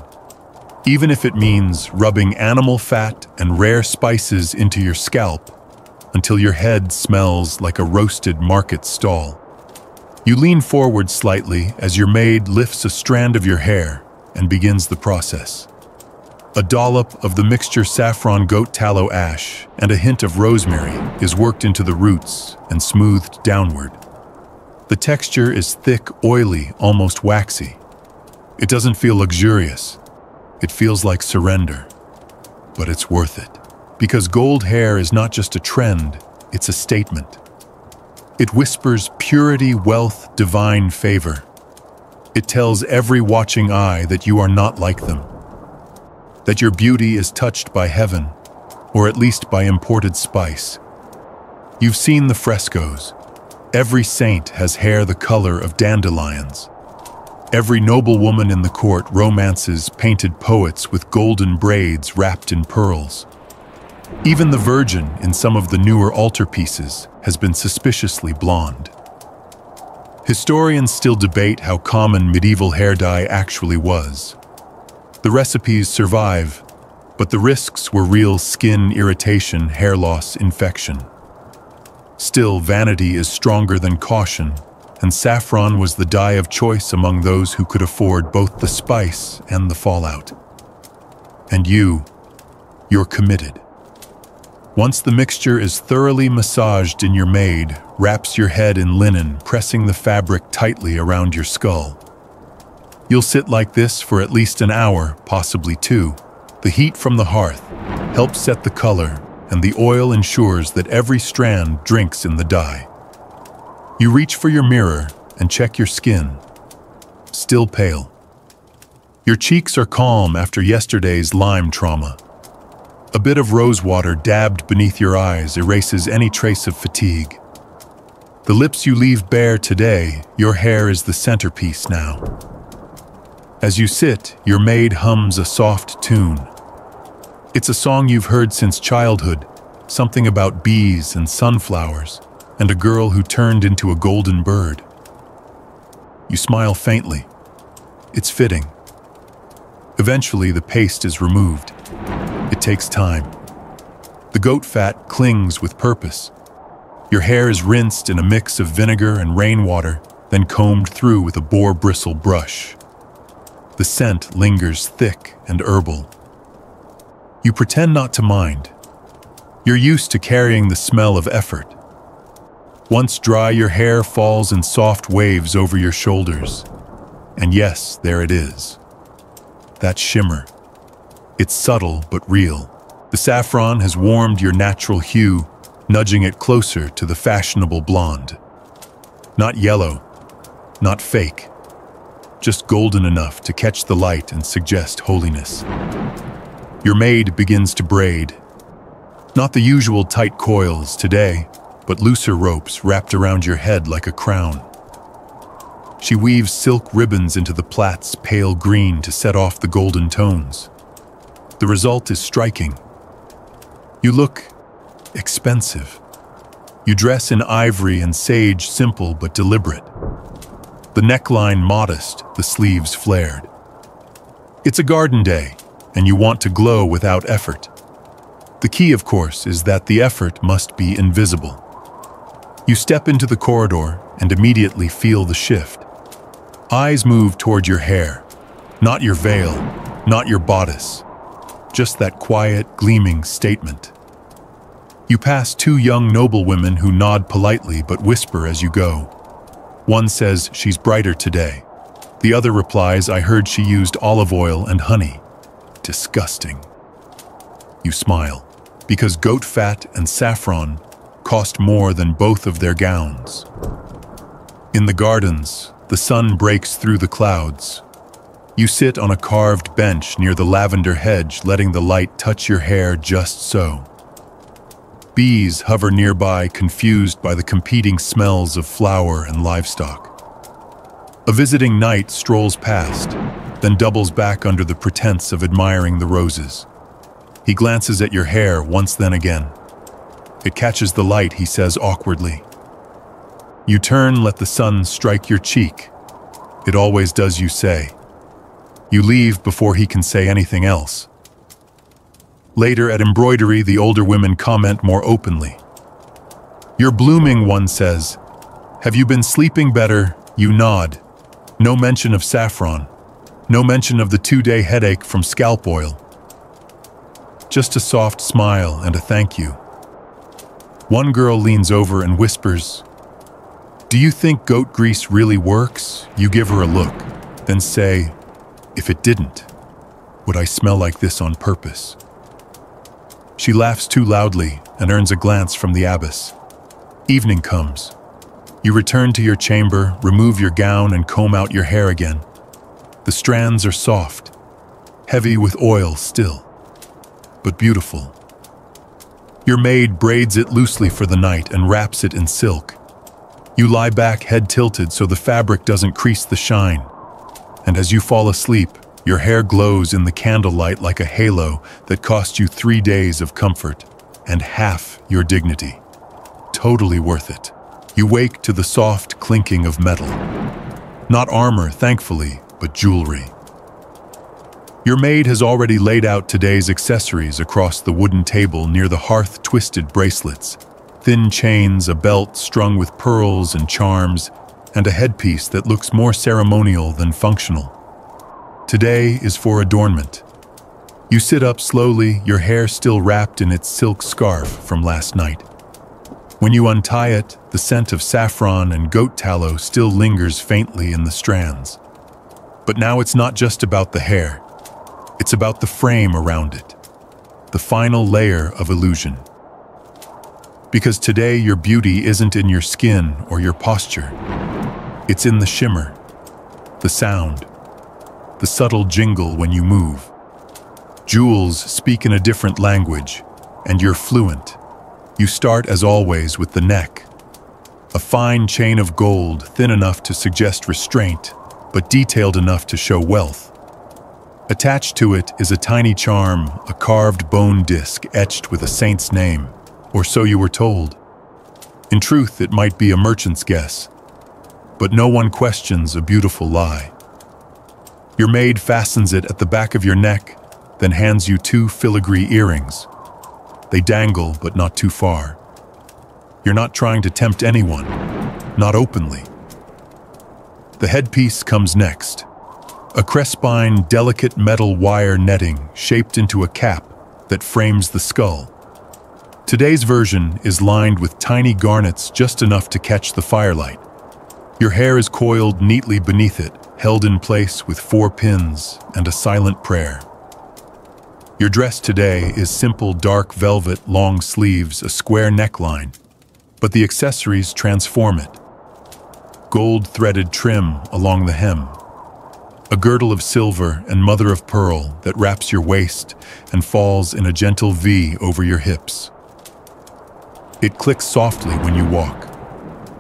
Even if it means rubbing animal fat and rare spices into your scalp until your head smells like a roasted market stall. You lean forward slightly as your maid lifts a strand of your hair and begins the process. A dollop of the mixture saffron, goat tallow, ash, and a hint of rosemary is worked into the roots and smoothed downward. The texture is thick, oily, almost waxy. It doesn't feel luxurious. It feels like surrender. But it's worth it. Because gold hair is not just a trend, it's a statement. It whispers purity, wealth, divine favor. It tells every watching eye that you are not like them. That your beauty is touched by heaven, or at least by imported spice. You've seen the frescoes. Every saint has hair the color of dandelions. Every noblewoman in the court romances painted poets with golden braids wrapped in pearls. Even the Virgin, in some of the newer altarpieces, has been suspiciously blonde. Historians still debate how common medieval hair dye actually was. The recipes survive, but the risks were real: skin irritation, hair loss, infection. Still, vanity is stronger than caution, and saffron was the dye of choice among those who could afford both the spice and the fallout. And you're committed. Once the mixture is thoroughly massaged in, your maid wraps your head in linen, pressing the fabric tightly around your skull. You'll sit like this for at least an hour, possibly two. The heat from the hearth helps set the color, and the oil ensures that every strand drinks in the dye. You reach for your mirror and check your skin. Still pale. Your cheeks are calm after yesterday's lime trauma. A bit of rose water dabbed beneath your eyes erases any trace of fatigue. The lips you leave bare today, your hair is the centerpiece now. As you sit, your maid hums a soft tune. It's a song you've heard since childhood, something about bees and sunflowers, and a girl who turned into a golden bird. You smile faintly. It's fitting. Eventually, the paste is removed. It takes time. The goat fat clings with purpose. Your hair is rinsed in a mix of vinegar and rainwater, then combed through with a boar bristle brush. The scent lingers thick and herbal. You pretend not to mind. You're used to carrying the smell of effort. Once dry, your hair falls in soft waves over your shoulders. And yes, there it is. That shimmer. It's subtle but real. The saffron has warmed your natural hue, nudging it closer to the fashionable blonde. Not yellow, not fake. Just golden enough to catch the light and suggest holiness. Your maid begins to braid. Not the usual tight coils today, but looser ropes wrapped around your head like a crown. She weaves silk ribbons into the plait's pale green to set off the golden tones. The result is striking. You look expensive. You dress in ivory and sage, simple but deliberate. The neckline modest, the sleeves flared. It's a garden day, and you want to glow without effort. The key, of course, is that the effort must be invisible. You step into the corridor and immediately feel the shift. Eyes move toward your hair, not your veil, not your bodice, just that quiet, gleaming statement. You pass two young noblewomen who nod politely but whisper as you go. One says she's brighter today. The other replies, I heard she used olive oil and honey. Disgusting. You smile, because goat fat and saffron cost more than both of their gowns. In the gardens, the sun breaks through the clouds. You sit on a carved bench near the lavender hedge, letting the light touch your hair just so. Bees hover nearby, confused by the competing smells of flower and livestock. A visiting knight strolls past, then doubles back under the pretense of admiring the roses. He glances at your hair once, then again. It catches the light, he says awkwardly. You turn, let the sun strike your cheek. It always does, you say. You leave before he can say anything else. Later at embroidery, the older women comment more openly. You're blooming, one says. Have you been sleeping better? You nod. No mention of saffron. No mention of the 2-day headache from scalp oil. Just a soft smile and a thank you. One girl leans over and whispers, Do you think goat grease really works? You give her a look, then say, If it didn't, would I smell like this on purpose? She laughs too loudly and earns a glance from the abbess. Evening comes. You return to your chamber, remove your gown, and comb out your hair again. The strands are soft, heavy with oil still, but beautiful. Your maid braids it loosely for the night and wraps it in silk. You lie back, head tilted so the fabric doesn't crease the shine. And as you fall asleep, your hair glows in the candlelight like a halo that cost you 3 days of comfort and half your dignity. Totally worth it. You wake to the soft clinking of metal. Not armor, thankfully, but jewelry. Your maid has already laid out today's accessories across the wooden table near the hearth, twisted bracelets, thin chains, a belt strung with pearls and charms, and a headpiece that looks more ceremonial than functional. Today is for adornment. You sit up slowly, your hair still wrapped in its silk scarf from last night. When you untie it, the scent of saffron and goat tallow still lingers faintly in the strands. But now it's not just about the hair. It's about the frame around it, the final layer of illusion. Because today your beauty isn't in your skin or your posture. It's in the shimmer, the sound, the subtle jingle when you move. Jewels speak in a different language, and you're fluent. You start, as always, with the neck. A fine chain of gold, thin enough to suggest restraint, but detailed enough to show wealth. Attached to it is a tiny charm, a carved bone disc etched with a saint's name, or so you were told. In truth, it might be a merchant's guess, but no one questions a beautiful lie. Your maid fastens it at the back of your neck, then hands you 2 filigree earrings. They dangle, but not too far. You're not trying to tempt anyone, not openly. The headpiece comes next. A crespine, delicate metal wire netting shaped into a cap that frames the skull. Today's version is lined with tiny garnets just enough to catch the firelight. Your hair is coiled neatly beneath it, held in place with 4 pins and a silent prayer. Your dress today is simple dark velvet, long sleeves, a square neckline, but the accessories transform it. Gold-threaded trim along the hem, a girdle of silver and mother of pearl that wraps your waist and falls in a gentle V over your hips. It clicks softly when you walk,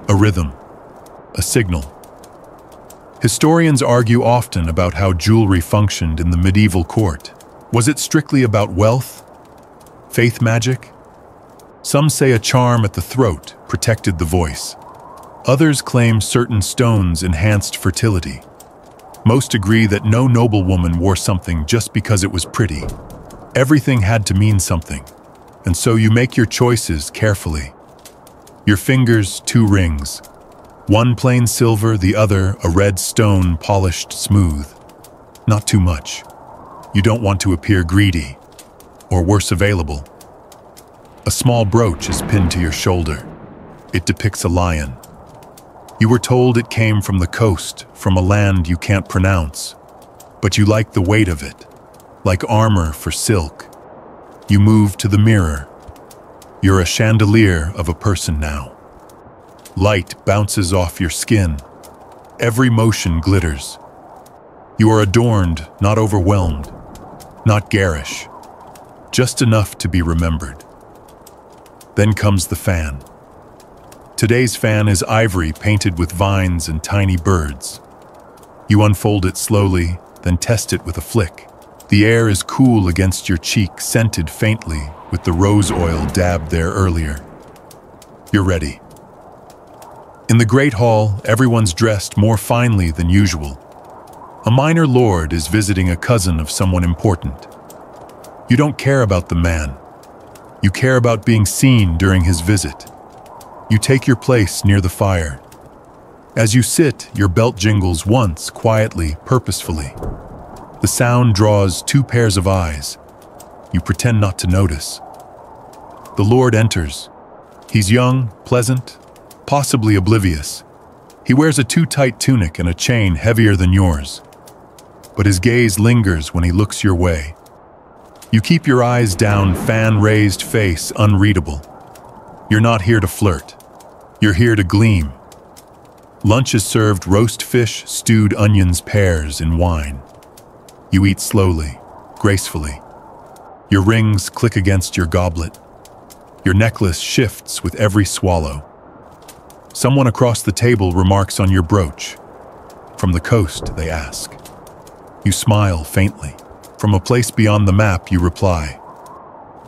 a rhythm, a signal. Historians argue often about how jewelry functioned in the medieval court. Was it strictly about wealth? Faith magic? Some say a charm at the throat protected the voice. Others claim certain stones enhanced fertility. Most agree that no noblewoman wore something just because it was pretty. Everything had to mean something, and so you make your choices carefully. Your fingers, 2 rings. One plain silver, the other a red stone polished smooth. Not too much. You don't want to appear greedy, or worse, available. A small brooch is pinned to your shoulder. It depicts a lion. You were told it came from the coast, from a land you can't pronounce. But you like the weight of it, like armor for silk. You move to the mirror. You're a chandelier of a person now. Light bounces off your skin. Every motion glitters. You are adorned, not overwhelmed, not garish, just enough to be remembered. Then comes the fan. Today's fan is ivory painted with vines and tiny birds. You unfold it slowly, then test it with a flick. The air is cool against your cheek, scented faintly with the rose oil dabbed there earlier. You're ready. In the great hall, everyone's dressed more finely than usual. A minor lord is visiting a cousin of someone important. You don't care about the man. You care about being seen during his visit. You take your place near the fire. As you sit, your belt jingles once, quietly, purposefully. The sound draws 2 pairs of eyes. You pretend not to notice. The lord enters. He's young, pleasant, possibly oblivious. He wears a too-tight tunic and a chain heavier than yours. But his gaze lingers when he looks your way. You keep your eyes down, fan-raised face unreadable. You're not here to flirt. You're here to gleam. Lunch is served: roast fish, stewed onions, pears, and wine. You eat slowly, gracefully. Your rings click against your goblet. Your necklace shifts with every swallow. Someone across the table remarks on your brooch. From the coast, they ask. You smile faintly. From a place beyond the map, you reply.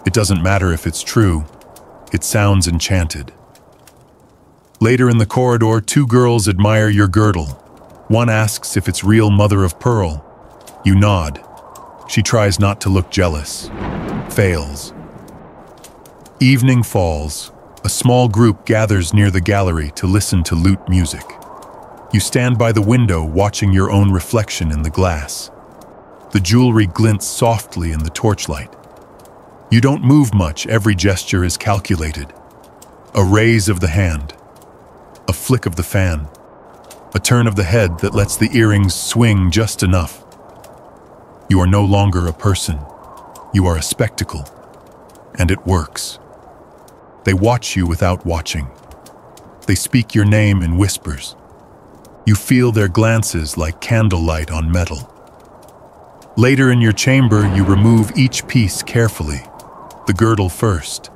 It doesn't matter if it's true. It sounds enchanted. Later in the corridor, 2 girls admire your girdle. One asks if it's real mother of pearl. You nod. She tries not to look jealous. Fails. Evening falls. A small group gathers near the gallery to listen to lute music. You stand by the window watching your own reflection in the glass. The jewelry glints softly in the torchlight. You don't move much, every gesture is calculated. A raise of the hand, a flick of the fan, a turn of the head that lets the earrings swing just enough. You are no longer a person. You are a spectacle. And it works. They watch you without watching. They speak your name in whispers. You feel their glances like candlelight on metal. Later in your chamber, you remove each piece carefully. The girdle first,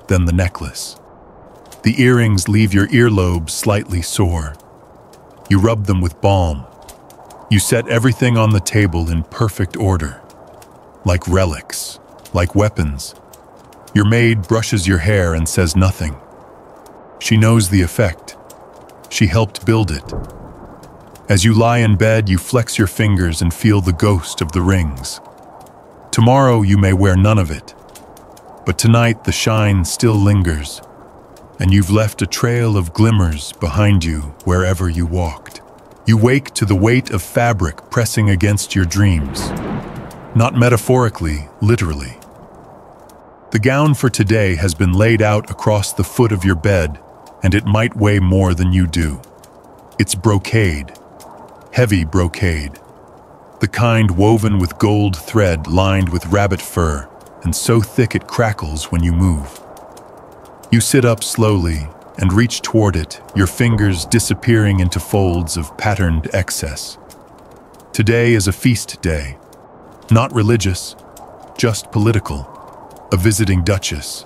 then the necklace. The earrings leave your earlobes slightly sore. You rub them with balm. You set everything on the table in perfect order. Like relics, like weapons. Your maid brushes your hair and says nothing. She knows the effect. She helped build it. As you lie in bed, you flex your fingers and feel the ghost of the rings. Tomorrow you may wear none of it. But tonight the shine still lingers, and you've left a trail of glimmers behind you wherever you walked. You wake to the weight of fabric pressing against your dreams. Not metaphorically, literally. The gown for today has been laid out across the foot of your bed, and it might weigh more than you do. It's brocade. Heavy brocade. The kind woven with gold thread lined with rabbit fur, and so thick it crackles when you move. You sit up slowly and reach toward it, your fingers disappearing into folds of patterned excess. Today is a feast day. Not religious, just political. A visiting duchess.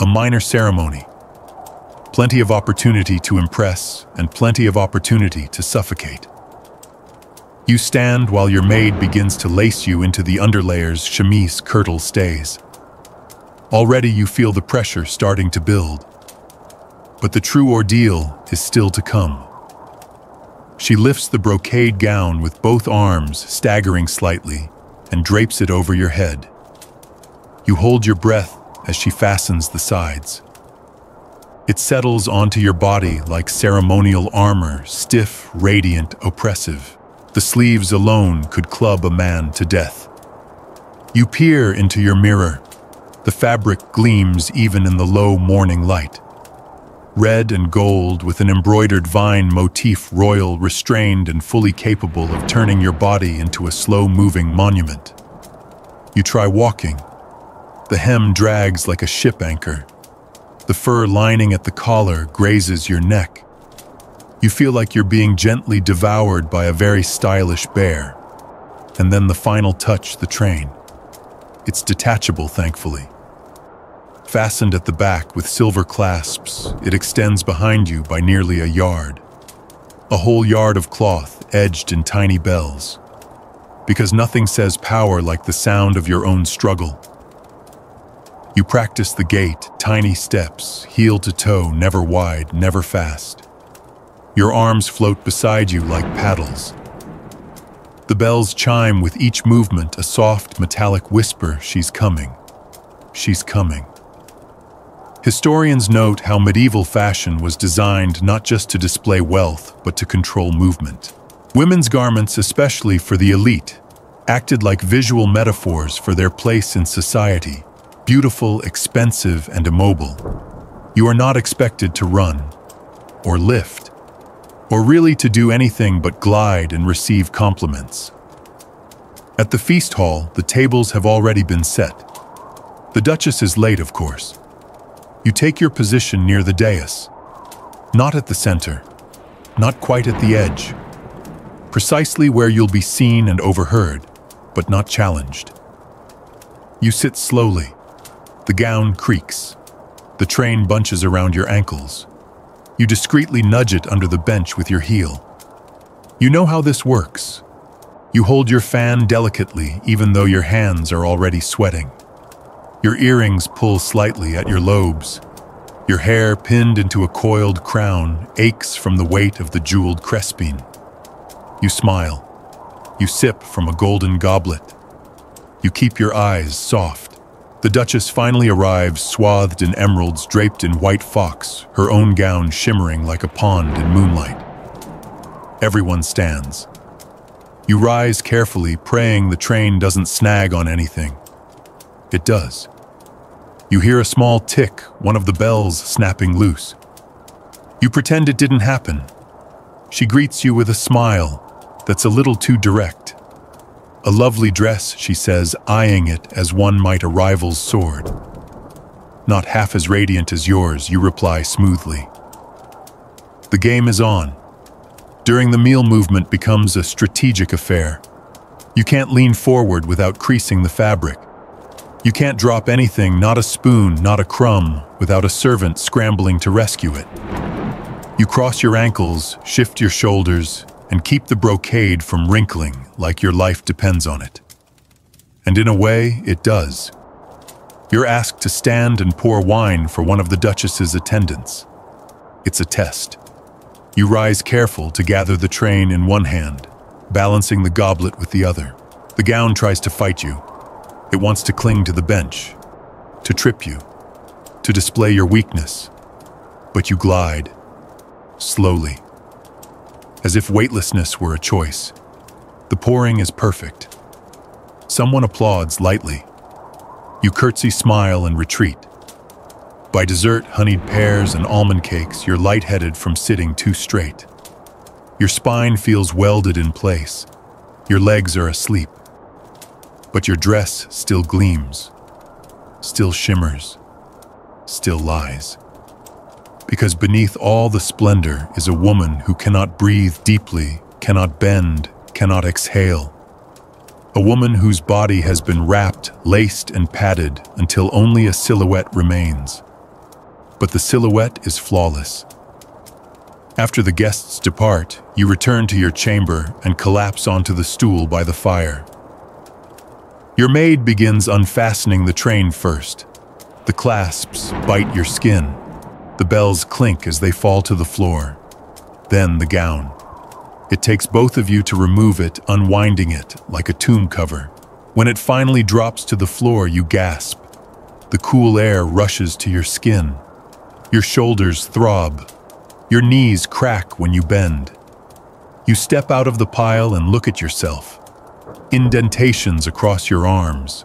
A minor ceremony. Plenty of opportunity to impress and plenty of opportunity to suffocate. You stand while your maid begins to lace you into the underlayer's chemise kirtle stays. Already you feel the pressure starting to build. But the true ordeal is still to come. She lifts the brocade gown with both arms, staggering slightly, and drapes it over your head. You hold your breath as she fastens the sides. It settles onto your body like ceremonial armor, stiff, radiant, oppressive. The sleeves alone could club a man to death. You peer into your mirror. The fabric gleams even in the low morning light. Red and gold with an embroidered vine motif, royal, restrained, and fully capable of turning your body into a slow-moving monument. You try walking. The hem drags like a ship anchor. The fur lining at the collar grazes your neck. You feel like you're being gently devoured by a very stylish bear. And then the final touch, the train. It's detachable, thankfully. Fastened at the back with silver clasps, it extends behind you by nearly a yard. A whole yard of cloth edged in tiny bells. Because nothing says power like the sound of your own struggle. You practice the gait, tiny steps, heel to toe, never wide, never fast. Your arms float beside you like paddles. The bells chime with each movement, a soft, metallic whisper, she's coming. She's coming. Historians note how medieval fashion was designed not just to display wealth, but to control movement. Women's garments, especially for the elite, acted like visual metaphors for their place in society. Beautiful, expensive, and immobile. You are not expected to run, or lift, or really to do anything but glide and receive compliments. At the feast hall, the tables have already been set. The Duchess is late, of course. You take your position near the dais. Not at the center, not quite at the edge. Precisely where you'll be seen and overheard, but not challenged. You sit slowly. The gown creaks. The train bunches around your ankles. You discreetly nudge it under the bench with your heel. You know how this works. You hold your fan delicately, even though your hands are already sweating. Your earrings pull slightly at your lobes. Your hair, pinned into a coiled crown, aches from the weight of the jeweled crespine. You smile. You sip from a golden goblet. You keep your eyes soft. The Duchess finally arrives, swathed in emeralds, draped in white fox, her own gown shimmering like a pond in moonlight. Everyone stands. You rise carefully, praying the train doesn't snag on anything. It does. You hear a small tick, one of the bells snapping loose. You pretend it didn't happen. She greets you with a smile that's a little too direct. "A lovely dress," she says, eyeing it as one might a rival's sword. "Not half as radiant as yours," you reply smoothly. The game is on. During the meal, movement becomes a strategic affair. You can't lean forward without creasing the fabric. You can't drop anything, not a spoon, not a crumb, without a servant scrambling to rescue it. You cross your ankles, shift your shoulders, and keep the brocade from wrinkling like your life depends on it. And in a way, it does. You're asked to stand and pour wine for one of the Duchess's attendants. It's a test. You rise careful to gather the train in one hand, balancing the goblet with the other. The gown tries to fight you. It wants to cling to the bench, to trip you, to display your weakness. But you glide, slowly, as if weightlessness were a choice. The pouring is perfect. Someone applauds lightly. You curtsy, smile, and retreat. By dessert, honeyed pears and almond cakes, you're lightheaded from sitting too straight. Your spine feels welded in place. Your legs are asleep. But your dress still gleams, still shimmers, still lies. Because beneath all the splendor is a woman who cannot breathe deeply, cannot bend, cannot exhale. A woman whose body has been wrapped, laced, and padded until only a silhouette remains. But the silhouette is flawless. After the guests depart, you return to your chamber and collapse onto the stool by the fire. Your maid begins unfastening the train first. The clasps bite your skin. The bells clink as they fall to the floor. Then the gown. It takes both of you to remove it, unwinding it like a tomb cover. When it finally drops to the floor, you gasp. The cool air rushes to your skin. Your shoulders throb. Your knees crack when you bend. You step out of the pile and look at yourself. Indentations across your arms,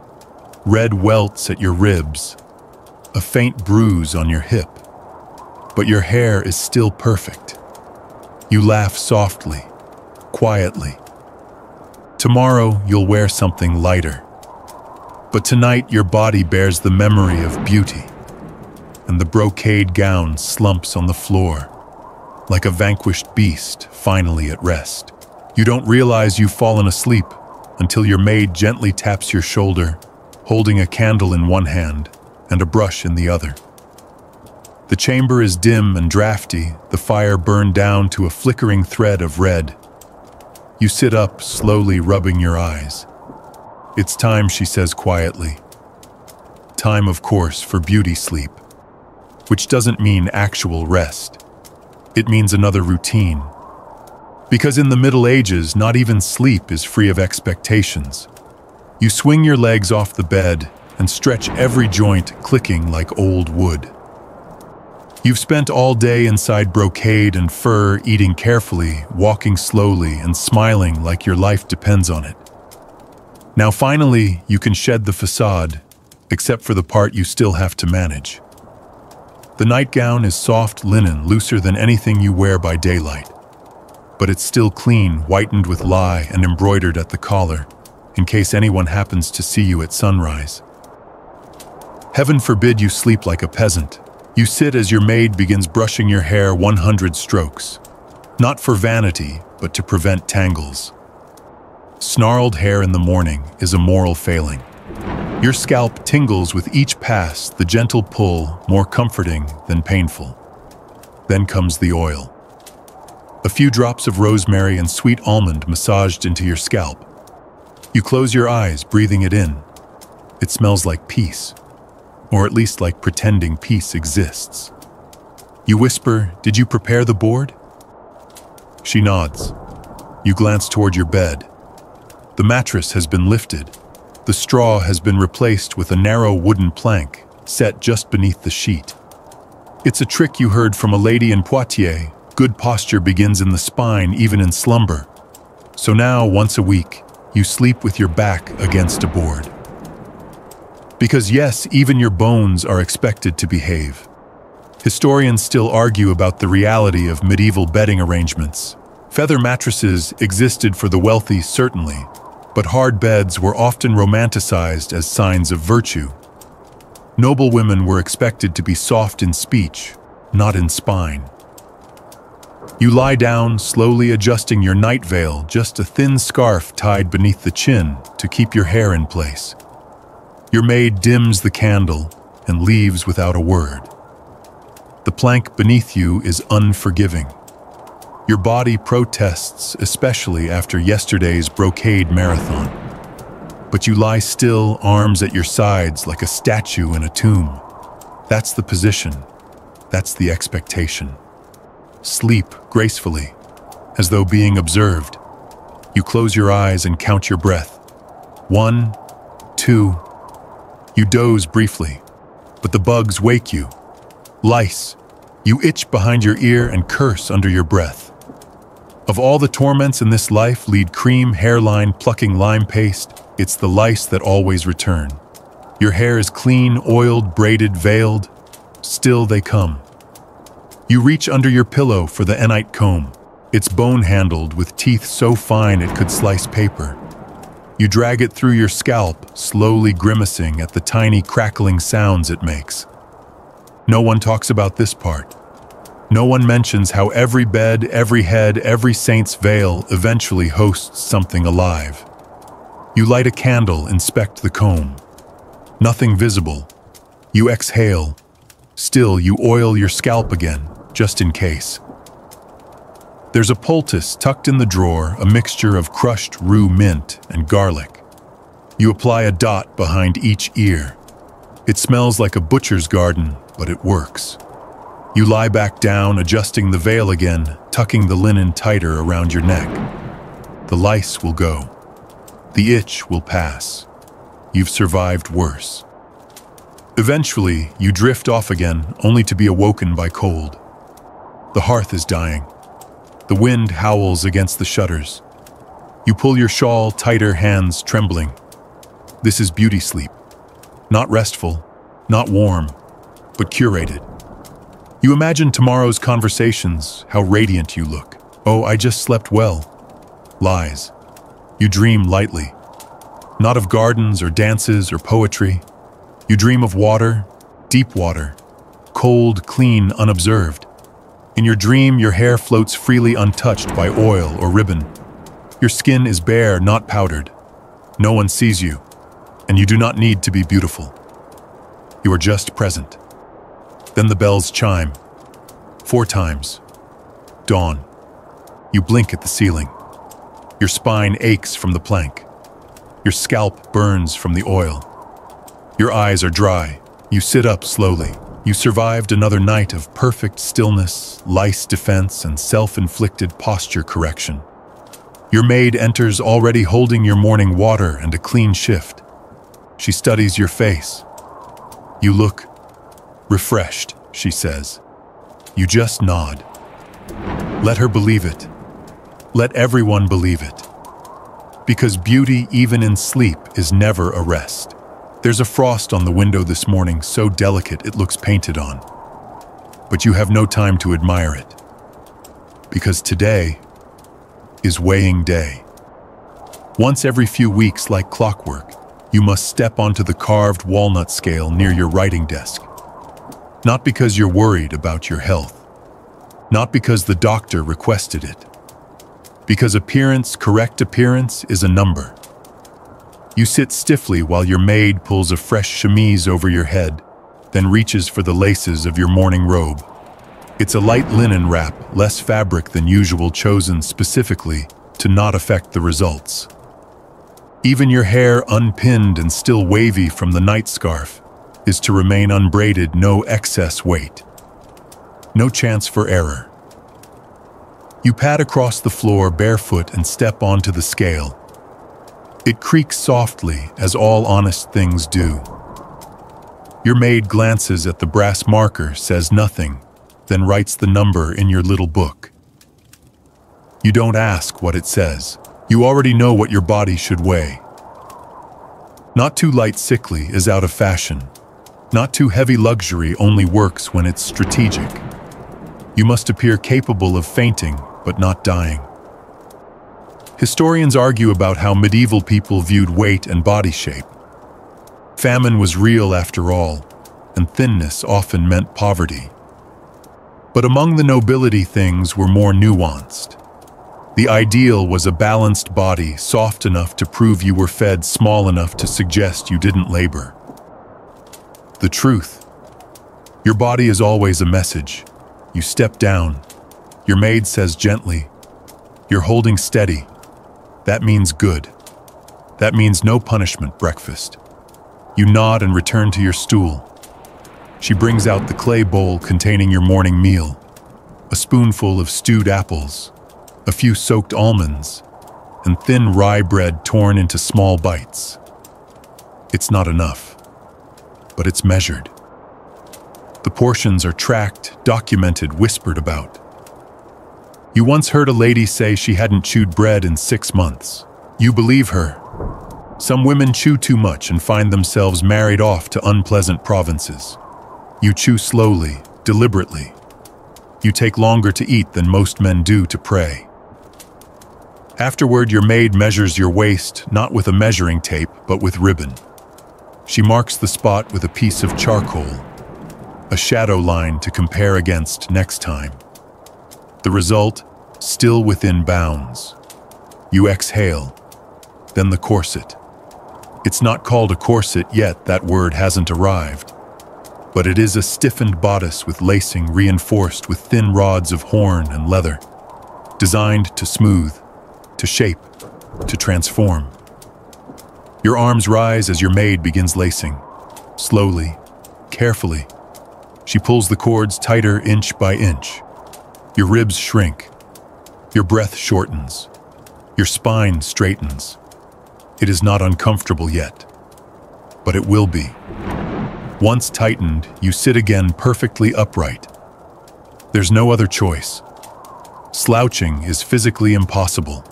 red welts at your ribs, a faint bruise on your hip. But your hair is still perfect. You laugh softly, quietly. Tomorrow you'll wear something lighter. But tonight your body bears the memory of beauty, and the brocade gown slumps on the floor, like a vanquished beast finally at rest. You don't realize you've fallen asleep until your maid gently taps your shoulder, holding a candle in one hand and a brush in the other. The chamber is dim and drafty, the fire burned down to a flickering thread of red. You sit up, slowly rubbing your eyes. "It's time," she says quietly. Time, of course, for beauty sleep, which doesn't mean actual rest. It means another routine. Because in the Middle Ages, not even sleep is free of expectations. You swing your legs off the bed and stretch every joint, clicking like old wood. You've spent all day inside brocade and fur, eating carefully, walking slowly, and smiling like your life depends on it. Now finally, you can shed the facade, except for the part you still have to manage. The nightgown is soft linen, looser than anything you wear by daylight. But it's still clean, whitened with lye and embroidered at the collar, in case anyone happens to see you at sunrise. Heaven forbid you sleep like a peasant. You sit as your maid begins brushing your hair 100 strokes. Not for vanity, but to prevent tangles. Snarled hair in the morning is a moral failing. Your scalp tingles with each pass, the gentle pull more comforting than painful. Then comes the oil. A few drops of rosemary and sweet almond massaged into your scalp. You close your eyes, breathing it in. It smells like peace, or at least like pretending peace exists. You whisper, "Did you prepare the board?" She nods. You glance toward your bed. The mattress has been lifted. The straw has been replaced with a narrow wooden plank set just beneath the sheet. It's a trick you heard from a lady in Poitiers. Good posture begins in the spine, even in slumber. So now, once a week, you sleep with your back against a board. Because yes, even your bones are expected to behave. Historians still argue about the reality of medieval bedding arrangements. Feather mattresses existed for the wealthy, certainly, but hard beds were often romanticized as signs of virtue. Noblewomen were expected to be soft in speech, not in spine. You lie down, slowly adjusting your night veil, just a thin scarf tied beneath the chin to keep your hair in place. Your maid dims the candle and leaves without a word. The plank beneath you is unforgiving. Your body protests, especially after yesterday's brocade marathon. But you lie still, arms at your sides like a statue in a tomb. That's the position. That's the expectation. Sleep gracefully, as though being observed. You close your eyes and count your breath. 1, 2. You doze briefly, but the bugs wake you. Lice. You itch behind your ear and curse under your breath. Of all the torments in this life, lead cream, hairline, plucking lime paste, it's the lice that always return. Your hair is clean, oiled, braided, veiled. Still they come. You reach under your pillow for the enite comb. It's bone-handled with teeth so fine it could slice paper. You drag it through your scalp, slowly grimacing at the tiny crackling sounds it makes. No one talks about this part. No one mentions how every bed, every head, every saint's veil eventually hosts something alive. You light a candle, inspect the comb. Nothing visible. You exhale. Still, you oil your scalp again, just in case. There's a poultice tucked in the drawer, a mixture of crushed rue mint and garlic. You apply a dot behind each ear. It smells like a butcher's garden, but it works. You lie back down, adjusting the veil again, tucking the linen tighter around your neck. The lice will go. The itch will pass. You've survived worse. Eventually, you drift off again, only to be awoken by cold. The hearth is dying. The wind howls against the shutters. You pull your shawl tighter, hands trembling. This is beauty sleep. Not restful, not warm, but curated. You imagine tomorrow's conversations, how radiant you look. Oh, I just slept well. Lies. You dream lightly. Not of gardens or dances or poetry. You dream of water, deep water, cold, clean, unobserved. In your dream, your hair floats freely untouched by oil or ribbon. Your skin is bare, not powdered. No one sees you, and you do not need to be beautiful. You are just present. Then the bells chime. 4 times. Dawn. You blink at the ceiling. Your spine aches from the plank. Your scalp burns from the oil. Your eyes are dry. You sit up slowly. You survived another night of perfect stillness, lice defense, and self-inflicted posture correction. Your maid enters already holding your morning water and a clean shift. She studies your face. You look refreshed, she says. You just nod. Let her believe it. Let everyone believe it. Because beauty, even in sleep, is never a rest. There's a frost on the window this morning, so delicate it looks painted on. But you have no time to admire it. Because today is weighing day. Once every few weeks, like clockwork, you must step onto the carved walnut scale near your writing desk. Not because you're worried about your health. Not because the doctor requested it. Because appearance, correct appearance, is a number. You sit stiffly while your maid pulls a fresh chemise over your head, then reaches for the laces of your morning robe. It's a light linen wrap, less fabric than usual, chosen specifically to not affect the results. Even your hair, unpinned and still wavy from the night scarf, is to remain unbraided, no excess weight. No chance for error. You pad across the floor barefoot and step onto the scale. It creaks softly, as all honest things do. Your maid glances at the brass marker, says nothing, then writes the number in your little book. You don't ask what it says. You already know what your body should weigh. Not too light sickly is out of fashion. Not too heavy luxury only works when it's strategic. You must appear capable of fainting, but not dying. Historians argue about how medieval people viewed weight and body shape. Famine was real after all, and thinness often meant poverty. But among the nobility, things were more nuanced. The ideal was a balanced body, soft enough to prove you were fed, small enough to suggest you didn't labor. The truth: your body is always a message. You step down. Your maid says gently, "You're holding steady." That means good. That means no punishment, breakfast. You nod and return to your stool. She brings out the clay bowl containing your morning meal, a spoonful of stewed apples, a few soaked almonds, and thin rye bread torn into small bites. It's not enough, but it's measured. The portions are tracked, documented, whispered about. You once heard a lady say she hadn't chewed bread in 6 months. You believe her. Some women chew too much and find themselves married off to unpleasant provinces. You chew slowly, deliberately. You take longer to eat than most men do to pray. Afterward, your maid measures your waist, not with a measuring tape, but with ribbon. She marks the spot with a piece of charcoal, a shadow line to compare against next time. The result, still within bounds. You exhale, then the corset. It's not called a corset yet, that word hasn't arrived. But it is a stiffened bodice with lacing reinforced with thin rods of horn and leather, designed to smooth, to shape, to transform. Your arms rise as your maid begins lacing. Slowly, carefully, she pulls the cords tighter inch by inch. Your ribs shrink. Your breath shortens. Your spine straightens. It is not uncomfortable yet, but it will be. Once tightened, you sit again perfectly upright. There's no other choice. Slouching is physically impossible.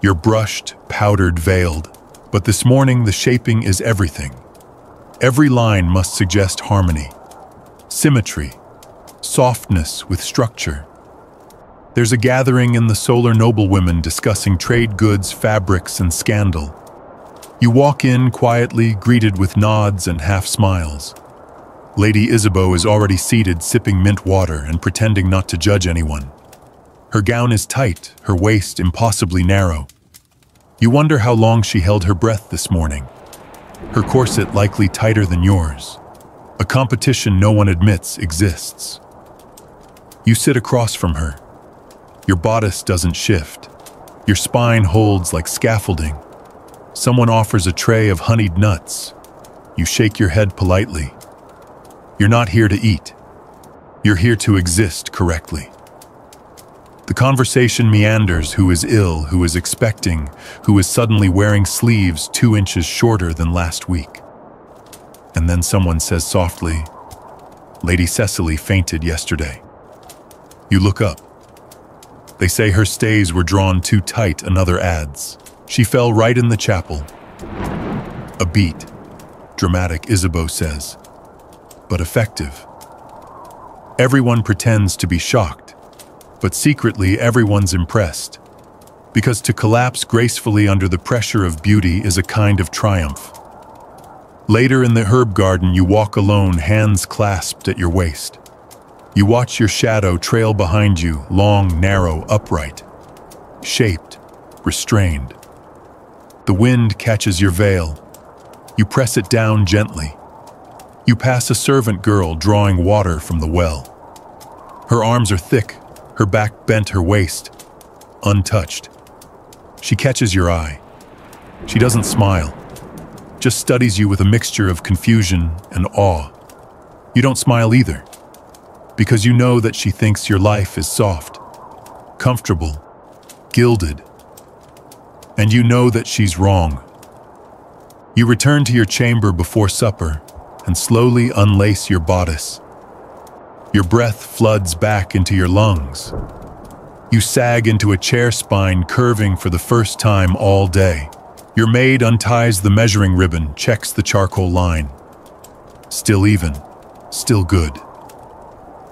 You're brushed, powdered, veiled, but this morning the shaping is everything. Every line must suggest harmony, symmetry, softness with structure. There's a gathering in the solar noblewomen discussing trade goods, fabrics, and scandal. You walk in quietly, greeted with nods and half smiles. Lady Isabeau is already seated, sipping mint water and pretending not to judge anyone. Her gown is tight, her waist impossibly narrow. You wonder how long she held her breath this morning. Her corset likely tighter than yours. A competition no one admits exists. You sit across from her. Your bodice doesn't shift. Your spine holds like scaffolding. Someone offers a tray of honeyed nuts. You shake your head politely. You're not here to eat. You're here to exist correctly. The conversation meanders: who is ill, who is expecting, who is suddenly wearing sleeves 2 inches shorter than last week. And then someone says softly, "Lady Cecily fainted yesterday." You look up. They say her stays were drawn too tight, another adds. She fell right in the chapel. A beat. Dramatic, Isabeau says, but effective. Everyone pretends to be shocked, but secretly everyone's impressed, because to collapse gracefully under the pressure of beauty is a kind of triumph. Later in the herb garden, you walk alone, hands clasped at your waist. You watch your shadow trail behind you, long, narrow, upright, shaped, restrained. The wind catches your veil. You press it down gently. You pass a servant girl drawing water from the well. Her arms are thick, her back bent, her waist untouched. She catches your eye. She doesn't smile, just studies you with a mixture of confusion and awe. You don't smile either, because you know that she thinks your life is soft, comfortable, gilded. And you know that she's wrong. You return to your chamber before supper and slowly unlace your bodice. Your breath floods back into your lungs. You sag into a chair, spine curving for the first time all day. Your maid unties the measuring ribbon, checks the charcoal line. Still even, still good.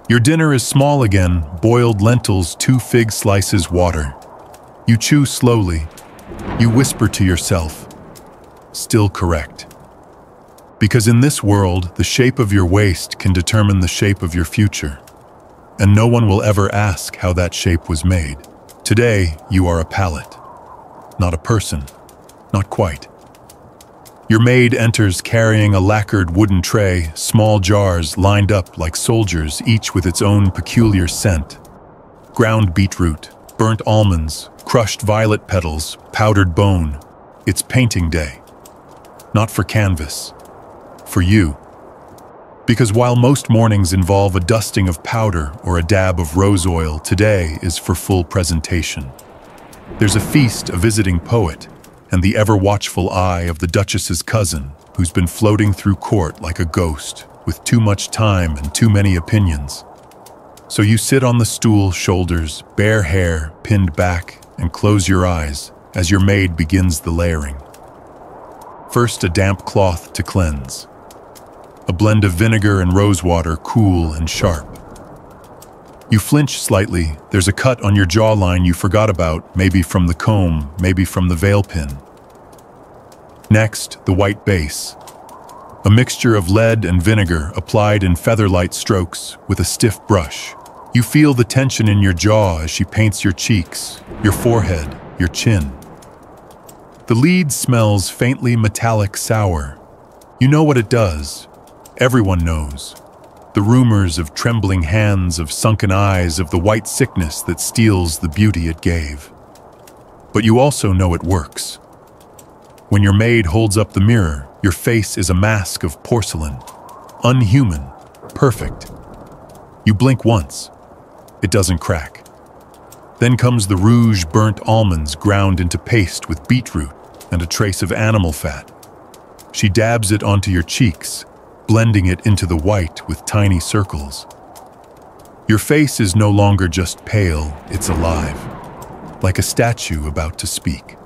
Your dinner is small again: boiled lentils, 2 fig slices, water. You chew slowly. You whisper to yourself, still correct. Because in this world, the shape of your waist can determine the shape of your future. And no one will ever ask how that shape was made. Today, you are a palette, not a person, not quite. Your maid enters carrying a lacquered wooden tray, small jars lined up like soldiers, each with its own peculiar scent. Ground beetroot, burnt almonds, crushed violet petals, powdered bone. It's painting day. Not for canvas, for you. Because while most mornings involve a dusting of powder or a dab of rose oil, today is for full presentation. There's a feast, a visiting poet, and the ever-watchful eye of the Duchess's cousin, who's been floating through court like a ghost, with too much time and too many opinions. So you sit on the stool, shoulders, bare hair, pinned back, and close your eyes as your maid begins the layering. First, a damp cloth to cleanse. A blend of vinegar and rosewater, cool and sharp. You flinch slightly. There's a cut on your jawline you forgot about, maybe from the comb, maybe from the veil pin. Next, the white base. A mixture of lead and vinegar applied in featherlight strokes with a stiff brush. You feel the tension in your jaw as she paints your cheeks, your forehead, your chin. The lead smells faintly metallic sour. You know what it does. Everyone knows. The rumors of trembling hands, of sunken eyes, of the white sickness that steals the beauty it gave. But you also know it works. When your maid holds up the mirror, your face is a mask of porcelain. Unhuman. Perfect. You blink once. It doesn't crack. Then comes the rouge burnt almonds ground into paste with beetroot and a trace of animal fat. She dabs it onto your cheeks, blending it into the white with tiny circles. Your face is no longer just pale, it's alive, like a statue about to speak.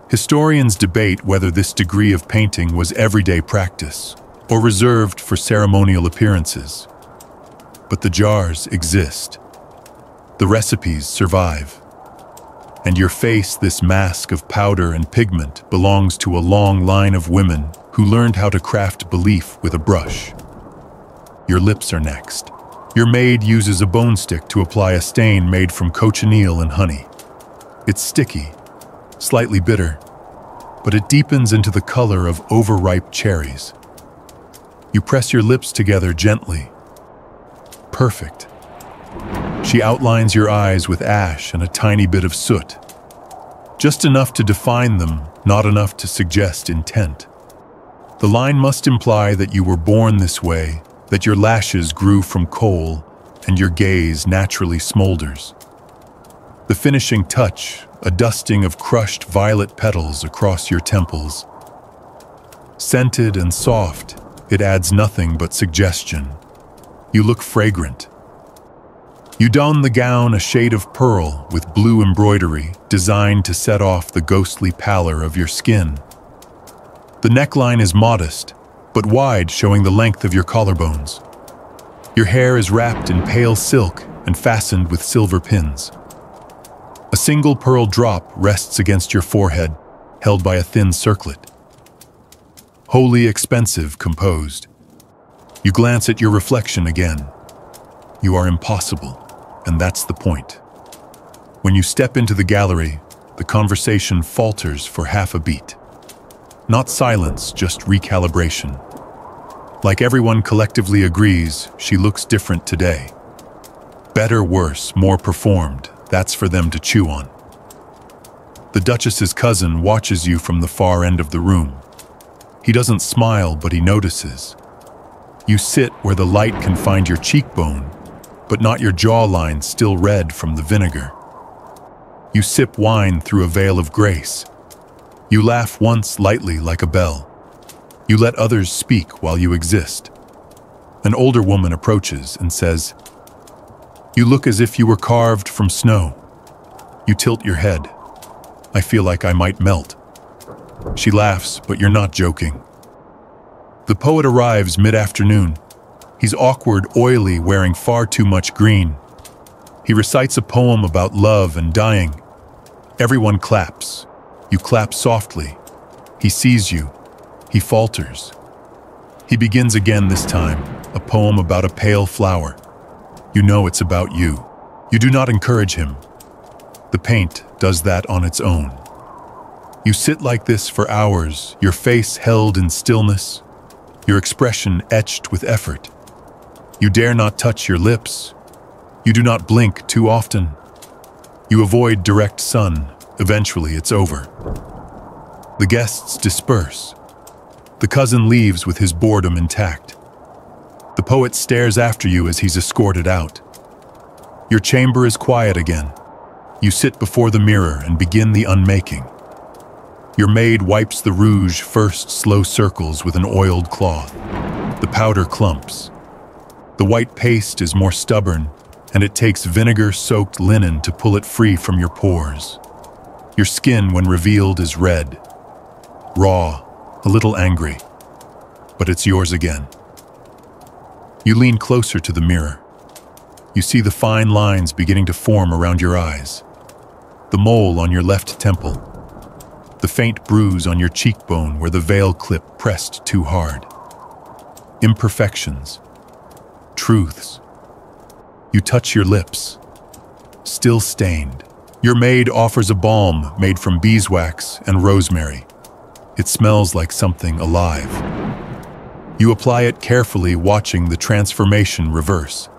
Historians debate whether this degree of painting was everyday practice or reserved for ceremonial appearances. But the jars exist. The recipes survive. And your face, this mask of powder and pigment, belongs to a long line of women who learned how to craft belief with a brush. Your lips are next. Your maid uses a bone stick to apply a stain made from cochineal and honey. It's sticky, slightly bitter, but it deepens into the color of overripe cherries. You press your lips together gently. Perfect. She outlines your eyes with ash and a tiny bit of soot. Just enough to define them, not enough to suggest intent. The line must imply that you were born this way, that your lashes grew from coal, and your gaze naturally smolders. The finishing touch, a dusting of crushed violet petals across your temples. Scented and soft, it adds nothing but suggestion. You look fragrant. You don the gown, a shade of pearl with blue embroidery designed to set off the ghostly pallor of your skin. The neckline is modest, but wide, showing the length of your collarbones. Your hair is wrapped in pale silk and fastened with silver pins. A single pearl drop rests against your forehead, held by a thin circlet. Wholly expensive, composed. You glance at your reflection again. You are impossible, and that's the point. When you step into the gallery, the conversation falters for half a beat. Not silence, just recalibration. Like everyone collectively agrees, she looks different today. Better, worse, more performed, that's for them to chew on. The Duchess's cousin watches you from the far end of the room. He doesn't smile, but he notices. You sit where the light can find your cheekbone, but not your jawline still red from the vinegar. You sip wine through a veil of grace. You laugh once lightly like a bell. You let others speak while you exist. An older woman approaches and says, "You look as if you were carved from snow." You tilt your head. "I feel like I might melt." She laughs, but you're not joking. The poet arrives mid-afternoon. He's awkward, oily, wearing far too much green. He recites a poem about love and dying. Everyone claps. You clap softly. He sees you. He falters. He begins again this time, a poem about a pale flower. You know it's about you. You do not encourage him. The paint does that on its own. You sit like this for hours, your face held in stillness, your expression etched with effort. You dare not touch your lips. You do not blink too often. You avoid direct sun. Eventually, it's over. The guests disperse. The cousin leaves with his boredom intact. The poet stares after you as he's escorted out. Your chamber is quiet again. You sit before the mirror and begin the unmaking. Your maid wipes the rouge first slow circles with an oiled cloth. The powder clumps. The white paste is more stubborn, and it takes vinegar-soaked linen to pull it free from your pores. Your skin, when revealed, is red. Raw, a little angry. But it's yours again. You lean closer to the mirror. You see the fine lines beginning to form around your eyes. The mole on your left temple. The faint bruise on your cheekbone where the veil clip pressed too hard. Imperfections. Truths. You touch your lips. Still stained. Your maid offers a balm made from beeswax and rosemary. It smells like something alive. You apply it carefully, watching the transformation reverse.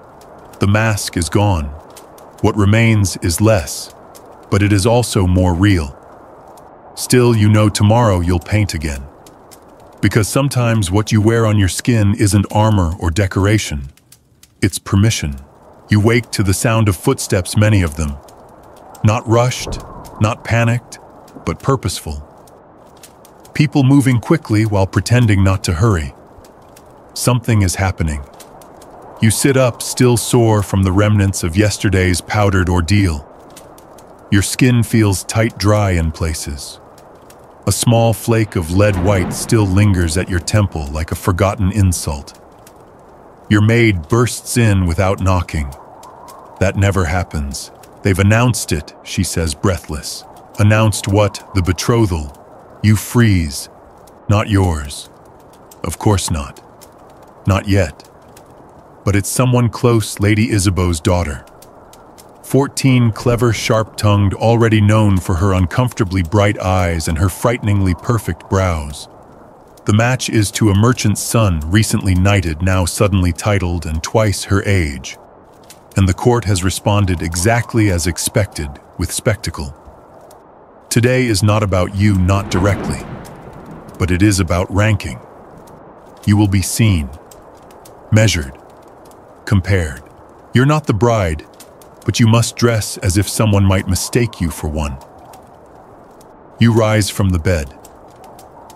The mask is gone. What remains is less, but it is also more real. Still, you know tomorrow you'll paint again. Because sometimes what you wear on your skin isn't armor or decoration. It's permission. You wake to the sound of footsteps, many of them. Not rushed, not panicked, but purposeful. People moving quickly while pretending not to hurry. Something is happening. You sit up, still sore from the remnants of yesterday's powdered ordeal. Your skin feels tight, dry in places. A small flake of lead white still lingers at your temple like a forgotten insult. Your maid bursts in without knocking. That never happens. They've announced it, she says, breathless. Announced what? The betrothal. You freeze. Not yours. Of course not. Not yet. But it's someone close, Lady Isabeau's daughter. 14, clever, sharp-tongued, already known for her uncomfortably bright eyes and her frighteningly perfect brows. The match is to a merchant's son, recently knighted, now suddenly titled, and twice her age. And the court has responded exactly as expected, with spectacle. Today is not about you, not directly, but it is about ranking. You will be seen, measured, compared. You're not the bride, but you must dress as if someone might mistake you for one. You rise from the bed.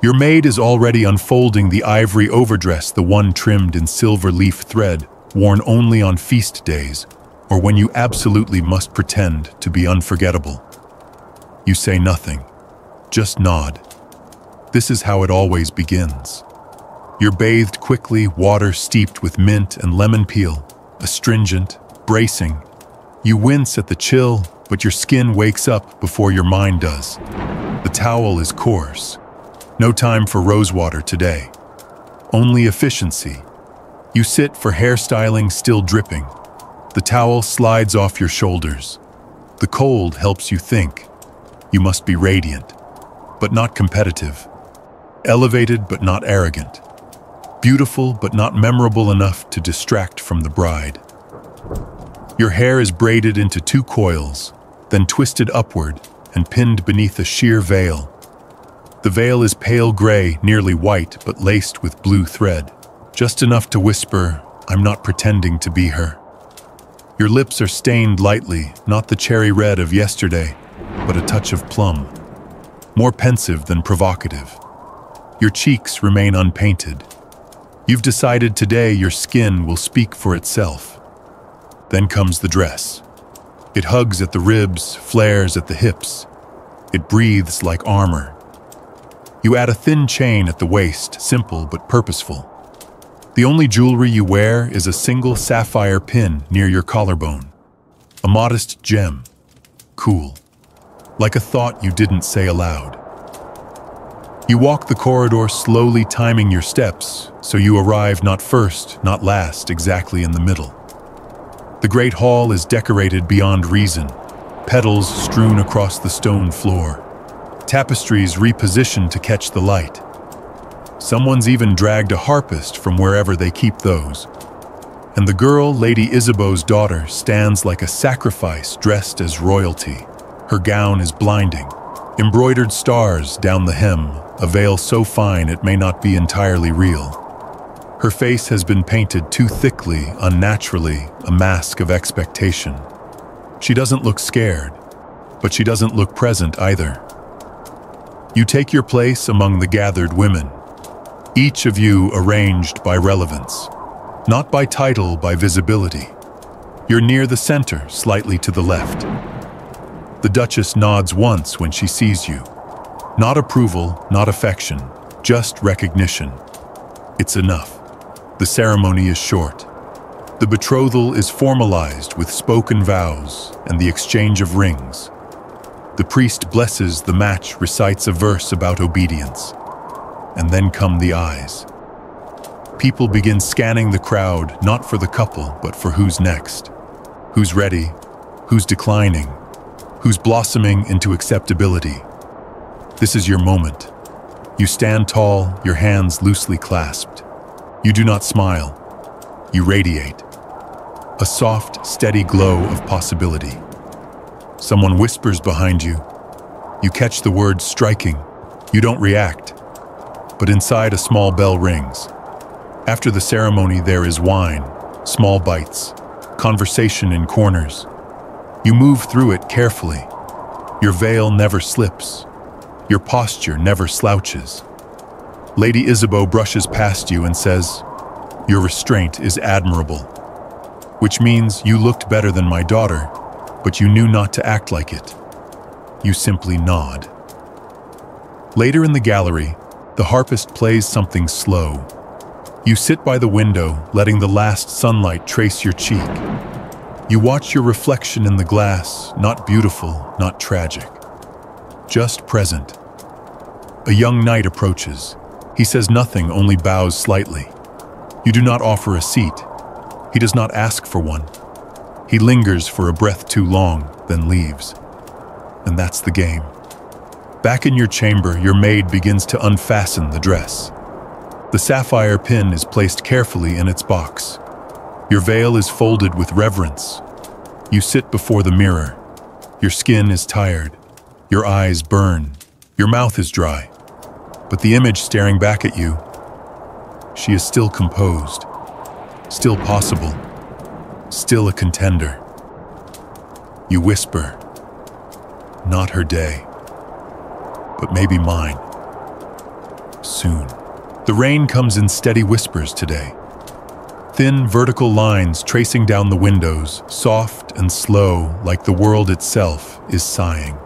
Your maid is already unfolding the ivory overdress, the one trimmed in silver leaf thread, worn only on feast days, or when you absolutely must pretend to be unforgettable. You say nothing, just nod. This is how it always begins. You're bathed quickly, water steeped with mint and lemon peel, astringent, bracing. You wince at the chill, but your skin wakes up before your mind does. The towel is coarse. No time for rosewater today. Only efficiency. You sit for hairstyling, still dripping. The towel slides off your shoulders. The cold helps you think. You must be radiant, but not competitive. Elevated, but not arrogant. Beautiful, but not memorable enough to distract from the bride. Your hair is braided into 2 coils, then twisted upward and pinned beneath a sheer veil. The veil is pale gray, nearly white, but laced with blue thread. Just enough to whisper, "I'm not pretending to be her." Your lips are stained lightly, not the cherry red of yesterday, but a touch of plum. More pensive than provocative. Your cheeks remain unpainted. You've decided today your skin will speak for itself. Then comes the dress. It hugs at the ribs, flares at the hips. It breathes like armor. You add a thin chain at the waist, simple but purposeful. The only jewelry you wear is a single sapphire pin near your collarbone. A modest gem. Cool. like a thought you didn't say aloud. You walk the corridor, slowly timing your steps, so you arrive not first, not last, exactly in the middle. The great hall is decorated beyond reason, petals strewn across the stone floor, tapestries repositioned to catch the light. Someone's even dragged a harpist from wherever they keep those. And the girl, Lady Isabeau's daughter, stands like a sacrifice dressed as royalty. Her gown is blinding, embroidered stars down the hem, a veil so fine it may not be entirely real. Her face has been painted too thickly, unnaturally, a mask of expectation. She doesn't look scared, but she doesn't look present either. You take your place among the gathered women, each of you arranged by relevance, not by title, by visibility. You're near the center, slightly to the left. The Duchess nods once when she sees you. Not approval, not affection, just recognition. It's enough. The ceremony is short. The betrothal is formalized with spoken vows and the exchange of rings. The priest blesses the match, recites a verse about obedience. And then come the eyes. People begin scanning the crowd, not for the couple, but for who's next. Who's ready, who's declining, who's blossoming into acceptability. This is your moment. You stand tall, your hands loosely clasped. You do not smile. You radiate. A soft, steady glow of possibility. Someone whispers behind you. You catch the word striking. You don't react. But inside, a small bell rings. After the ceremony, there is wine, small bites, conversation in corners. You move through it carefully. Your veil never slips. Your posture never slouches. Lady Isabeau brushes past you and says, "Your restraint is admirable," which means you looked better than my daughter, but you knew not to act like it. You simply nod. Later in the gallery, the harpist plays something slow. You sit by the window, letting the last sunlight trace your cheek. You watch your reflection in the glass, not beautiful, not tragic, just present. A young knight approaches. He says nothing, only bows slightly. You do not offer a seat. He does not ask for one. He lingers for a breath too long, then leaves. And that's the game. Back in your chamber, your maid begins to unfasten the dress. The sapphire pin is placed carefully in its box. Your veil is folded with reverence. You sit before the mirror. Your skin is tired. Your eyes burn. Your mouth is dry. But the image staring back at you, she is still composed, still possible, still a contender. You whisper, "Not her day, but maybe mine. Soon." The rain comes in steady whispers today. Thin vertical lines tracing down the windows, soft and slow, like the world itself is sighing.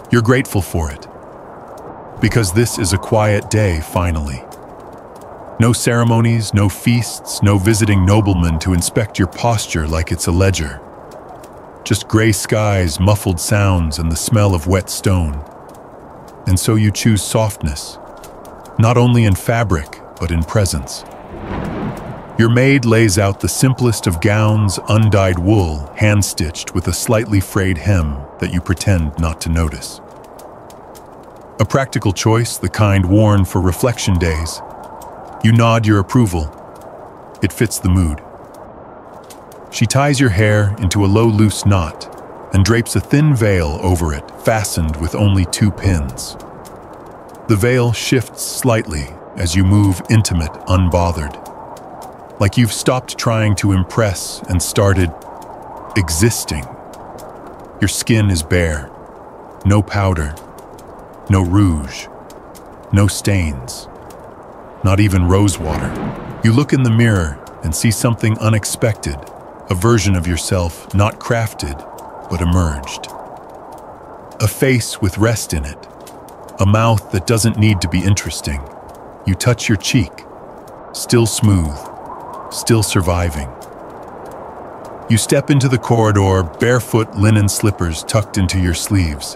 You're grateful for it, because this is a quiet day, finally. No ceremonies, no feasts, no visiting noblemen to inspect your posture like it's a ledger. Just gray skies, muffled sounds, and the smell of wet stone. And so you choose softness, not only in fabric, but in presence. Your maid lays out the simplest of gowns, undyed wool, hand-stitched with a slightly frayed hem that you pretend not to notice. A practical choice, the kind worn for reflection days. You nod your approval. It fits the mood. She ties your hair into a low, loose knot and drapes a thin veil over it, fastened with only 2 pins. The veil shifts slightly as you move intimate, unbothered. Like you've stopped trying to impress and started existing. Your skin is bare. No powder. No rouge, no stains, not even rose water. You look in the mirror and see something unexpected, a version of yourself not crafted, but emerged. A face with rest in it, a mouth that doesn't need to be interesting. You touch your cheek, still smooth, still surviving. You step into the corridor, barefoot linen slippers tucked into your sleeves.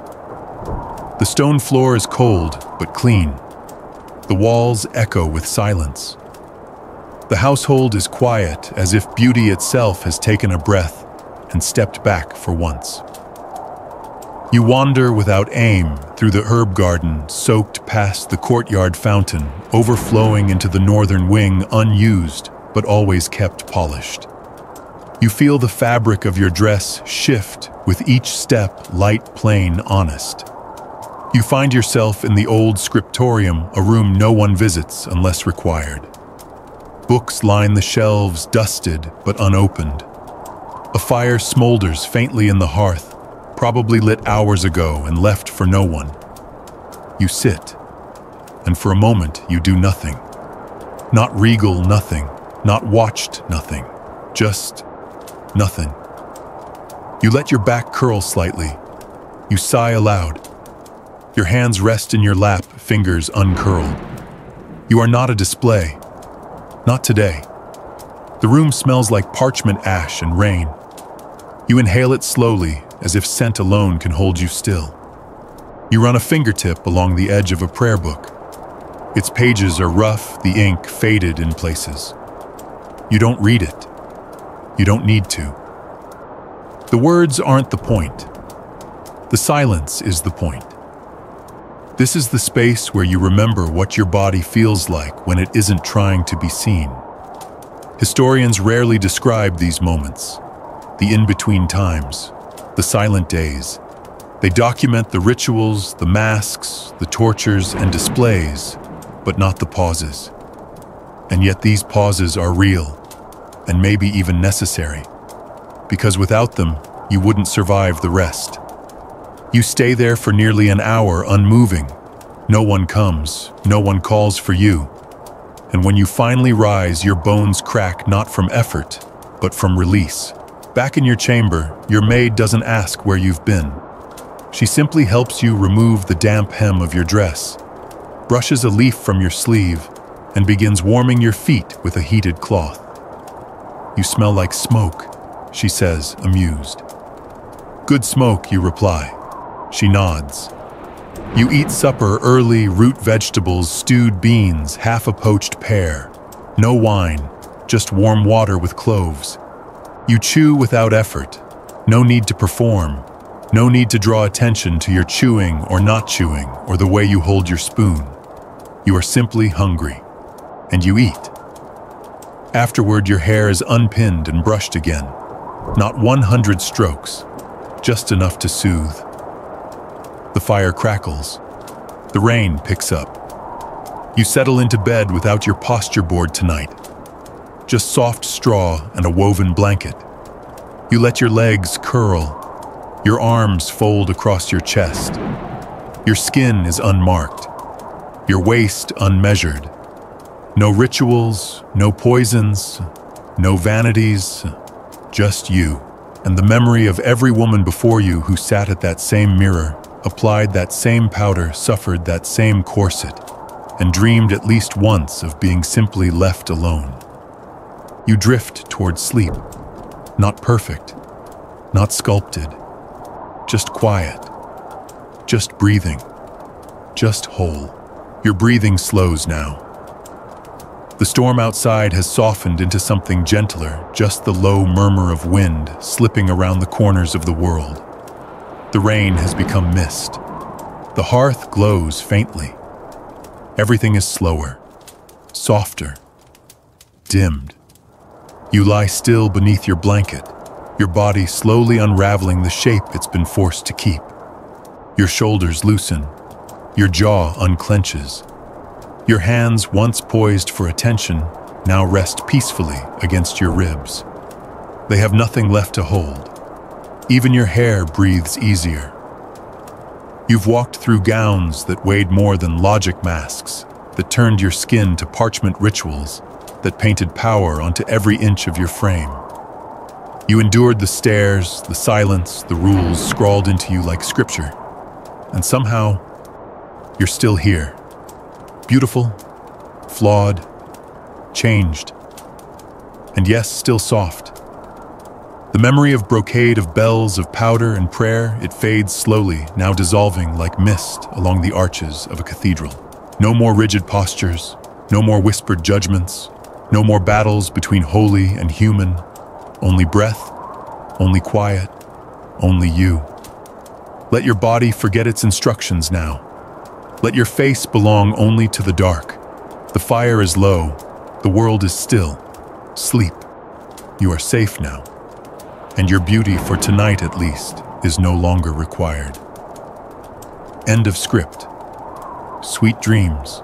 The stone floor is cold, but clean. The walls echo with silence. The household is quiet, as if beauty itself has taken a breath and stepped back for once. You wander without aim through the herb garden, soaked past the courtyard fountain, overflowing into the northern wing, unused, but always kept polished. You feel the fabric of your dress shift with each step, light, plain, honest. You find yourself in the old scriptorium, a room no one visits unless required. Books line the shelves, dusted but unopened. A fire smolders faintly in the hearth, probably lit hours ago and left for no one. You sit, and for a moment you do nothing. Not regal nothing, not watched nothing, just nothing. You let your back curl slightly. You sigh aloud. Your hands rest in your lap, fingers uncurled. You are not a display. Not today. The room smells like parchment ash and rain. You inhale it slowly, as if scent alone can hold you still. You run a fingertip along the edge of a prayer book. Its pages are rough, the ink faded in places. You don't read it. You don't need to. The words aren't the point. The silence is the point. This is the space where you remember what your body feels like when it isn't trying to be seen. Historians rarely describe these moments, the in-between times, the silent days. They document the rituals, the masks, the tortures and displays, but not the pauses. And yet these pauses are real, and maybe even necessary, because without them, you wouldn't survive the rest. You stay there for nearly an hour, unmoving. No one comes, no one calls for you. And when you finally rise, your bones crack not from effort, but from release. Back in your chamber, your maid doesn't ask where you've been. She simply helps you remove the damp hem of your dress, brushes a leaf from your sleeve, and begins warming your feet with a heated cloth. "You smell like smoke," she says, amused. "Good smoke," you reply. She nods. You eat supper early, root vegetables, stewed beans, half a poached pear. No wine, just warm water with cloves. You chew without effort. No need to perform. No need to draw attention to your chewing or not chewing or the way you hold your spoon. You are simply hungry. And you eat. Afterward, your hair is unpinned and brushed again. Not 100 strokes, just enough to soothe. The fire crackles. The rain picks up. You settle into bed without your posture board tonight. Just soft straw and a woven blanket. You let your legs curl. Your arms fold across your chest. Your skin is unmarked. Your waist unmeasured. No rituals, no poisons, no vanities, just you. And the memory of every woman before you who sat at that same mirror, applied that same powder, suffered that same corset, and dreamed at least once of being simply left alone. You drift towards sleep, not perfect, not sculpted, just quiet, just breathing, just whole. Your breathing slows now. The storm outside has softened into something gentler, just the low murmur of wind slipping around the corners of the world. The rain has become mist. The hearth glows faintly. Everything is slower, softer, dimmed. You lie still beneath your blanket, your body slowly unraveling the shape it's been forced to keep. Your shoulders loosen, your jaw unclenches. Your hands, once poised for attention, now rest peacefully against your ribs. They have nothing left to hold. Even your hair breathes easier. You've walked through gowns that weighed more than logic masks, that turned your skin to parchment rituals, that painted power onto every inch of your frame. You endured the stairs, the silence, the rules scrawled into you like scripture. And somehow, you're still here. Beautiful, flawed, changed, and yes, still soft. The memory of brocade of bells, of powder and prayer, it fades slowly, now dissolving like mist along the arches of a cathedral. No more rigid postures, no more whispered judgments, no more battles between holy and human. Only breath, only quiet, only you. Let your body forget its instructions now. Let your face belong only to the dark. The fire is low, the world is still. Sleep. You are safe now. And your beauty, for tonight at least, is no longer required. End of script. Sweet dreams.